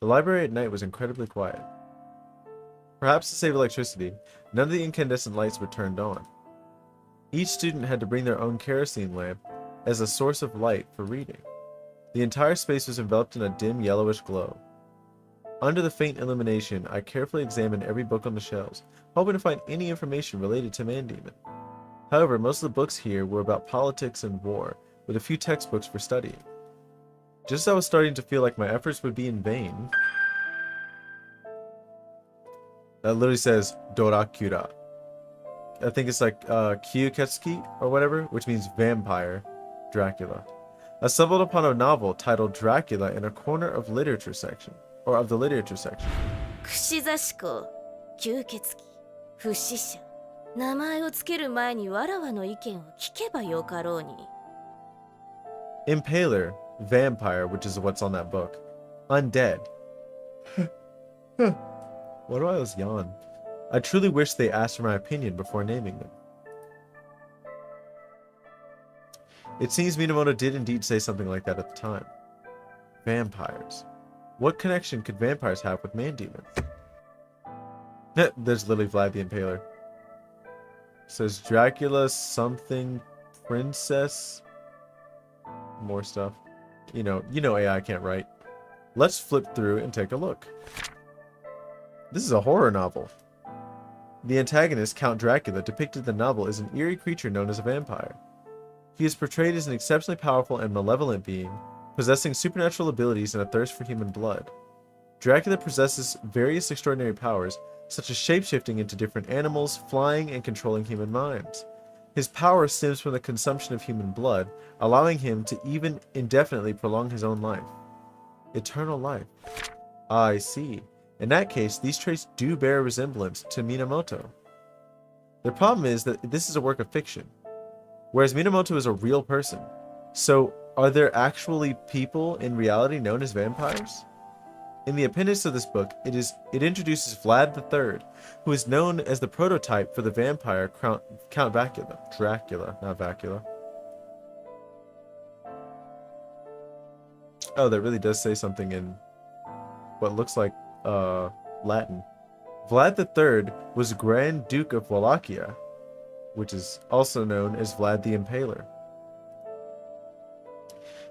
The library at night was incredibly quiet. Perhaps to save electricity, none of the incandescent lights were turned on. Each student had to bring their own kerosene lamp as a source of light for reading. The entire space was enveloped in a dim yellowish glow. Under the faint illumination, I carefully examined every book on the shelves, hoping to find any information related to Mandemon. However, most of the books here were about politics and war, with a few textbooks for studying. Just as I was starting to feel like my efforts would be in vain, that literally says Dorakura. I think it's like Kyuketsuki or whatever, which means vampire, Dracula. I stumbled upon a novel titled Dracula in a corner of literature section, or of the literature section. 串刺し子、吸血鬼、不死者。名前をつける前にわらわの意見を聞けばよかろうに。Impaler, vampire, which is what's on that book. Undead. Why do I always yawn? I truly wish they asked for my opinion before naming them. It seems Minamoto did indeed say something like that at the time. Vampires. What connection could vampires have with Mandemon? There's literally Vlad the Impaler. It says Dracula something princess. More stuff. You know AI can't write. Let's flip through and take a look. This is a horror novel. The antagonist, Count Dracula, depicted in the novel as an eerie creature known as a vampire. He is portrayed as an exceptionally powerful and malevolent being, possessing supernatural abilities and a thirst for human blood. Dracula possesses various extraordinary powers, such as shapeshifting into different animals, flying, and controlling human minds. His power stems from the consumption of human blood, allowing him to even indefinitely prolong his own life. Eternal life. I see. In that case, these traits do bear resemblance to Minamoto. The problem is that this is a work of fiction, whereas Minamoto is a real person. So, are there actually people in reality known as vampires? In the appendix of this book, it introduces Vlad III, who is known as the prototype for the vampire Count Dracula. Dracula, not Vacula. Oh, that really does say something in what looks like Latin. Vlad III was Grand Duke of Wallachia, which is also known as Vlad the Impaler.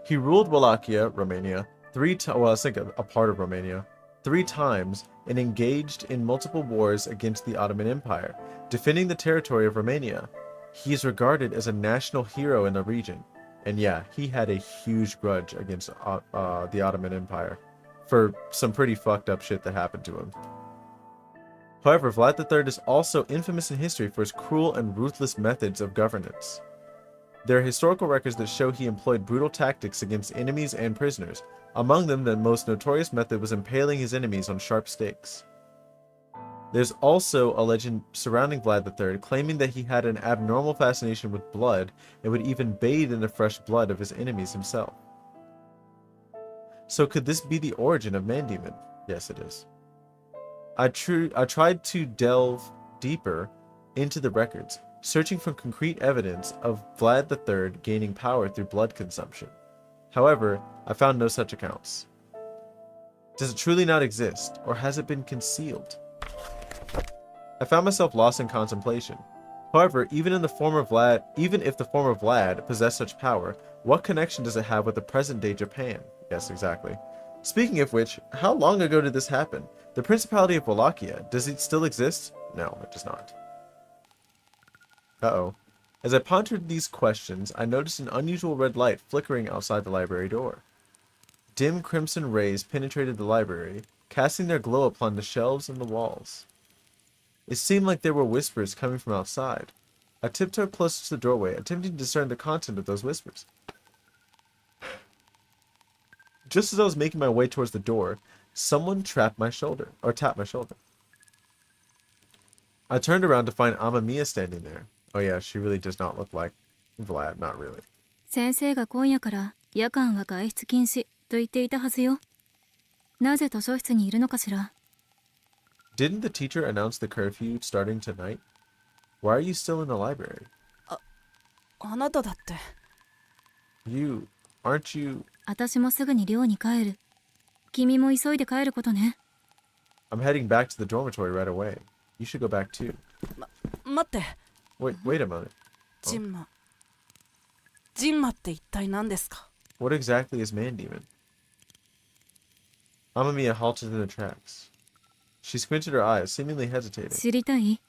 He ruled Wallachia, Romania, a part of Romania, 3 times and engaged in multiple wars against the Ottoman Empire, defending the territory of Romania. He is regarded as a national hero in the region. And yeah, he had a huge grudge against the Ottoman Empire for some pretty fucked up shit that happened to him. However, Vlad III is also infamous in history for his cruel and ruthless methods of governance. There are historical records that show he employed brutal tactics against enemies and prisoners. Among them, the most notorious method was impaling his enemies on sharp stakes. There's also a legend surrounding Vlad III claiming that he had an abnormal fascination with blood and would even bathe in the fresh blood of his enemies himself. So could this be the origin of Mandemon? Yes, it is. I tried to delve deeper into the records, searching for concrete evidence of Vlad III gaining power through blood consumption. However, I found no such accounts. Does it truly not exist, or has it been concealed? I found myself lost in contemplation. However, even if the former Vlad possessed such power, what connection does it have with the present-day Japan? Yes, exactly. Speaking of which, how long ago did this happen? The Principality of Wallachia, does it still exist? No, it does not. Uh-oh. As I pondered these questions, I noticed an unusual red light flickering outside the library door. Dim crimson rays penetrated the library, casting their glow upon the shelves and the walls. It seemed like there were whispers coming from outside. I tiptoed closer to the doorway, attempting to discern the content of those whispers. Just as I was making my way towards the door, someone tapped my shoulder. I turned around to find Amamiya standing there. Oh yeah, she really does not look like Vlad, not really. 先生が今夜から夜間は外出禁止と言っていたはずよ。なぜ図書室にいるのかしら? Didn't the teacher announce the curfew starting tonight? Why are you still in the library? あなただって。Aren't you... 私もすぐに寮に帰る。君も急いで帰ることね。I'm heading back to the dormitory right away. You should go back too. 待って。Wait a moment. ジンマ。ジンマって一体何ですか? What exactly is Mandemon? Amamiya halted in her tracks. She squinted her eyes, seemingly hesitating. 知りたい?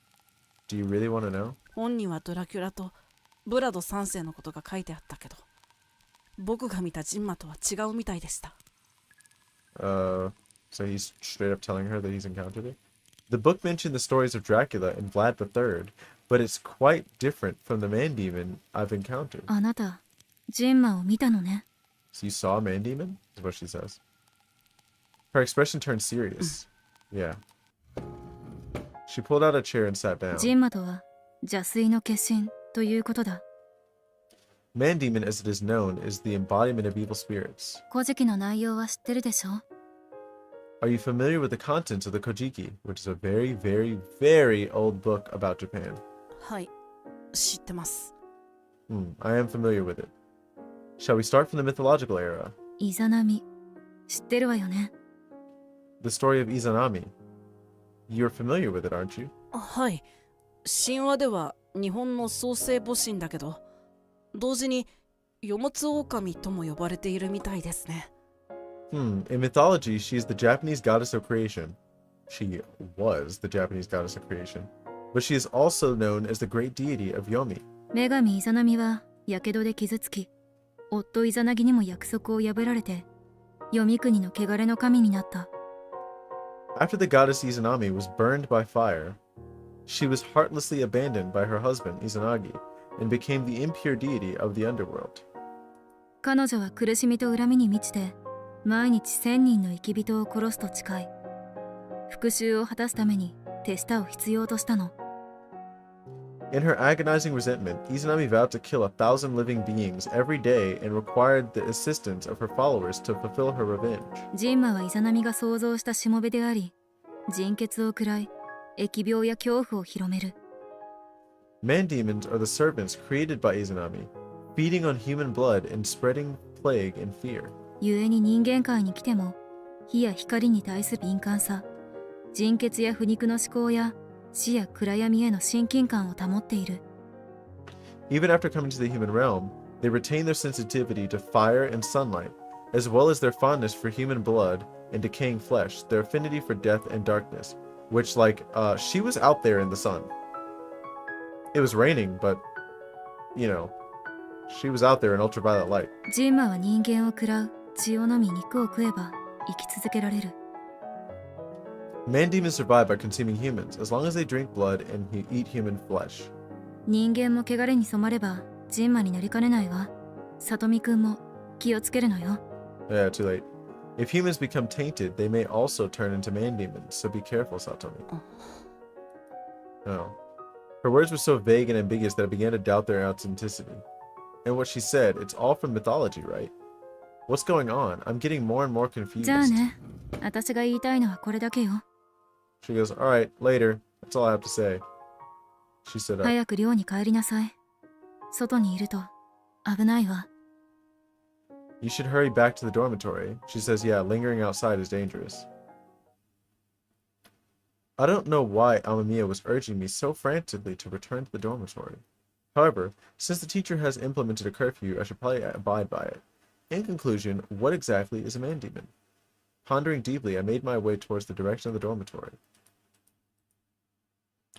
Do you really want to know? 本にはドラキュラとブラド3世のことが書いてあったけど、僕が見たジンマとは違うみたいでした。So he's straight up telling her that he's encountered it? The book mentioned the stories of Dracula and Vlad III, but it's quite different from the Mandemon I've encountered. あなた、ジンマを見たのね。So you saw Mandemon? Is what she says. Her expression turned serious. Yeah. She pulled out a chair and sat down. ジンマとは邪推の化身ということだ。Mandemon, as it is known, is the embodiment of evil spirits. 古事記の内容は知ってるでしょ? Are you familiar with the contents of the Kojiki, which is a very, very, very old book about Japan? はい、知ってます。I am familiar with it. Shall we start from the mythological era? イザナミ、知ってるわよね。The story of Izanami. You're familiar with it, aren't you? はい。神話では日本の創世母神だけど、同時にヨモツオオカミとも呼ばれているみたいですね。In mythology, she is the Japanese goddess of creation. She was the Japanese goddess of creation. But she is also known as the great deity of Yomi. 女神イザナミはやけどで傷つき、夫イザナギにも約束を破られて、ヨミ国の汚れの神になった。After the goddess Izanami was burned by fire, she was heartlessly abandoned by her husband Izanagi and became the impure deity of the underworld. 彼女は苦しみと恨みに満ちて、毎日1000人の生き人を殺すと誓い、復讐を果たすために手下を必要としたの。In her agonizing resentment, Izanami vowed to kill 1,000 living beings every day and required the assistance of her followers to fulfill her revenge. ジンマはイザナミが創造したしもべであり、人血を喰らい、疫病や恐怖を広める。Mandemons are the serpents created by Izanami, feeding on human blood and spreading plague and fear. 故に人間界に来ても、火や光に対する敏感さ、人血や腐肉の思考や死や暗闇への親近感を保っている。Even after coming to the human realm, they retain their sensitivity to fire and sunlight, as well as their fondness for human blood and decaying flesh, their affinity for death and darkness, which, she was out there in the sun. It was raining, but you know, she was out there in ultraviolet light. ジンマは人間を食らう。血を飲み肉を食えば生き続けられる。Mandemons survive by consuming humans, as long as they drink blood and eat human flesh. 人間も汚れに染まればジンマになりかねないわ。さとみくんも気をつけるのよ。Yeah, too late. If humans become tainted, they may also turn into mandemons, so be careful, Satomi. Oh. Her words were so vague and ambiguous that I began to doubt their authenticity. And what she said, it's all from mythology, right? What's going on? I'm getting more and more confused. じゃあね。私が言いたいのはこれだけよ。She goes, alright, later. That's all I have to say. She stood up. 早く寮に帰りなさい。外にいると危ないわ。You should hurry back to the dormitory. She says, yeah, lingering outside is dangerous. I don't know why Amamiya was urging me so frantically to return to the dormitory. However, since the teacher has implemented a curfew, I should probably abide by it. In conclusion, what exactly is a mandemon? Pondering deeply, I made my way towards the direction of the dormitory.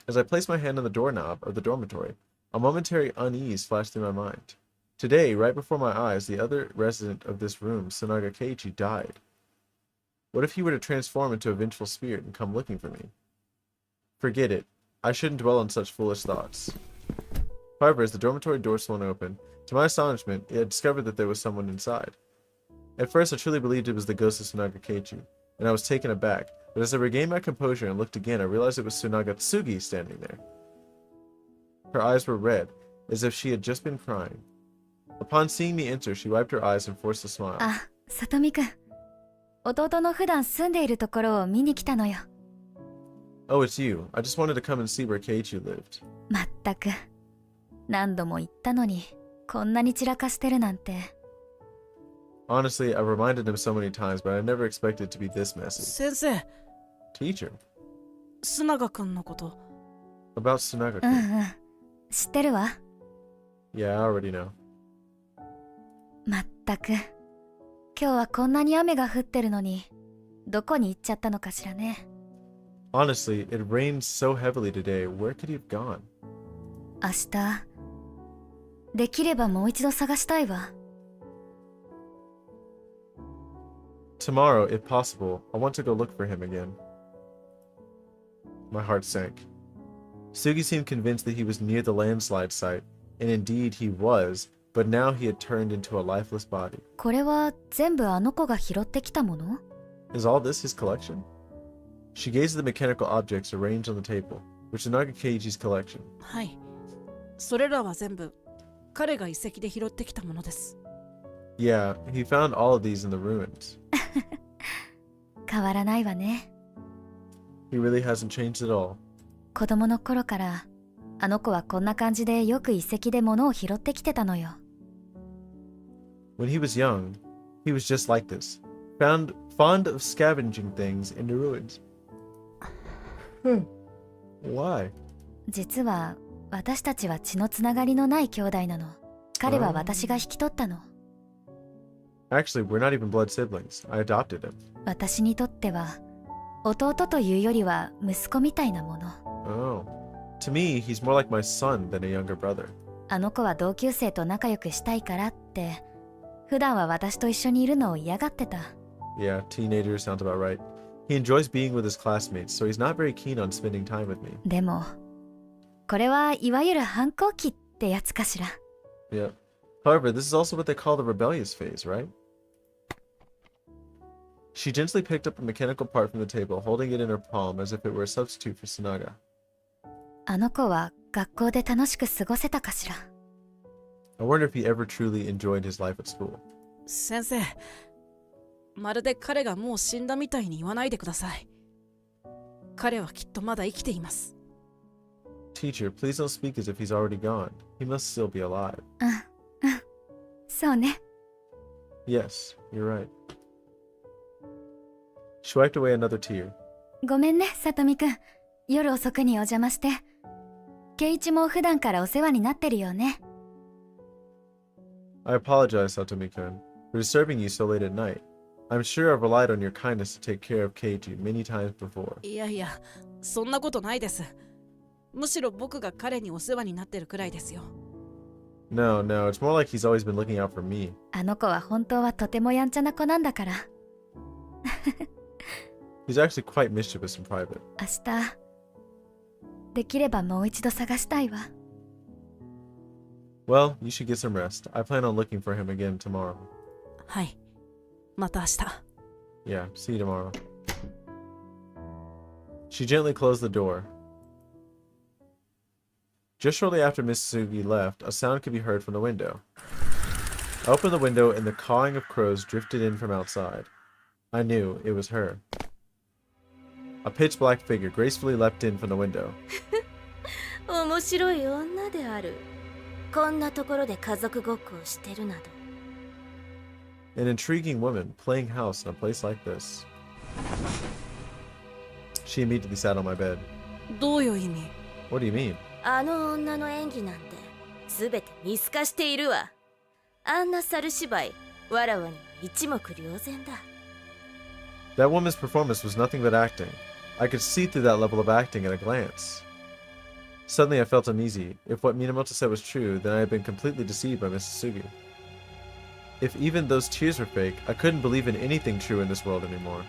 As I placed my hand on the doorknob of the dormitory, a momentary unease flashed through my mind. Today, right before my eyes, the other resident of this room, Sunaga Keiichi, died. What if he were to transform into a vengeful spirit and come looking for me? Forget it. I shouldn't dwell on such foolish thoughts. However, as the dormitory door swung open, to my astonishment, I discovered that there was someone inside. At first, I truly believed it was the ghost of Sunaga Keiichi, and I was taken aback, but as I regained my composure and looked again, I realized it was Sunaga Tsugi standing there. Her eyes were red, as if she had just been crying. Upon seeing me enter, she wiped her eyes and forced a smile. あ、さとみくん。弟の普段住んでいるところを見に来たのよ。Oh, it's you. I just wanted to come and see where Keiichi lived. まったく。何度も言ったのに、こんなに散らかしてるなんて。Honestly, I've reminded him so many times, but I never expected it to be this messy. 先生、 Teacher, 須永くんのこと。about Sunaga. うんうん。知ってるわ。Yeah, I already know. まったく。今日はこんなに雨が降ってるのに、どこに行っちゃったのかしらね。Honestly, it rained so heavily today. Where could he have gone? 明日、できればもう一度探したいわ。Tomorrow, if possible, I want to go look for him again. My heart sank. Sugi seemed convinced that he was near the landslide site, and indeed he was, but now he had turned into a lifeless body. これは全部あの子が拾ってきたもの？ Is all this his collection? She gazed at the mechanical objects arranged on the table, which is Naga Keiichi's collection. はい。それらは全部彼が遺跡で拾ってきたものです。Yeah, he found all of these in the ruins. 変わらないわね。He really hasn't changed at all. 子供の頃からあの子はこんな感じでよく遺跡で物を拾ってきてたのよ。When he was young, he was just like this, fond of scavenging things in the ruins. Why? 実は私たちは血のつながりのない兄弟なの。彼は私が引き取ったの。Actually, we're not even blood siblings. I adopted him. 私にとっては弟というよりは息子みたいなもの。Oh. To me, he's more like my son than a younger brother. あの子は同級生と仲良くしたいからって普段は私と一緒にいるのを嫌がってた。Yeah, teenager sounds about right. He enjoys being with his classmates, so he's not very keen on spending time with me. でもこれはいわゆる反抗期ってやつかしら。Yeah. However, this is also what they call the rebellious phase, right? She gently picked up a mechanical part from the table, holding it in her palm as if it were a substitute for Sunaga. あの子は学校で楽しく過ごせたかしら。I wonder if he ever truly enjoyed his life at school. 先生、まるで彼がもう死んだみたいに言わないでください。彼はきっとまだ生きています。Teacher, please don't speak as if he's already gone. He must still be alive. そうね。Yes, you're right. She wiped away another tear. ごめんね、さとみくん。夜遅くにお邪魔して。ケイイチも普段からお世話になってるよね。I apologize, Satomi-kun, for disturbing you so late at night. I'm sure I've relied on your kindness to take care of Keiji many times before. いやいや、そんなことないです。むしろ僕が彼にお世話になってるくらいですよ。No, no, it's more like he's always been looking out for me. あの子は本当はとてもやんちゃな子なんだから。He's actually quite mischievous in private. 明日できればもう一度探したいわ。Well, you should get some rest. I plan on looking for him again tomorrow. はい。また明日。Yeah, see you tomorrow. She gently closed the door. Just shortly after Miss Sugi left, a sound could be heard from the window. I opened the window and the cawing of crows drifted in from outside. I knew it was her. A pitch-black figure gracefully leapt in from the window. 面白い女である。こんなところで家族ごっこをしてるなど。An intriguing woman playing house in a place like this. She immediately sat on my bed. どういう意味？ What do you mean? あの女の演技なんて全て見透かしているわ。あんな猿芝居、わらわに一目瞭然だ。That woman's performance was nothing but acting. I could see through that level of acting at a glance. Suddenly I felt uneasy. If what Minamoto said was true, then I had been completely deceived by Mrs. Sugi. If even those tears were fake, I couldn't believe in anything true in this world anymore.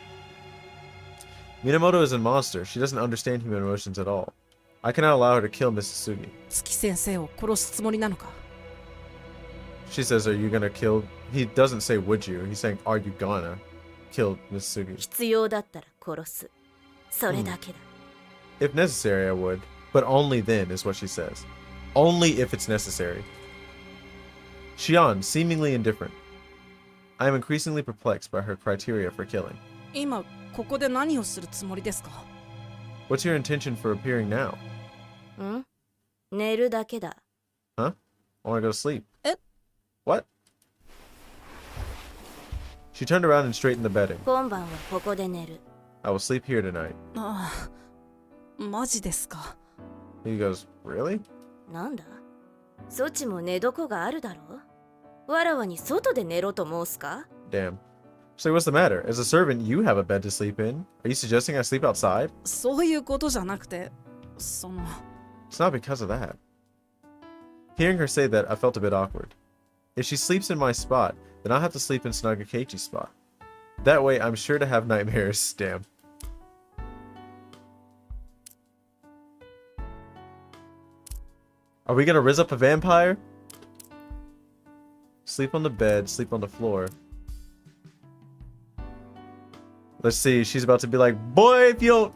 Minamoto is a monster. She doesn't understand human emotions at all. I cannot allow her to kill Mrs. Sugi. 月先生を殺すつもりなのか？ She says, are you gonna kill... He doesn't say, would you? He's saying, are you gonna kill Mrs. Sugi? 必要だったら殺す。それだけだ。If necessary, I would. But only then, is what she says. Only if it's necessary. Shion, seemingly indifferent. I am increasingly perplexed by her criteria for killing. 今ここで何をするつもりですか？ What's your intention for appearing now? ん？寝るだけだ。 Huh? I wanna go to sleep. Eh? What? She turned around and straightened the bedding. 今晩はここで寝る。I will sleep here tonight. ああ、マジですか。He goes, really? なんだ？そちも寝床があるだろう？わらわに外で寝ろと申すか？ Damn. So what's the matter? As a servant, you have a bed to sleep in. Are you suggesting I sleep outside? そういうことじゃなくて、その。 It's not because of that. Hearing her say that, I felt a bit awkward. If she sleeps in my spot, then I'll have to sleep in Snagakechi's spot. That way, I'm sure to have nightmares. Damn. Are we gonna rizz up a vampire? Sleep on the bed, sleep on the floor. Let's see, she's about to be like, boy, if you don't...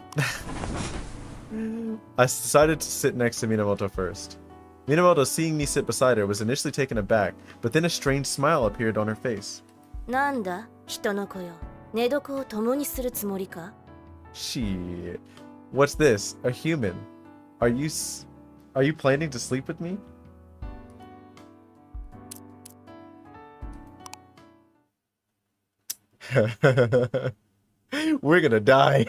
I decided to sit next to Minamoto first. Minamoto, seeing me sit beside her, was initially taken aback, but then a strange smile appeared on her face. なんだ、人の子よ。寝床を共にするつもりか？ Shit. What's this? A human? Are you planning to sleep with me? We're gonna die.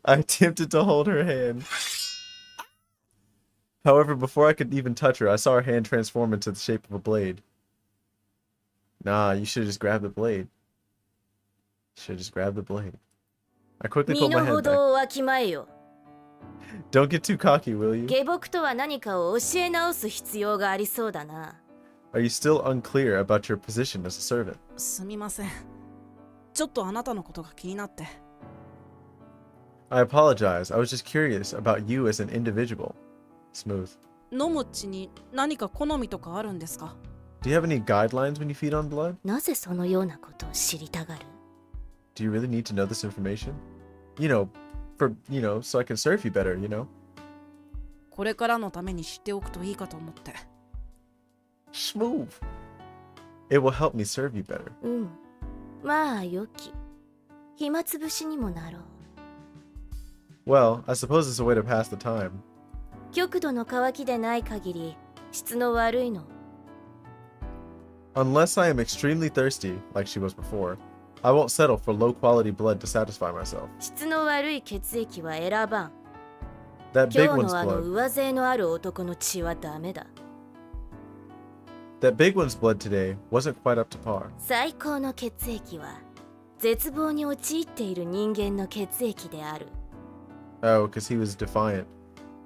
I attempted to hold her hand. However, before I could even touch her, I saw her hand transform into the shape of a blade. Nah, you should have just grabbed the blade. Should have just grabbed the blade. I quickly put 身 my の hand 程 back. をわきまえよ。 Don't get too cocky, will you? 下僕とは何かを教え直す必要がありそうだな。Are you still unclear about your position as a servant? すみません。ちょっとあなたのことが気になって。I apologize. I was just curious about you as an individual. Smooth. 飲むうちに何か好みとかあるんですか？ Do you have any guidelines when you feed on blood? なぜそのようなことを知りたがる？ Do you really need to know this information? You know, so I can serve you better, you know? これからのために知っておくといいかと思って。Smooth. It will help me serve you better. うん。まあよき。暇つぶしにもなろう。Well, I suppose it's a way to pass the time. 極度の渇きでない限り、質の悪いの。Unless I am extremely thirsty, like she was before, I won't settle for low-quality blood to satisfy myself. 質の悪い血液は選ばん。 That big 今日 one's のあの blood. 上背のある男の血はダメだ。That big one's blood today wasn't quite up to par. 最高の血液は、絶望に陥っている人間の血液である。Oh, because he was defiant.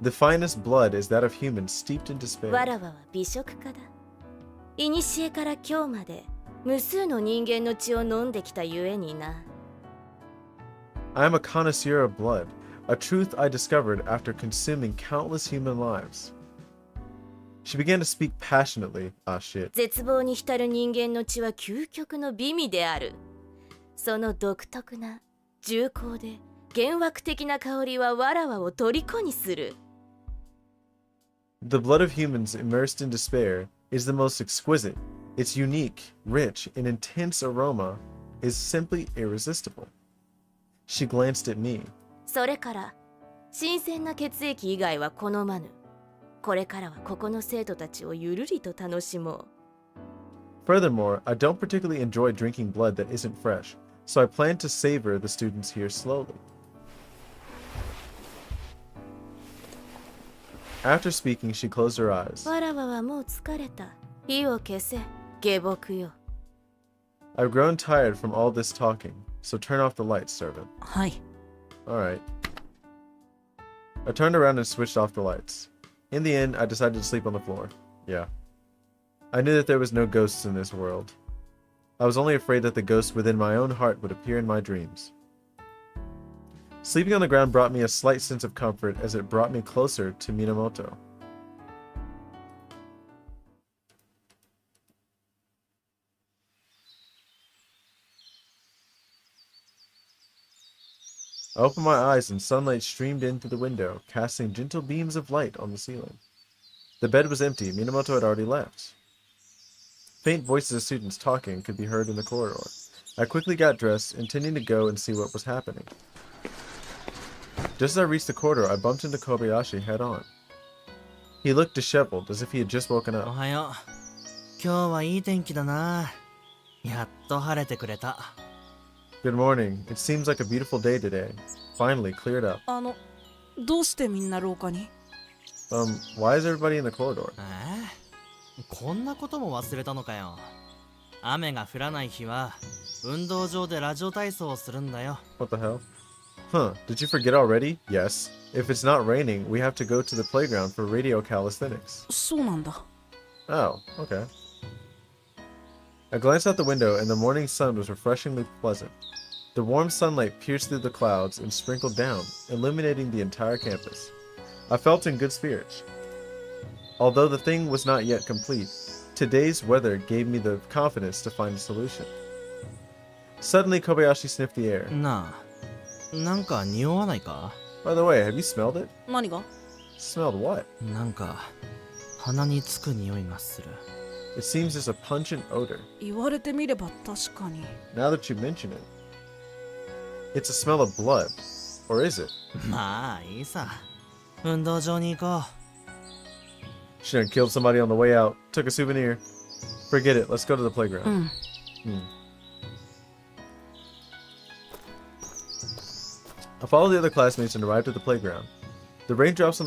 The finest blood is that of humans steeped in despair. わらわは美食家だ。古から今日まで無数の人間の血を飲んできたゆえにな。I am a connoisseur of blood, a truth I discovered after consuming countless human lives. She began to speak passionately. Ah, shit. 絶望に浸る人間の血は究極の美味である。その独特な重厚で幻惑的な香りはわらわを虜にする。The blood of humans immersed in despair is the most exquisite. Its unique, rich, and intense aroma is simply irresistible. She glanced at me. それから新鮮な血液以外は好まぬ。これからはここの生徒たちをゆるりと楽しもう。Furthermore, I don't particularly enjoy drinking blood that isn't fresh, so I plan to savor the students here slowly. After speaking, she closed her eyes. わらわはもう疲れた。火を消せ、下僕よ。I've grown tired from all this talking, so turn off the lights, servant. はい。 Alright. I turned around and switched off the lights. In the end, I decided to sleep on the floor. Yeah. I knew that there was no ghosts in this world. I was only afraid that the ghosts within my own heart would appear in my dreams. Sleeping on the ground brought me a slight sense of comfort as it brought me closer to Minamoto. I opened my eyes and sunlight streamed in through the window, casting gentle beams of light on the ceiling. The bed was empty. Minamoto had already left. Faint voices of students talking could be heard in the corridor. I quickly got dressed, intending to go and see what was happening. Just as I reached the corridor, I bumped into Kobayashi head-on. He looked disheveled, as if he had just woken お up. はよう。今日はいい天気だな。やっと晴れてくれた。Good morning. It seems like a beautiful day today. Finally cleared up. どうしてみんな廊下に？ Why is everybody in the corridor? こんなことも忘れたのかよ。雨が降らない日は運動場でラジオ体操をするんだよ。What the hell? Huh, did you forget already? Yes. If it's not raining, we have to go to the playground for radio calisthenics. そうなんだ。Oh, okay. I glanced out the window and the morning sun was refreshingly pleasant. The warm sunlight pierced through the clouds and sprinkled down, illuminating the entire campus. I felt in good spirits. Although the thing was not yet complete, today's weather gave me the confidence to find a solution. Suddenly, Kobayashi sniffed the air. なあ、なんか匂わないか？ By the way, have you smelled it? 何が？ Smelled what? なんか鼻につく匂いがする。It seems there's a pungent odor. 言われてみれば確かに。 Now that you mention it, it's a smell of blood. Or is it? まあいいさ。運動場に行こう。 Should have killed somebody on the way out. Took a souvenir. Forget it. Let's go to the playground. I followed the other classmates and arrived at the playground. The raindrops on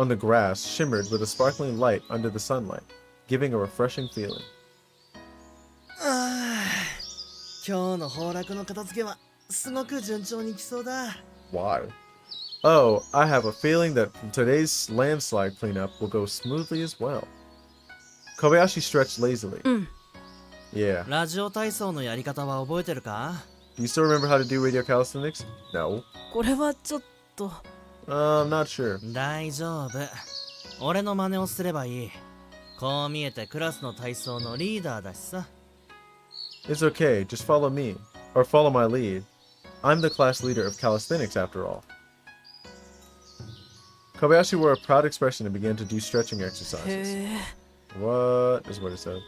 the grass shimmered with a sparkling light under the sunlight, giving a refreshing feeling. 今日の崩落の片付けはすごく順調にいきそうだ。 Why? Oh, I have a feeling that today's landslide cleanup will go smoothly as well. Kobayashi stretched lazily. Yeah. ラジオ体操のやり方は覚えてるか？ Do you still remember how to do radio calisthenics? No. これはちょっと。I'm not sure. 大丈夫。俺の真似をすればいい。こう見えてクラスの体操のリーダーだしさ。 It's okay, just follow me. Or follow my lead. I'm the class leader of calisthenics after all. Kobayashi wore a proud expression and began to do stretching exercises. へえ。 What is what it said.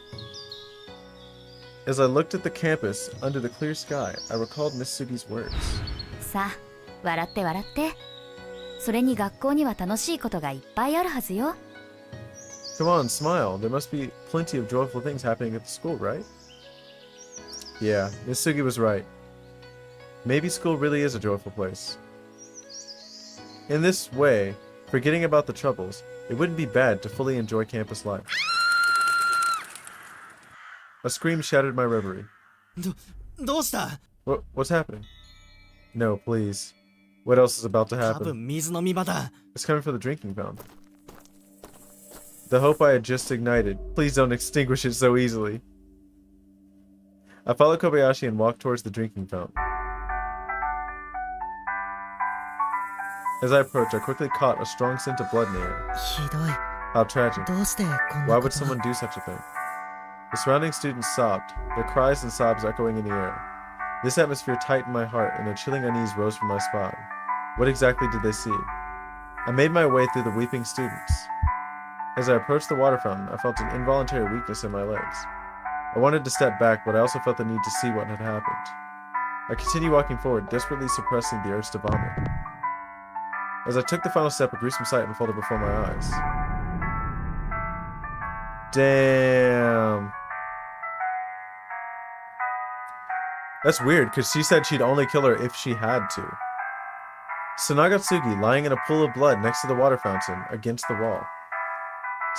As I looked at the campus under the clear sky, I recalled Miss Sugi's words. さあ、笑って笑って。それに学校には楽しいことがいっぱいあるはずよ。Come on, smile. There must be plenty of joyful things happening at the school, right? Yeah, Miss Sugi was right. Maybe school really is a joyful place. In this way, forgetting about the troubles, it wouldn't be bad to fully enjoy campus life. A scream shattered my reverie. どうした？ What's happening? No, please. What else is about to 多 happen? 分水飲み場だ。 It's coming from the drinking fountain. The hope I had just ignited. Please don't extinguish it so easily. I followed Kobayashi and walked towards the drinking fountain. As I approached, I quickly caught a strong scent of blood in the air. ひどい。 How tragic. どうしてこん Why なこ would と someone do such a thing? The surrounding students sobbed, their cries and sobs echoing in the air. This atmosphere tightened my heart, and a chilling unease rose from my spine. What exactly did they see? I made my way through the weeping students. As I approached the water fountain, I felt an involuntary weakness in my legs. I wanted to step back, but I also felt the need to see what had happened. I continued walking forward, desperately suppressing the urge to vomit. As I took the final step, a gruesome sight unfolded before my eyes. Damn. That's weird, because she said she'd only kill her if she had to. Sanagatsugi lying in a pool of blood next to the water fountain against the wall.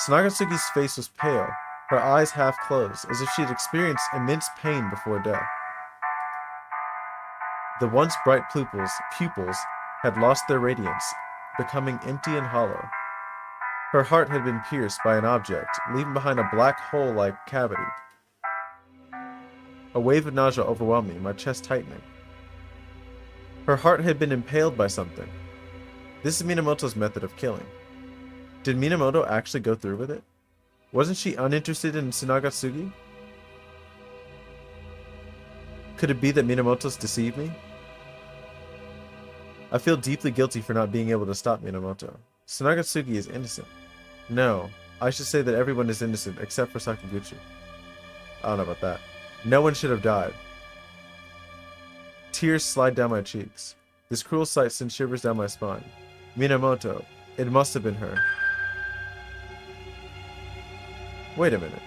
Sanagatsugi's face was pale, her eyes half closed, as if she had experienced immense pain before death. The once bright pupils had lost their radiance, becoming empty and hollow. Her heart had been pierced by an object, leaving behind a black hole-like cavity. A wave of nausea overwhelmed me, my chest tightening. Her heart had been impaled by something. This is Minamoto's method of killing. Did Minamoto actually go through with it? Wasn't she uninterested in Tsunagatsugi? Could it be that Minamoto's deceived me? I feel deeply guilty for not being able to stop Minamoto. Tsunagatsugi is innocent. No, I should say that everyone is innocent except for Sakaguchi. I don't know about that. No one should have died. Tears slide down my cheeks. This cruel sight sends shivers down my spine. Minamoto. It must have been her. Wait a minute.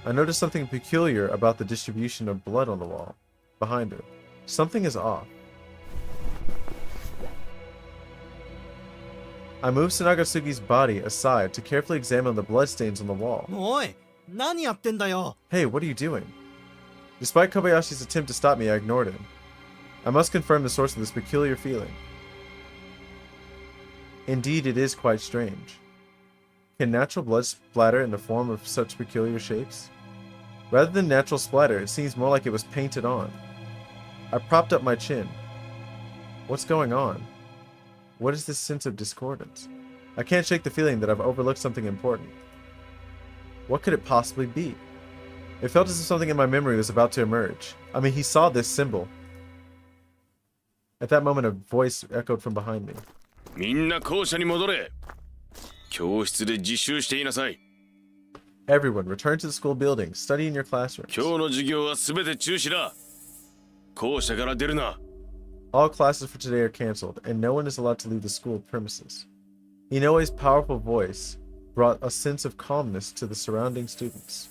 I noticed something peculiar about the distribution of blood on the wall behind her. Something is off. I moved Tsunagatsugi's body aside to carefully examine the bloodstains on the wall. おい、何やってんだよ。 Hey, what are you doing? Despite Kobayashi's attempt to stop me, I ignored him. I must confirm the source of this peculiar feeling. Indeed, it is quite strange. Can natural blood splatter in the form of such peculiar shapes? Rather than natural splatter, it seems more like it was painted on. I propped up my chin. What's going on? What is this sense of discordance? I can't shake the feeling that I've overlooked something important. What could it possibly be? It felt as if something in my memory was about to emerge. I mean, he saw this symbol. At that moment, a voice echoed from behind me. みんな校舎に戻れ。教室で自習していなさい。 Everyone, return to the school building. Study in your classrooms. 今日の授業はすべて中止だ。校舎から出るな。 All classes for today are canceled, and no one is allowed to leave the school premises. Inoue's powerful voice brought a sense of calmness to the surrounding students.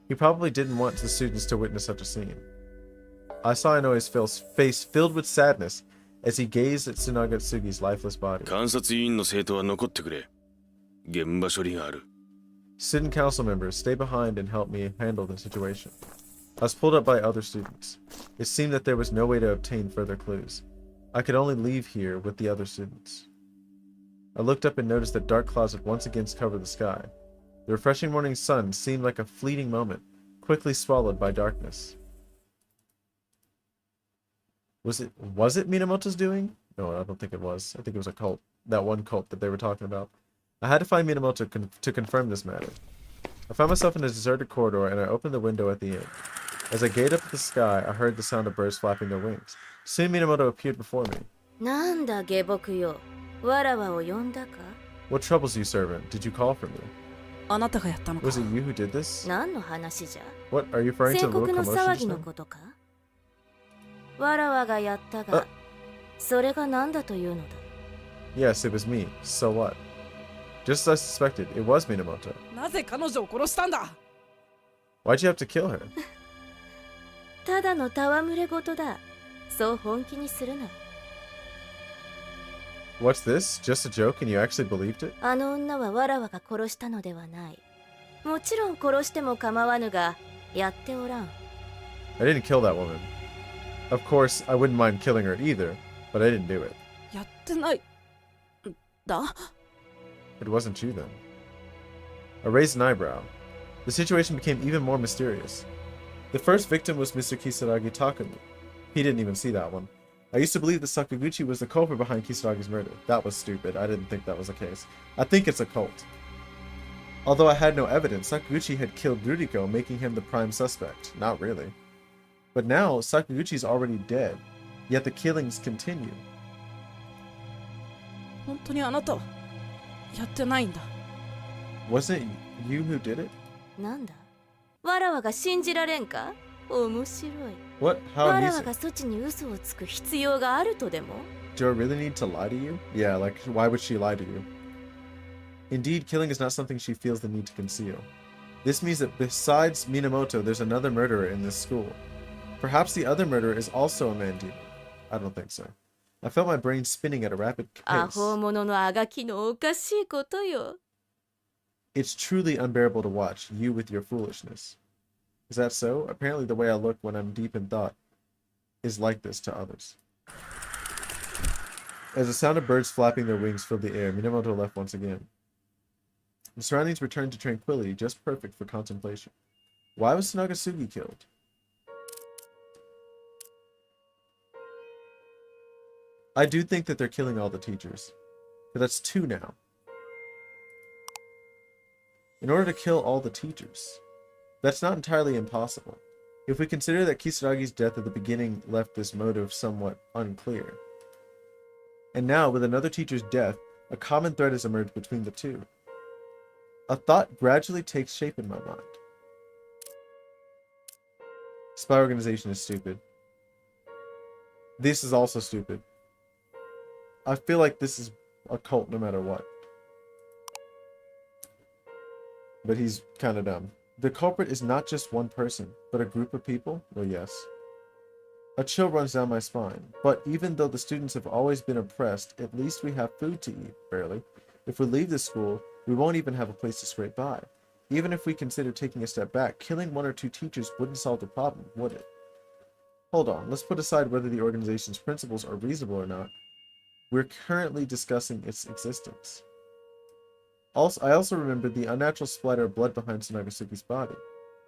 He probably didn't want the students to witness such a scene. I saw Inoue's face filled with sadness as he gazed at Tsunagatsugi's lifeless body. 監察委員の生徒は残ってくれ。現場処理がある。 Student council members, stay behind and help me handle the situation. I was pulled up by other students. It seemed that there was no way to obtain further clues. I could only leave here with the other students. I looked up and noticed that dark clouds had once again covered the sky. The refreshing morning sun seemed like a fleeting moment, quickly swallowed by darkness. Was it Minamoto's doing? No, I don't think it was. I think it was a cult. That one cult that they were talking about. I had to find Minamoto to confirm this matter. I found myself in a deserted corridor and I opened the window at the end. As I gazed up at the sky, I heard the sound of birds flapping their wings. Soon Minamoto appeared before me. なんだ下僕よ。わらわを呼んだか？ What troubles you, servant? Did you call for me? あなたがやったのか。 Was it you who did this? 何の話じゃ？ What, are you referring to 宣 the little 告の commotion 騒 just ぎの now? ことか？わらわがやったがあ、それが何だというのだ？ Yes, it was me. So what? Just as I suspected, it was Minamoto. なぜ彼女を殺したんだ？ Why'd you have to kill her? ただの戯れ事だ。そう本気にするな。 What's this? Just a joke and you actually believed it? あの女はわらわが殺したのではない。もちろん殺しても構わぬが、やっておらん。 I didn't kill that woman. Of course, I wouldn't mind killing her either, But I didn't do it. やってないだ。 It wasn't you then. I raised an eyebrow. The situation became even more mysterious. The first victim was Mr. Kisaragi Takumi. He didn't even see that one. I used to believe that Sakaguchi was the culprit behind Kisaragi's murder. That was stupid. I didn't think that was the case. I think it's a cult. Although I had no evidence, Sakaguchi had killed Ruriko, making him the prime suspect. Not really. But now, Sakaguchi's already dead. Yet the killings continue. 本当にあなたはやってないんだ。 Wasn't it you who did it? なんだわらわが信じられんか面白い。 What? How わら amusing. わがそちに嘘をつく必要があるとでも Do I really need to lie to you? Yeah, like, why would she lie to you? Indeed, killing is not something she feels the need to conceal. This means that besides Minamoto, there's another murderer in this school. Perhaps the other murderer is also a Mandemon. I don't think so. I felt my brain spinning at a rapid ア pace. ホ者のあがきのおかしいことよ。 It's truly unbearable to watch, you with your foolishness. Is that so? Apparently the way I look when I'm deep in thought is like this to others. As the sound of birds flapping their wings filled the air, Minamoto left once again. The surroundings returned to tranquility, just perfect for contemplation. Why was Tsunagasugi killed? I do think that they're killing all the teachers. But that's 2 now. In order to kill all the teachers. That's not entirely impossible. If we consider that Kisaragi's death at the beginning left this motive somewhat unclear. And now, with another teacher's death, a common thread has emerged between the two. A thought gradually takes shape in my mind. Spy organization is stupid. This is also stupid. I feel like this is a cult no matter what. But he's kind of dumb. The culprit is not just one person, but a group of people? Well, yes. A chill runs down my spine. But even though the students have always been oppressed, at least we have food to eat, barely. If we leave this school, we won't even have a place to scrape by. Even if we consider taking a step back, killing 1 or 2 teachers wouldn't solve the problem, would it? Hold on, let's put aside whether the organization's principles are reasonable or not. We're currently discussing its existence. I also remembered the unnatural splatter of blood behind Tsunagasugi's body.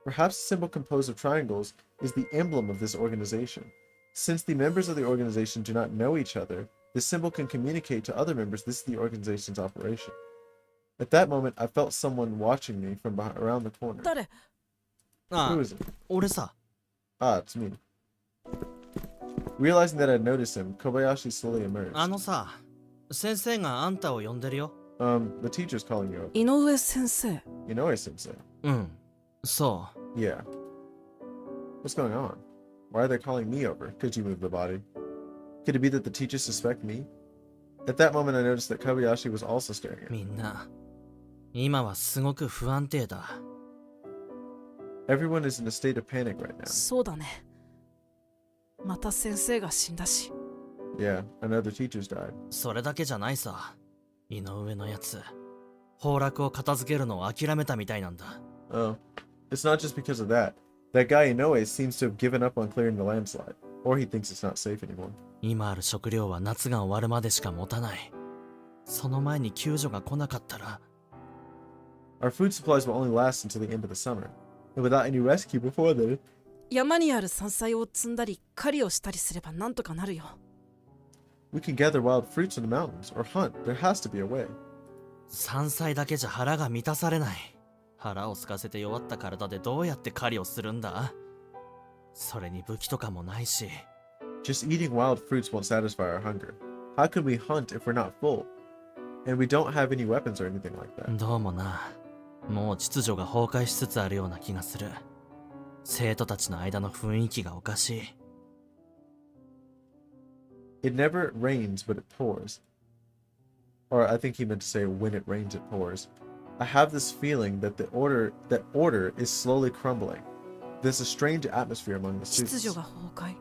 Perhaps the symbol composed of triangles is the emblem of this organization. Since the members of the organization do not know each other, this symbol can communicate to other members this is the organization's operation. At that moment, I felt someone watching me from around the corner. 誰？ Who is it? 俺さ。 Ah, it's me. Realizing that I'd noticed him, Kobayashi slowly emerged. あのさ、先生があんたを呼んでるよ。The teacher's calling you up. 井上先生。 Inoue-sensei. うん、そ Yeah. What's going on? Why are they calling me over? Could you move the body? Could it be that the teachers suspect me? At that moment, I noticed that Kobayashi was also staring う。 at me. みんな、今はすごく不安定だ。 Everyone is in a state of panic right now. そうだね。また先生が死んだし。 Yeah, another teacher's died. それだけじゃないさ。井上のやつ、崩落を片付けるのを諦めたみたいなんだ。 Oh, it's not just because of that. That guy Inoue seems to have given up on clearing the landslide. Or he thinks it's not safe anymore. 今ある食料は夏が終わるまでしか持たない。その前に救助が来なかったら。 Our food supplies will only last until the end of the summer. And without any rescue before then, 山にある山菜を摘んだり狩りをしたりすればなんとかなるよ。 we can gather wild fruits in the mountains or hunt. There has to be a way. 山菜だけじゃ腹が満たされない。腹を空かせて弱った体でどうやって狩りをするんだ？それに武器とかもないし。 Just eating wild fruits won't satisfy our hunger. How could we hunt if we're not full? And we don't have any weapons or anything like that. どうもな、もう秩序が崩壊しつつあるような気がする。生徒たちの間の雰囲気がおかしい。 It never rains, but it pours. Or I think he meant to say when it rains, it pours. I have this feeling that order is slowly crumbling. There's a strange atmosphere among the 秩 students. 序が崩壊。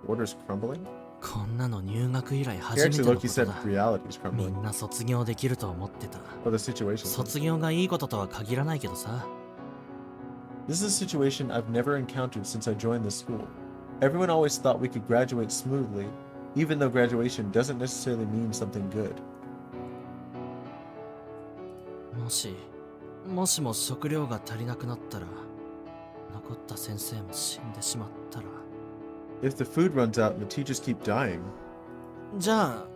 Order's crumbling? こんなの入学以来 He 初め actually てのこ Loki と said だ。 reality is み crumbling. んな卒業できると思ってた。 Or the situation. 卒業がいいこととは限らないけどさ。 This is a situation I've never encountered since I joined this school. Everyone always thought we could graduate smoothly, even though graduation doesn't necessarily mean something good. もしも食料が足りなくなったら、残った先生も死んでしまったら。If the food runs out and the teachers keep dying, じゃあ、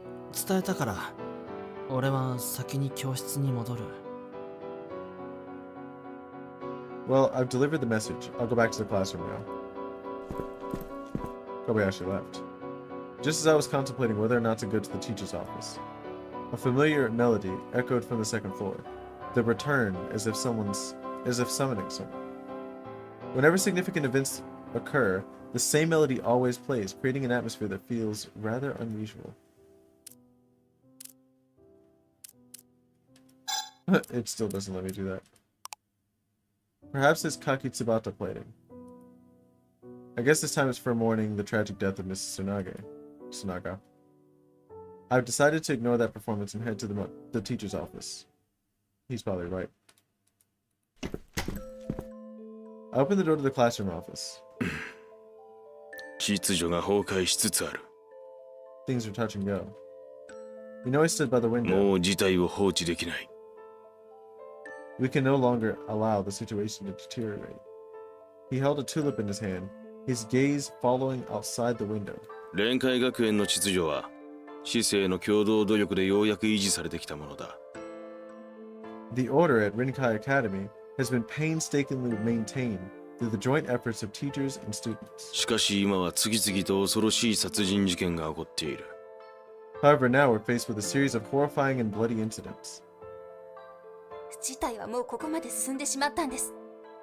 伝えたから、俺は先に教室に戻る。well, I've delivered the message. I'll go back to the classroom now. Kobayashi left. Just as I was contemplating whether or not to go to the teacher's office, a familiar melody echoed from the second floor. The return, as if summoning someone. Whenever significant events occur, the same melody always plays, creating an atmosphere that feels rather unusual. It still doesn't let me do that. Perhaps it's Kakitsubata playing. I guess this time it's for mourning the tragic death of Mrs. Tsunaga. I've decided to ignore that performance and head to the teacher's office. He's probably right. I open the door to the classroom office. Things are touch and go. I stood by the window. We can no longer allow the situation to deteriorate. He held a tulip in his hand, his gaze following outside the window. 連海学園の秩序は市政の共同努力でようやく維持されてきたものだ。The order at Rinkai Academy has been painstakingly maintained through the joint efforts of teachers and students. しかし今は次々と恐ろしい殺人事件が起こっている。However, now we're faced with a series of horrifying and bloody incidents. 事態はもうここまで進んでしまったんです。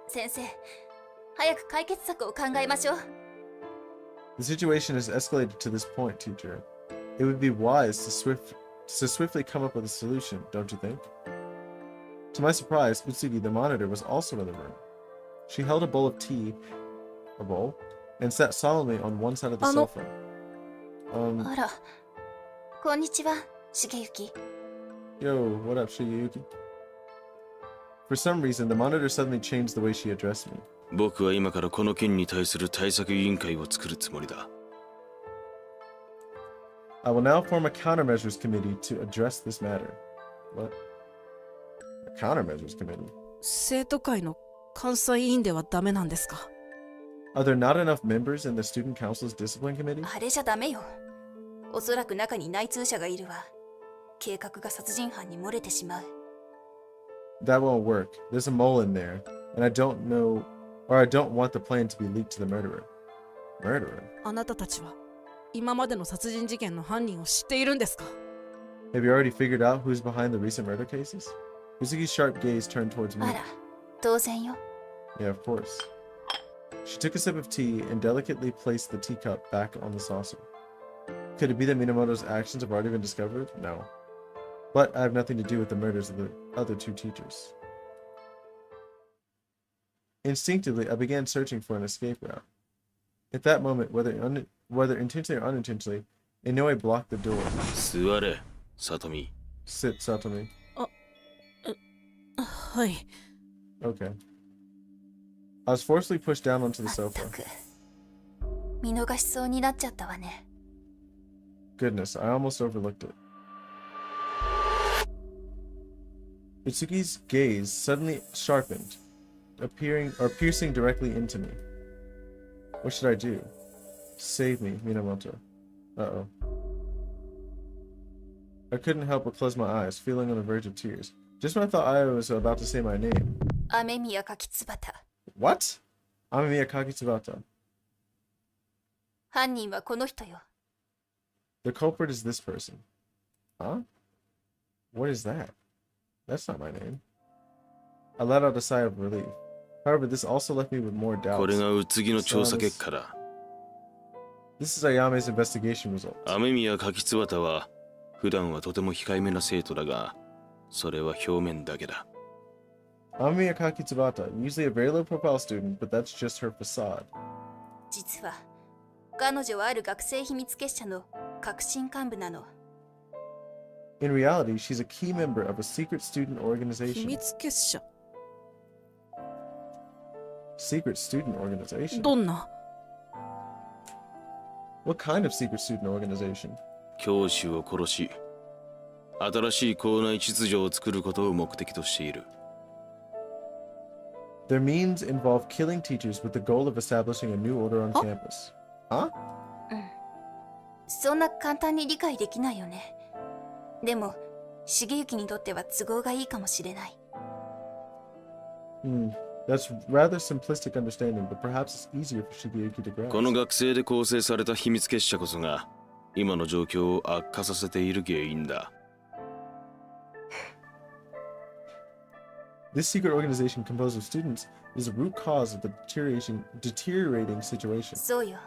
先生、早く解決策を考えましょう。The situation has escalated to this point, teacher. It would be wise to swiftly come up with a solution, don't you think? To my surprise, Utsugi, the monitor, was also in the room. She held a bowl of tea, and sat solemnly on one side of the sofa. あら、こんにちは、重幸。Yo, what up, Shigeyuki? For some reason, the monitor suddenly changed the way she addressed me. 僕は今からこの件に対する対策委員会を作るつもりだ。I will now form a countermeasures committee to address this matter. What? A countermeasures committee? 生徒会の監査委員ではダメなんですか？ Are there not enough members in the student council's discipline committee? あれじゃダメよ。おそらく中に内通者がいるわ。計画が殺人犯に漏れてしまう。That won't work. There's a mole in there, and I don't want the plan to be leaked to the murderer. Murderer? あなたたちは今までの殺人事件の犯人を知っているんですか？ Have you already figured out who's behind the recent murder cases? Uzuki's sharp gaze turned towards me. あら、当然よ。Yeah, of course. She took a sip of tea and delicately placed the teacup back on the saucer. Could it be that Minamoto's actions have already been discovered? No. But I have nothing to do with the murders of the other two teachers. Instinctively, I began searching for an escape route. At that moment, whether intentionally or unintentionally, Inoue blocked the door. 座れ、里見。 Sit, Satomi. はい。Okay. I was forcibly pushed down onto the まった sofa. く。見逃しそうになっちゃったわね。Goodness, I almost overlooked it. Itsuki's gaze suddenly sharpened, piercing directly into me. What should I do? Save me, Minamoto. Uh-oh. I couldn't help but close my eyes, feeling on the verge of tears. Just when I thought I was about to say my name. 雨宮かきつばた。 What? Amemiya Kakitsubata. 犯人はこの人よ。The culprit is this person. Huh? What is that? That's not my name. I let out a sigh of relief. However, this also left me with more これ doubts. が宇津木の調査結果だ。 This is Ayame's investigation results. 雨宮柿津綿は普段はとても控えめな生徒だが、それは表面だけだ。Amemiya Kakitsubata, usually a very low profile student, but that's just her facade. 実は、彼女はある学生秘密結社の革新幹部なの。In reality, she's a key member of a secret student 秘 organization. 密結社。 Secret student organization? どんな？ What kind of secret student organization? 教師を殺し、新しい校内秩序を作ることを目的としている。Their means involve killing teachers with the goal of establishing a new order on campus. Huh? そんな簡単に理解できないよね。でも重幸にとっては都合がいいかもしれない。That's rather simplistic understanding, but perhaps it's easier for Shigeyuki to grasp. この学生で構成された秘密結社こそが今の状況を悪化させている原因だ。This secret organization composed of students is the root cause of the deteriorating situation. そうよ。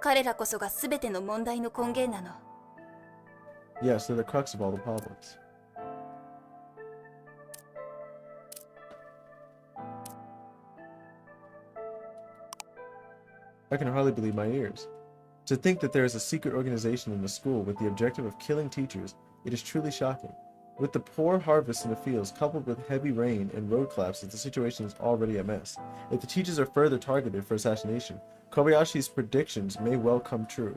彼らこそが全ての問題の根源なの。Yes, they're the crux of all the problems. I can hardly believe my ears. To think that there is a secret organization in the school with the objective of killing teachers, it is truly shocking. With the poor harvest in the fields coupled with heavy rain and road collapses, the situation is already a mess. If the teachers are further targeted for assassination, Kobayashi's predictions may well come true.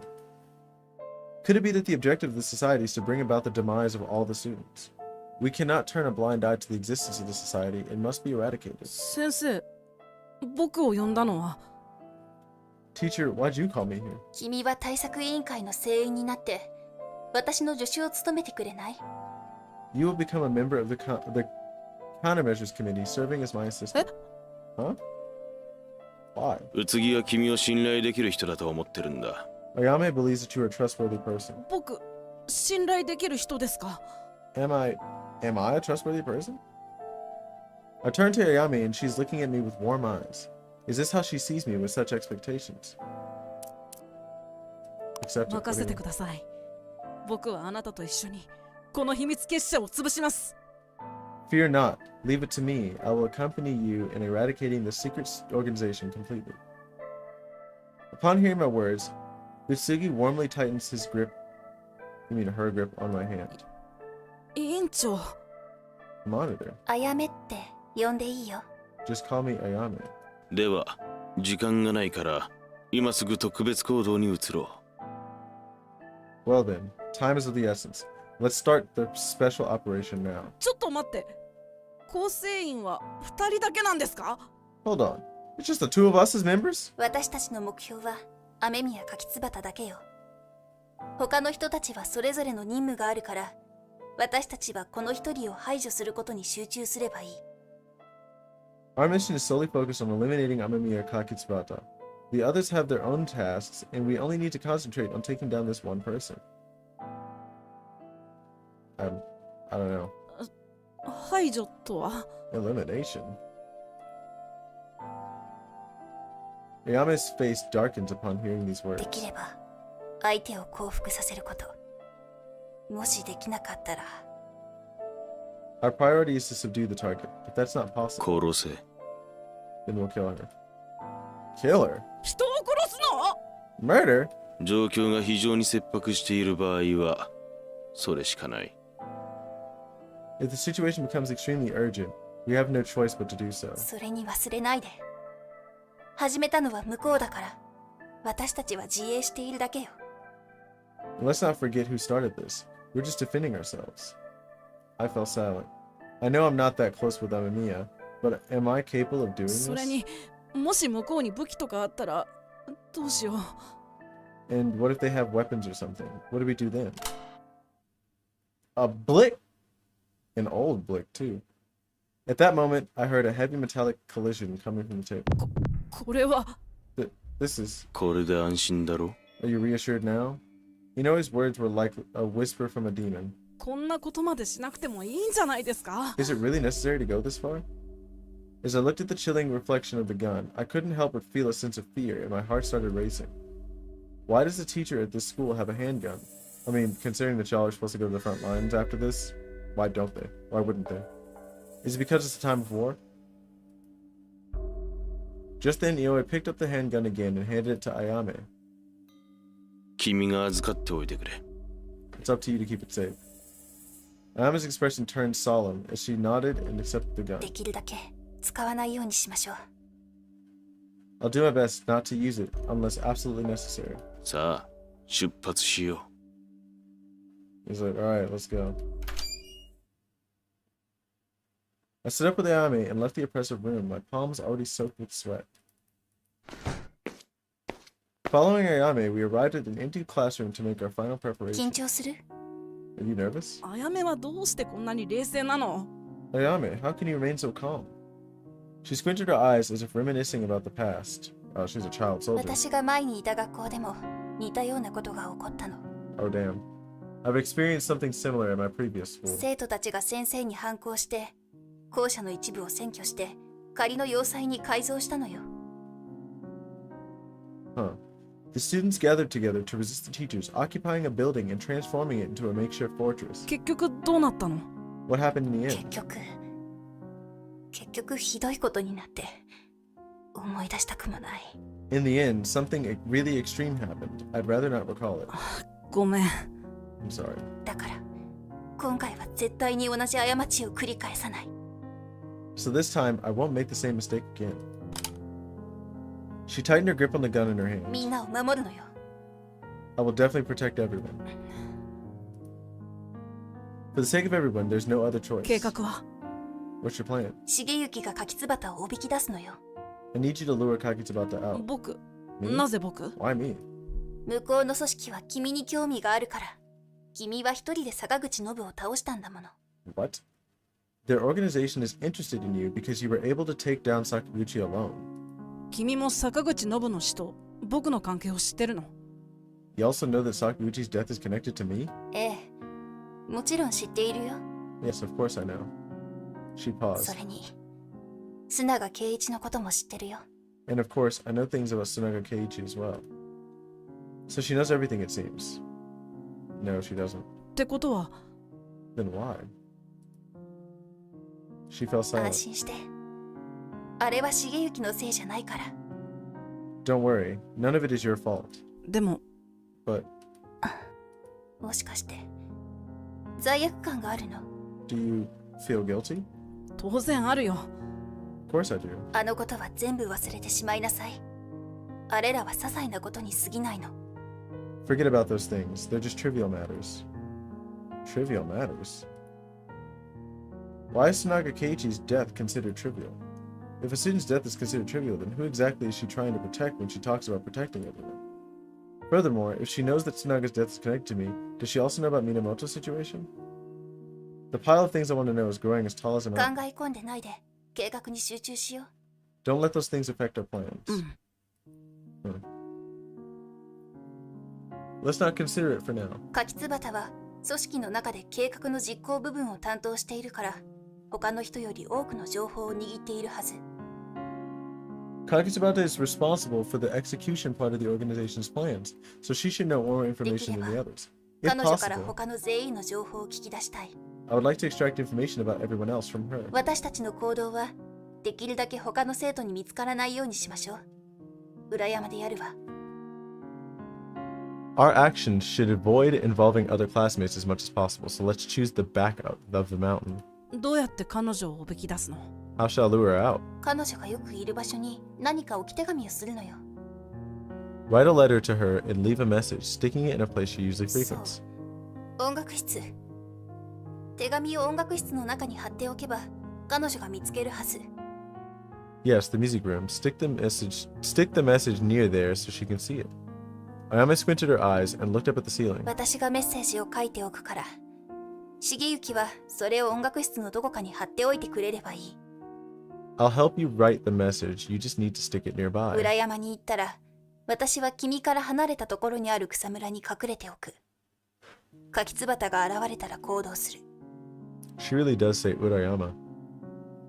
Could it be that the objective of the society is to bring about the demise of all the students? We cannot turn a blind eye to the existence of the society. It must be eradicated. 先生、僕を呼んだのは。Teacher, why'd you call me here? 君は対策委員会の成員になって私の助手を務めてくれない？ You will become a member of the countermeasures committee, serving as my assistant. Huh? Why? 宇津木は君を信頼できる人だと思ってるんだ。Ayame believes that you are a trustworthy person. 僕、信頼できる人ですか？ Am I a trustworthy person? I turn to Ayame and she's looking at me with warm eyes. Is this how she sees me with such expectations? Accept it. 任せてください。僕はあなたと一緒にこの秘密結社を潰します。Fear not. Leave it to me. I will accompany you in eradicating the secret organization completely. Upon hearing my words, Mitsugi warmly tightens his grip, her grip on my hand. 委員長。Monitor. あやめって呼んでいいよ。Just call me Ayame. では、時間がないから今すぐ特別行動に移ろう。Well then, time is of the essence. Let's start the special operation now. ちょっと待って。構成員は2人だけなんですか？ Hold on. It's just the two of us as members? 私たちの目標は雨宮柿椿だけよ。他の人たちはそれぞれの任務があるから、私たちはこの一人を排除することに集中すればいい。Our mission is solely focused on eliminating Amemiya Kakitsubata. The others have their own tasks, and we only need to concentrate on taking down this one person. I don't know. 排除とは？ Elimination? Ayame's face darkens upon hearing these words. できれば相手を降伏させること。もしできなかったら。Our priority is to subdue the target. If that's not う。 possible, 殺せ。 then we'll kill her. Kill her? 人を殺すの？ Murder? 状況が非常に切迫している場合はそれしかない。If the situation becomes extremely urgent, we have no choice but to do so. それに忘れないで。始めたのは向こうだから、私たちは自衛しているだけよ。And let's not forget who started this. We're just defending ourselves. I fell silent. I know I'm not that close with Amemiya, but am I capable of doing それ this? に、もし向こうに武器とかあったら、どうしよう。And what if they have weapons or something? What do we do then? A blick? An old blick, too. At that moment, I heard a heavy metallic collision coming from the table. これは。This is... これで安心だろ？ Are you reassured now? You know his words were like a whisper from a demon. こんなことまでしなくてもいいんじゃないですか？ Is it really necessary to go this far? As I looked at the chilling reflection of the gun, I couldn't help but feel a sense of fear, and my heart started racing. Why does the teacher at this school have a handgun? I mean, considering that y'all are supposed to go to the front lines after this, why don't they? Why wouldn't they? Is it because it's a time of war? Just then, Ioe picked up the handgun again and handed it to Ayame. 君が預かっておいてくれ。 It's up to you to keep it safe. Ayame's expression turned solemn as she nodded and accepted the gun. できるだけ使わないようにしましょう。 I'll do my best not to use it unless absolutely necessary. さあ、出発しよ He's like, alright, let's go. I stood up with Ayame and left the oppressive room, my palms already soaked with sweat. Following Ayame, we arrived at an empty classroom to make our final 緊 preparation. 張する Are you nervous? あやめはどうしてこんなに冷静なの？ Ayame, how can you remain so calm? She squinted her eyes as if reminiscing about the past. Oh, she's a child soldier. 私が前にいた学校でも似たようなことが起こったの。 Oh, damn. I've experienced something similar at my previous school. 生徒たちが先生に反抗して校舎の一部を占拠して仮の要塞に改造したのよ。 Huh. The students gathered together to resist the teachers, occupying a building and transforming it into a makeshift fortress. 結局どうなったの？ What happened in the 結 end? 局ひどいことになって思い出したくもない。 In the end, something really extreme happened. I'd rather not recall it. ごめん。 I'm sorry. だから今回は絶対に同じ過ちを繰り返さない。 So this time, I won't make the same mistake again. She tightened her grip on the gun in her hand. みんなを守るのよ。 I will definitely protect everyone. For the sake of everyone, there's no other choice. 計画は？ What's your plan? 重幸が柿椿をおびき出すのよ。 I need you to lure Kakitsubata out. 僕。 Me? なぜ僕？ Why me? 向こうの組織は君に興味があるから。君は一人で坂口信を倒したんだもの。 What? Their organization is interested in you because you were able to take down Sakaguchi alone. 君も坂口信の死と僕の関係を知ってるの？ You also know that Sakaguchi's death is connected to me? ええ、もちろん知っているよ。 Yes, of course I know. She そ paused. れに、須永圭一のことも知ってるよ。 And of course, I know things about Tsunaga Keiichi as well. So she knows everything, it seems. No, she doesn't. ってことは、 Then why? She fell 安 silent. 心して。あれは重幸のせいじゃないから。 Don't worry, none of it is your fault. でも、 But もしかして、罪悪感があるの？ do you feel guilty? 当然あるよ。 Of course I do. あのことは全部忘れてしまいなさい。あれらは些細なことに過ぎないの。 Forget about those things. They're just trivial matters. Trivial matters? Why is Tsunaga Keiichi's death considered trivial? If a student's death is considered trivial, then who exactly is she trying to protect when she talks about protecting everyone? Furthermore, if she knows that Tsunaga's death is connected to me, does she also know about Minamoto's situation? The pile of things I want to know is growing as tall as a 考 mountain. え込んでないで、計画に集中しよう。 Don't let those things affect our plans. うん。 Let's not consider it for now. 柿椿は組織の中で計画の実行部分を担当しているから、他の人より多くの情報を握っているはず。 Kakitsubata is responsible for the execution part of the organization's plans, so she should know more information than the others. If 彼女から possible, 他の全員の情報を聞き出したい。 I would like to extract information about everyone else from her. 私たちの行動はできるだけ他の生徒に見つからないようにしましょう。裏山でやるわ。 Our actions should avoid involving other classmates as much as possible, so let's choose the back out of the mountain. どうやって彼女をおびき出すの？ How shall I lure her out? 彼女がよくいる場所に何か置き手紙をするのよ。 Write a letter to her and leave a message, sticking it in a place she usually frequents. 音楽室。手紙を音楽室の中に貼っておけば彼女が見つけるはず。 Yes, the music room. Stick the message near there so she can see it. Ayame squinted her eyes and looked up at the ceiling. 私がメッセージを書いておくから。重幸はそれを音楽室のどこかに貼っておいてくれればいい。 I'll help you write the message. You just need to stick it nearby. 裏山に行ったら、私は君から離れたところにある草むらに隠れておく。柿椿が現れたら行動する。 She really does say Urayama.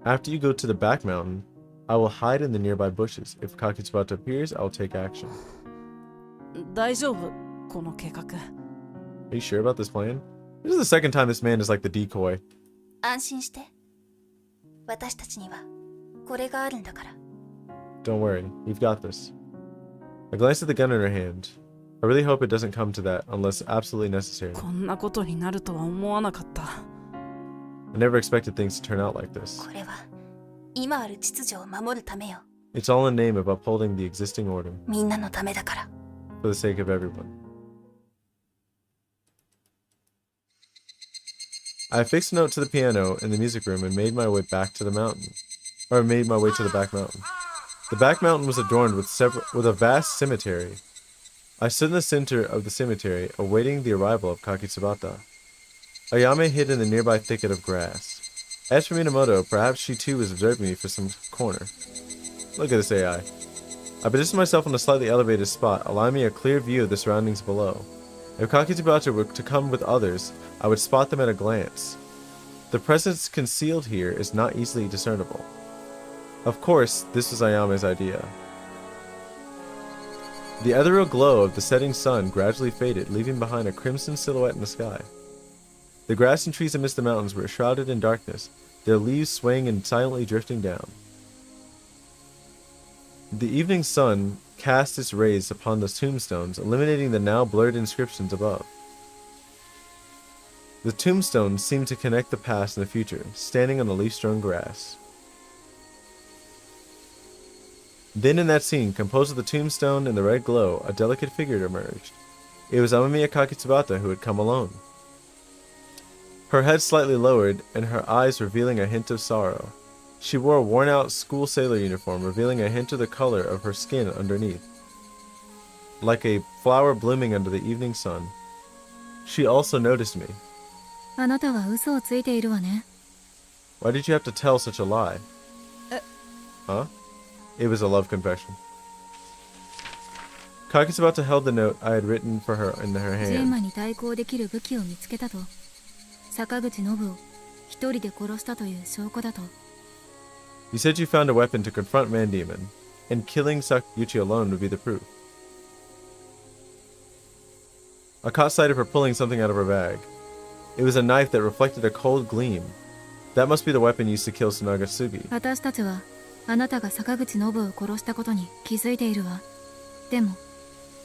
After you go to the back mountain, I will hide in the nearby bushes. If Kakitsubata appears, I will take action. 大丈夫、この計画。 Are you sure about this plan? This is the second time this man is like the decoy. 安心して。私たちにはこれがあるんだから。 Don't worry, we've got this. I glanced at the gun in her hand. I really hope it doesn't come to that unless absolutely necessary. こんなことになるとは思わなかった。 I never expected things to turn out like this. これは今ある秩序を守るためよ。 It's all in the name of upholding the existing order. みんなのためだから。for the sake of everyone. I affixed a note to the piano in the music room and made my way back to the mountain. Or made my way to the back mountain. The back mountain was adorned with a vast cemetery. I stood in the center of the cemetery, awaiting the arrival of Kakitsubata. Ayame hid in the nearby thicket of grass. As for Minamoto, perhaps she too was observing me from some corner. Look at this AI. I positioned myself on a slightly elevated spot, allowing me a clear view of the surroundings below. If Kakitsubata were to come with others, I would spot them at a glance. The presence concealed here is not easily discernible. Of course, this was Ayame's idea. The ethereal glow of the setting sun gradually faded, leaving behind a crimson silhouette in the sky. The grass and trees amidst the mountains were shrouded in darkness, their leaves swaying and silently drifting down. The evening sun cast its rays upon the tombstones, illuminating the now blurred inscriptions above. The tombstones seemed to connect the past and the future, standing on the leaf-strewn grass. Then in that scene, composed of the tombstone and the red glow, a delicate figure emerged. It was Amamiya Kakitsubata who had come alone. Her head slightly lowered, and her eyes revealing a hint of sorrow. She wore a worn-out school sailor uniform, revealing a hint of the color of her skin underneath. Like a flower blooming under the evening sun. She also noticed me. あなたは嘘をついているわね。 Why did you have to tell such a lie? Huh? It was a love confession. Kakitsubata held the note I had written for her in her ジンマ hand. に対抗できる武器を見つけたと。坂口信を一人で殺したという証拠だと。 You said you found a weapon to confront Mandemon, and killing Sakaguchi alone would be the proof. I caught sight of her pulling something out of her bag. It was a knife that reflected a cold gleam. That must be the weapon used to kill Tsunagasugi. 私たちはあなたが坂口信を殺したことに気づいているわ。でも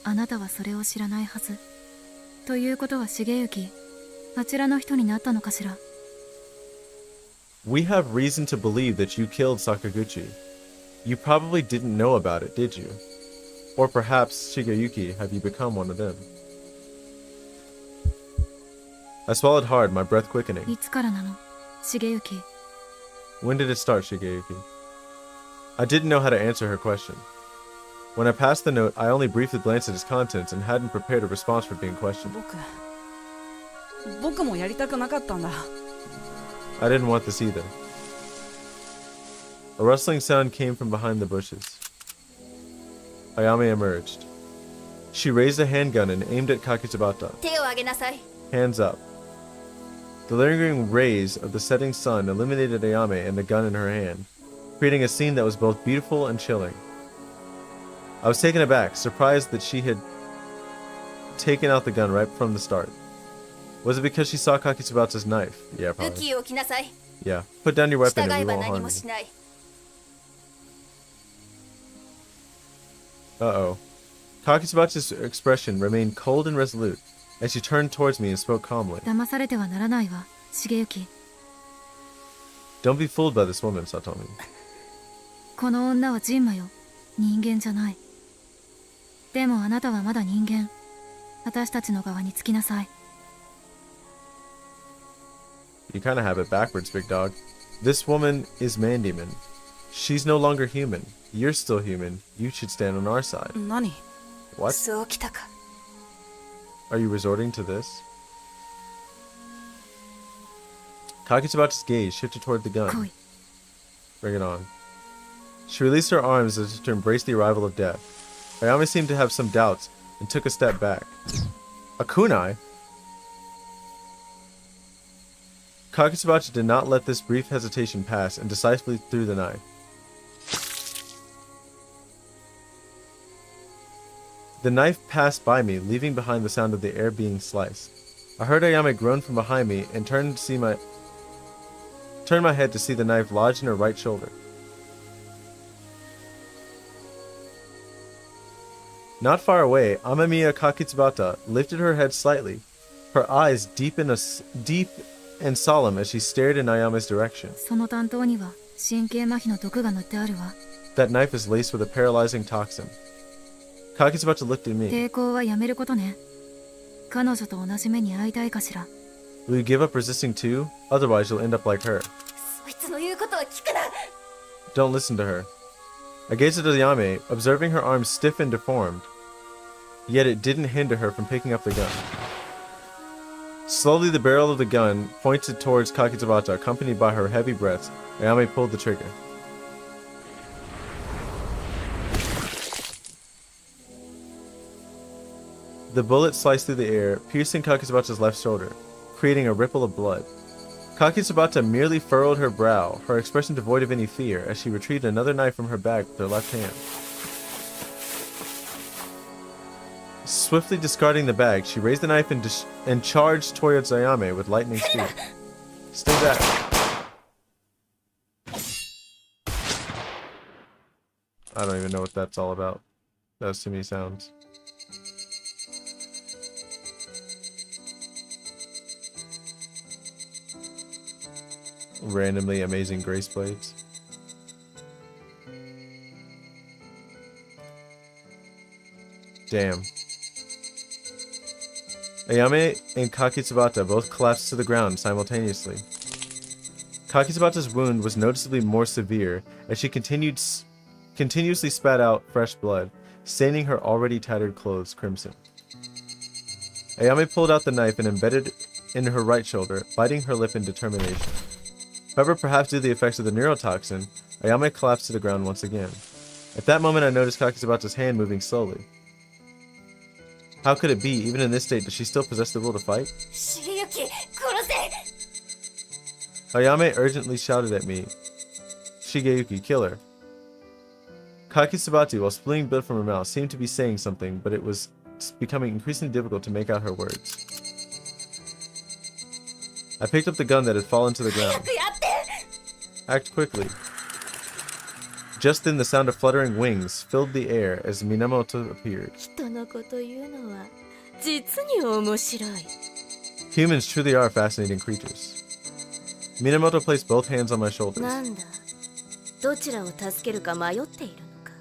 あなたはそれを知らないはず。ということは重幸、あちらの人になったのかしら。 We have reason to believe that you killed Sakaguchi. You probably didn't know about it, did you? Or perhaps, Shigeyuki, have you become one of them? I swallowed hard, my breath quickening. いつからなの、重幸。 When did it start, Shigeyuki? I didn't know how to answer her question. When I passed the note, I only briefly glanced at its contents and hadn't prepared a response for being questioned. 僕もやりたくなかったんだ。 I didn't want this either. A rustling sound came from behind the bushes. Ayame emerged. She raised a handgun and aimed at Kakitsubata. 手を挙げなさい。 Hands up. The lingering rays of the setting sun illuminated Ayame and the gun in her hand, creating a scene that was both beautiful and chilling. I was taken aback, surprised that she had taken out the gun right from the start. Was it because she saw Kakitsubata's knife? Yeah, 武 probably. 器を置きなさい。 Yeah. Put down your weapon 従 and え we ば won't 何 harm も you. しない。 Uh-oh. Kakitsubata's expression remained cold and resolute as she turned towards me and spoke calmly. 騙されてはならないわ、重幸。 Don't be fooled by this woman, Satomi. この女はジンマよ、人間じゃない。でもあなたはまだ人間。私たちの側につきなさい。 You kind of have it backwards, big dog. This woman is Mandemon. She's no longer human. You're still human. You should stand on our side. 何？ What? そうきたか。 Are you resorting to this? Kakitsubata's gaze shifted toward the 来 gun. い。 Bring it on. She released her arms as if to embrace the arrival of death. Ayame seemed to have some doubts and took a step back. A kunai? Kakitsubata did not let this brief hesitation pass and decisively threw the knife. The knife passed by me, leaving behind the sound of the air being sliced. I heard Ayame groan from behind me and turned my head to see the knife lodged in her right shoulder. Not far away, Amamiya Kakitsubata lifted her head slightly, her eyes deep and solemn as she stared in Ayame's direction. その担当には神経麻痺の毒が塗ってあるわ。 That knife is laced with a paralyzing toxin. Kakitsubata looked at me. 抵抗はやめることね。彼女と同じ目に遭いたいかしら。Will you give up resisting too? Otherwise, you'll end up like her. そいつの言うことは聞くな。 Don't listen to her. I gazed at Ayame, observing her arms stiff and deformed. Yet it didn't hinder her from picking up the gun. Slowly, the barrel of the gun pointed towards Kakitsubata, accompanied by her heavy breaths. Ayame pulled the trigger. The bullet sliced through the air, piercing Kakitsubata's left shoulder, creating a ripple of blood. Kakitsubata merely furrowed her brow, her expression devoid of any fear, as she retrieved another knife from her bag with her left hand. Swiftly discarding the bag, she raised the knife and charged towards Ayame with lightning speed. Stay back. I don't even know what that's all about. That was too many sounds. Randomly amazing grace blades. Damn. Ayame and Kakitsubata both collapsed to the ground simultaneously. Kakitsubata's wound was noticeably more severe as she continuously spat out fresh blood, staining her already tattered clothes crimson. Ayame pulled out the knife and embedded it in her right shoulder, biting her lip in determination. However, perhaps due to the effects of the neurotoxin, Ayame collapsed to the ground once again. At that moment, I noticed Kakitsubata's hand moving slowly. How could it be, even in this state, does she still possess the will to fight? Shigeyuki, 殺せ! Ayame urgently shouted at me, Shigeyuki, kill her. Kakitsubata, while spewing blood from her mouth, seemed to be saying something, but it was becoming increasingly difficult to make out her words. I picked up the gun that had fallen to the ground. Act quickly. Just then, the sound of fluttering wings filled the air as Minamoto appeared. 人のこと言うのは実に面白い。 Humans truly are fascinating creatures. Minamoto placed both hands on my shoulders. なんだ、どちらを助けるか迷っているのか。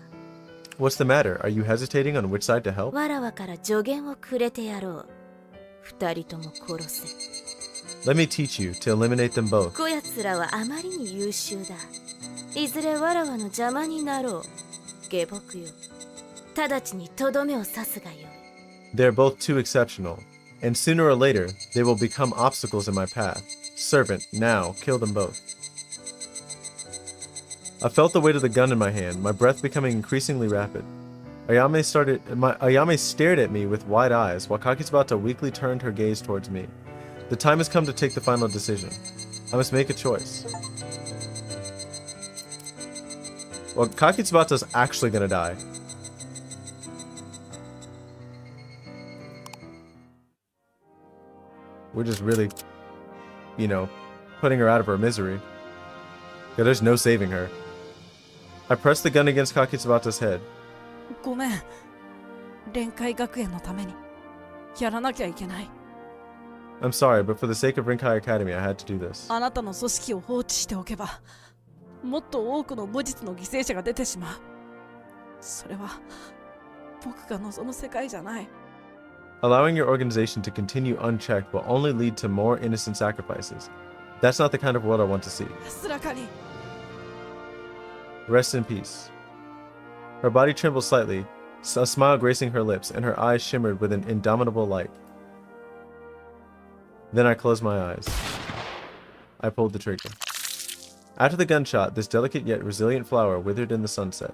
What's the matter? Are you hesitating on which side to help? わらわから助言をくれてやろう。二人とも殺せ。 Let me teach you to eliminate them both. こやつらはあまりに優秀だ。いずれわらわの邪魔になろう。下僕よ。直ちにとどめを刺すがよい。 They're both too exceptional, and sooner or later, they will become obstacles in my path. Servant, now, kill them both. I felt the weight of the gun in my hand, my breath becoming increasingly rapid. Ayame stared at me with wide eyes, while Kakitsubata weakly turned her gaze towards me. The time has come to take the final decision. I must make a choice. Well, Kakitsubata's actually gonna die. We're just really, you know, putting her out of her misery. Yeah, there's no saving her. I pressed the gun against Kakitsubata's head. ごめん。連海学園のためにやらなきゃいけない。 I'm sorry, but for the sake of Rinkai Academy, I had to do this. あなたの組織を放置しておけば、もっと多くの無実の犠牲者が出てしまう。それは僕が望む世界じゃない。 Allowing your organization to continue unchecked will only lead to more innocent sacrifices. That's not the kind of world I want to see. 安らかに。 Rest in peace. Her body trembled slightly, a smile gracing her lips, and her eyes shimmered with an indomitable light. Then I closed my eyes. I pulled the trigger. After the gunshot, this delicate yet resilient flower withered in the sunset.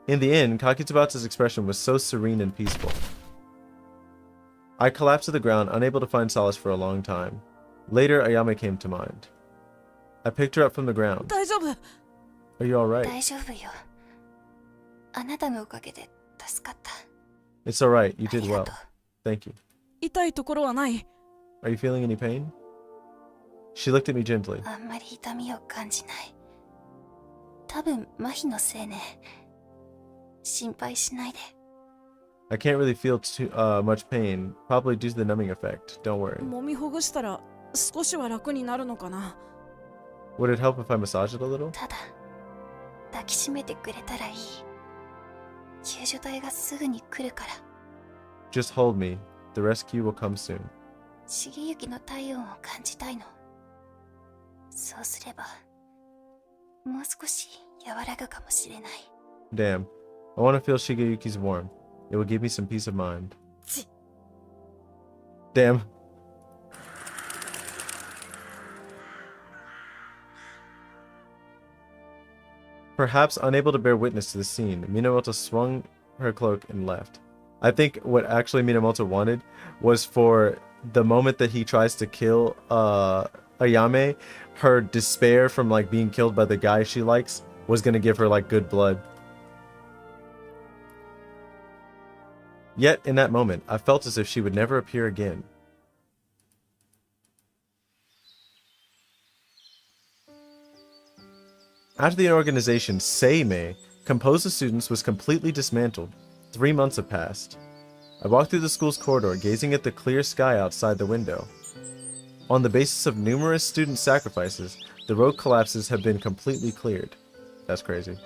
In the end, Kakitsubata's expression was so serene and peaceful. I collapsed to the ground, unable to find solace for a long time. Later, Ayame came to mind. I picked her up from the ground. 大丈夫。 Are you alright? 大丈夫よ。あなたのおかげで助かった。 It's alright, you did ありが well. とう。 Thank you. 痛いところはない。 Are you feeling any pain? She looked at me gently. あんまり痛みを感じない。多分麻痺のせいね。心配しないで。 I can't really feel much pain, probably due to the numbing effect. Don't worry. 揉みほぐしたら少しは楽になるのかな。 Would it help if I massaged it a little? ただ、抱きしめてくれたらいい。救助隊がすぐに来るから。 Just hold me. The rescue will come soon. 重幸の体温を感じたいの。そうすればもう少し和らぐかもしれない。 Damn. I want to feel Shigeyuki's warmth. It will give me some peace of mind. Damn. Perhaps unable to bear witness to the scene, Minamoto swung her cloak and left. I think what actually Minamoto wanted was for the moment that he tries to kill Ayame, her despair from like being killed by the guy she likes was gonna give her like good blood. Yet in that moment, I felt as if she would never appear again. After the organization Seimei, composed of students, was completely dismantled, 3 months have passed. I walked through the school's corridor, gazing at the clear sky outside the window. On the basis of numerous student sacrifices, the road collapses have been completely cleared. That's crazy.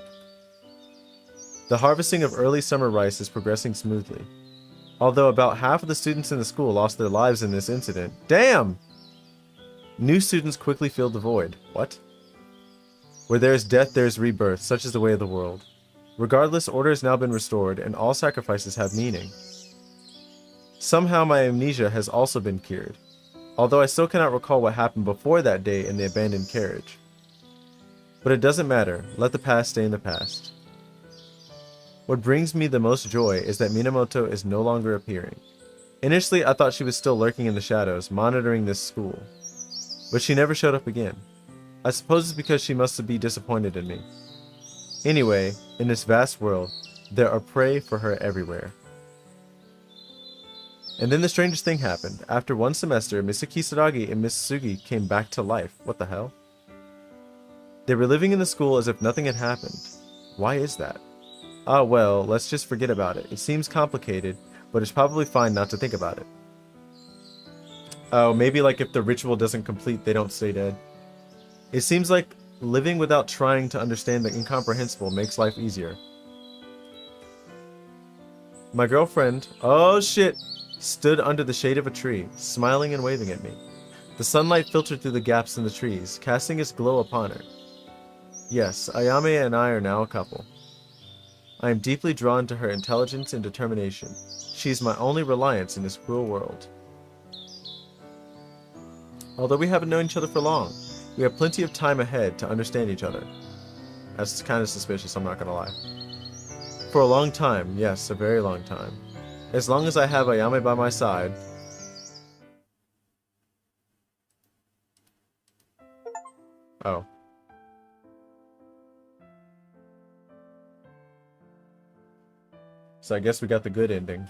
The harvesting of early summer rice is progressing smoothly. Although about half of the students in the school lost their lives in this incident. Damn! New students quickly filled the void. What? Where there is death, there is rebirth, such is the way of the world. Regardless, order has now been restored, and all sacrifices have meaning. Somehow my amnesia has also been cured, although I still cannot recall what happened before that day in the abandoned carriage. But it doesn't matter, let the past stay in the past. What brings me the most joy is that Minamoto is no longer appearing. Initially, I thought she was still lurking in the shadows, monitoring this school. But she never showed up again. I suppose it's because she must be disappointed in me. Anyway, in this vast world, there are prey for her everywhere. And then the strangest thing happened. After 1 semester, Mr. Kisaragi and Miss Sugi came back to life. What the hell? They were living in the school as if nothing had happened. Why is that? Ah, well, let's just forget about it. It seems complicated, but it's probably fine not to think about it. Oh, maybe like if the ritual doesn't complete, they don't stay dead. It seems like living without trying to understand the incomprehensible makes life easier. My girlfriend, oh shit, stood under the shade of a tree, smiling and waving at me. The sunlight filtered through the gaps in the trees, casting its glow upon her. Yes, Ayame and I are now a couple. I am deeply drawn to her intelligence and determination. She is my only reliance in this cruel world. Although we haven't known each other for long, we have plenty of time ahead to understand each other. That's kind of suspicious, I'm not gonna lie. For a long time, yes, a very long time. As long as I have Ayame by my side. Oh. So I guess we got the good ending.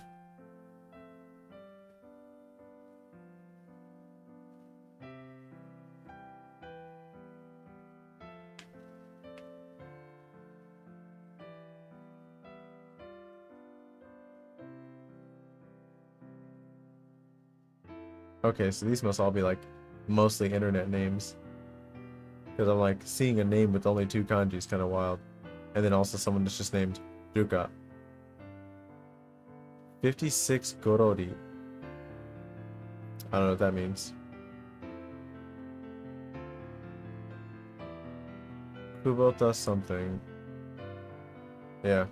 Okay, so these must all be like mostly internet names. Because I'm like seeing a name with only 2 kanji is kind of wild. And then also someone that's just named Ruka. 56 Gorori. I don't know what that means. Kubota something. Yeah.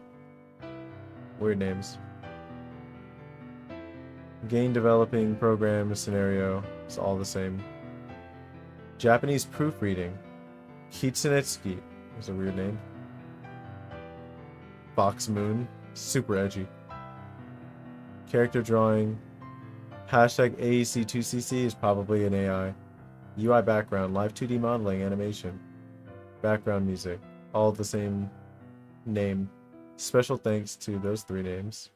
Weird names. Game developing, program, scenario. It's all the same. Japanese proofreading. Kitsunetsuki. That's a weird name. Fox Moon. Super edgy. Character drawing. Hashtag AEC2CC is probably an AI. UI background. Live 2D modeling. Animation. Background music. All the same name. Special thanks to those 3 names.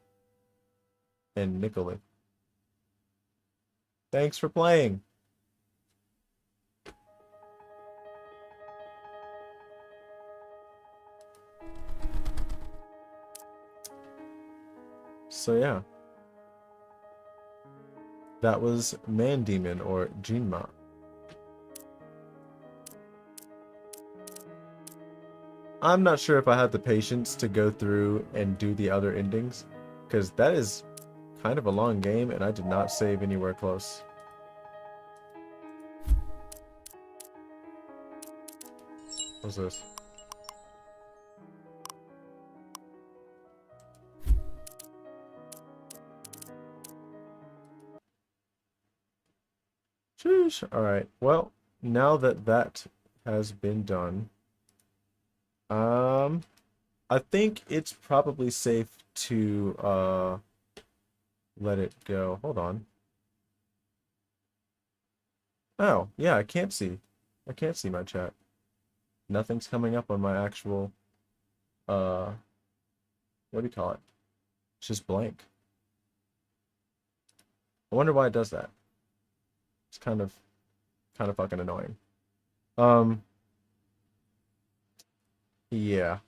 And Nicolai. Thanks for playing. So yeah. That was Mandemon or Jinma. I'm not sure if I had the patience to go through and do the other endings, because that is kind of a long game, and I did not save anywhere close. What's this? Sheesh. Alright, well, now that that has been done, I think it's probably safe to, let it go. Hold on. Oh, yeah, I can't see. I can't see my chat. Nothing's coming up on my actual, what do you call it? It's just blank. I wonder why it does that. It's kind of fucking annoying. Yeah.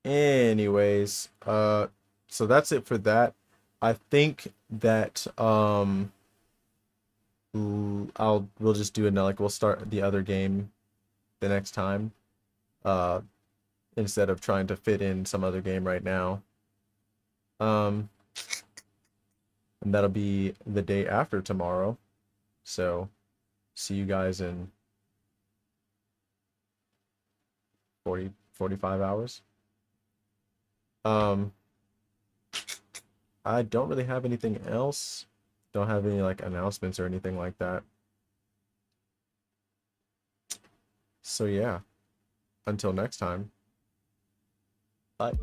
Anyways, so that's it for that. I think that, we'll just do another, like, we'll start the other game the next time, uh, instead of trying to fit in some other game right now. And that'll be the day after tomorrow. So, see you guys in 45 hours. I don't really have anything else. Don't have any, like, announcements or anything like that. So yeah, until next time. Bye.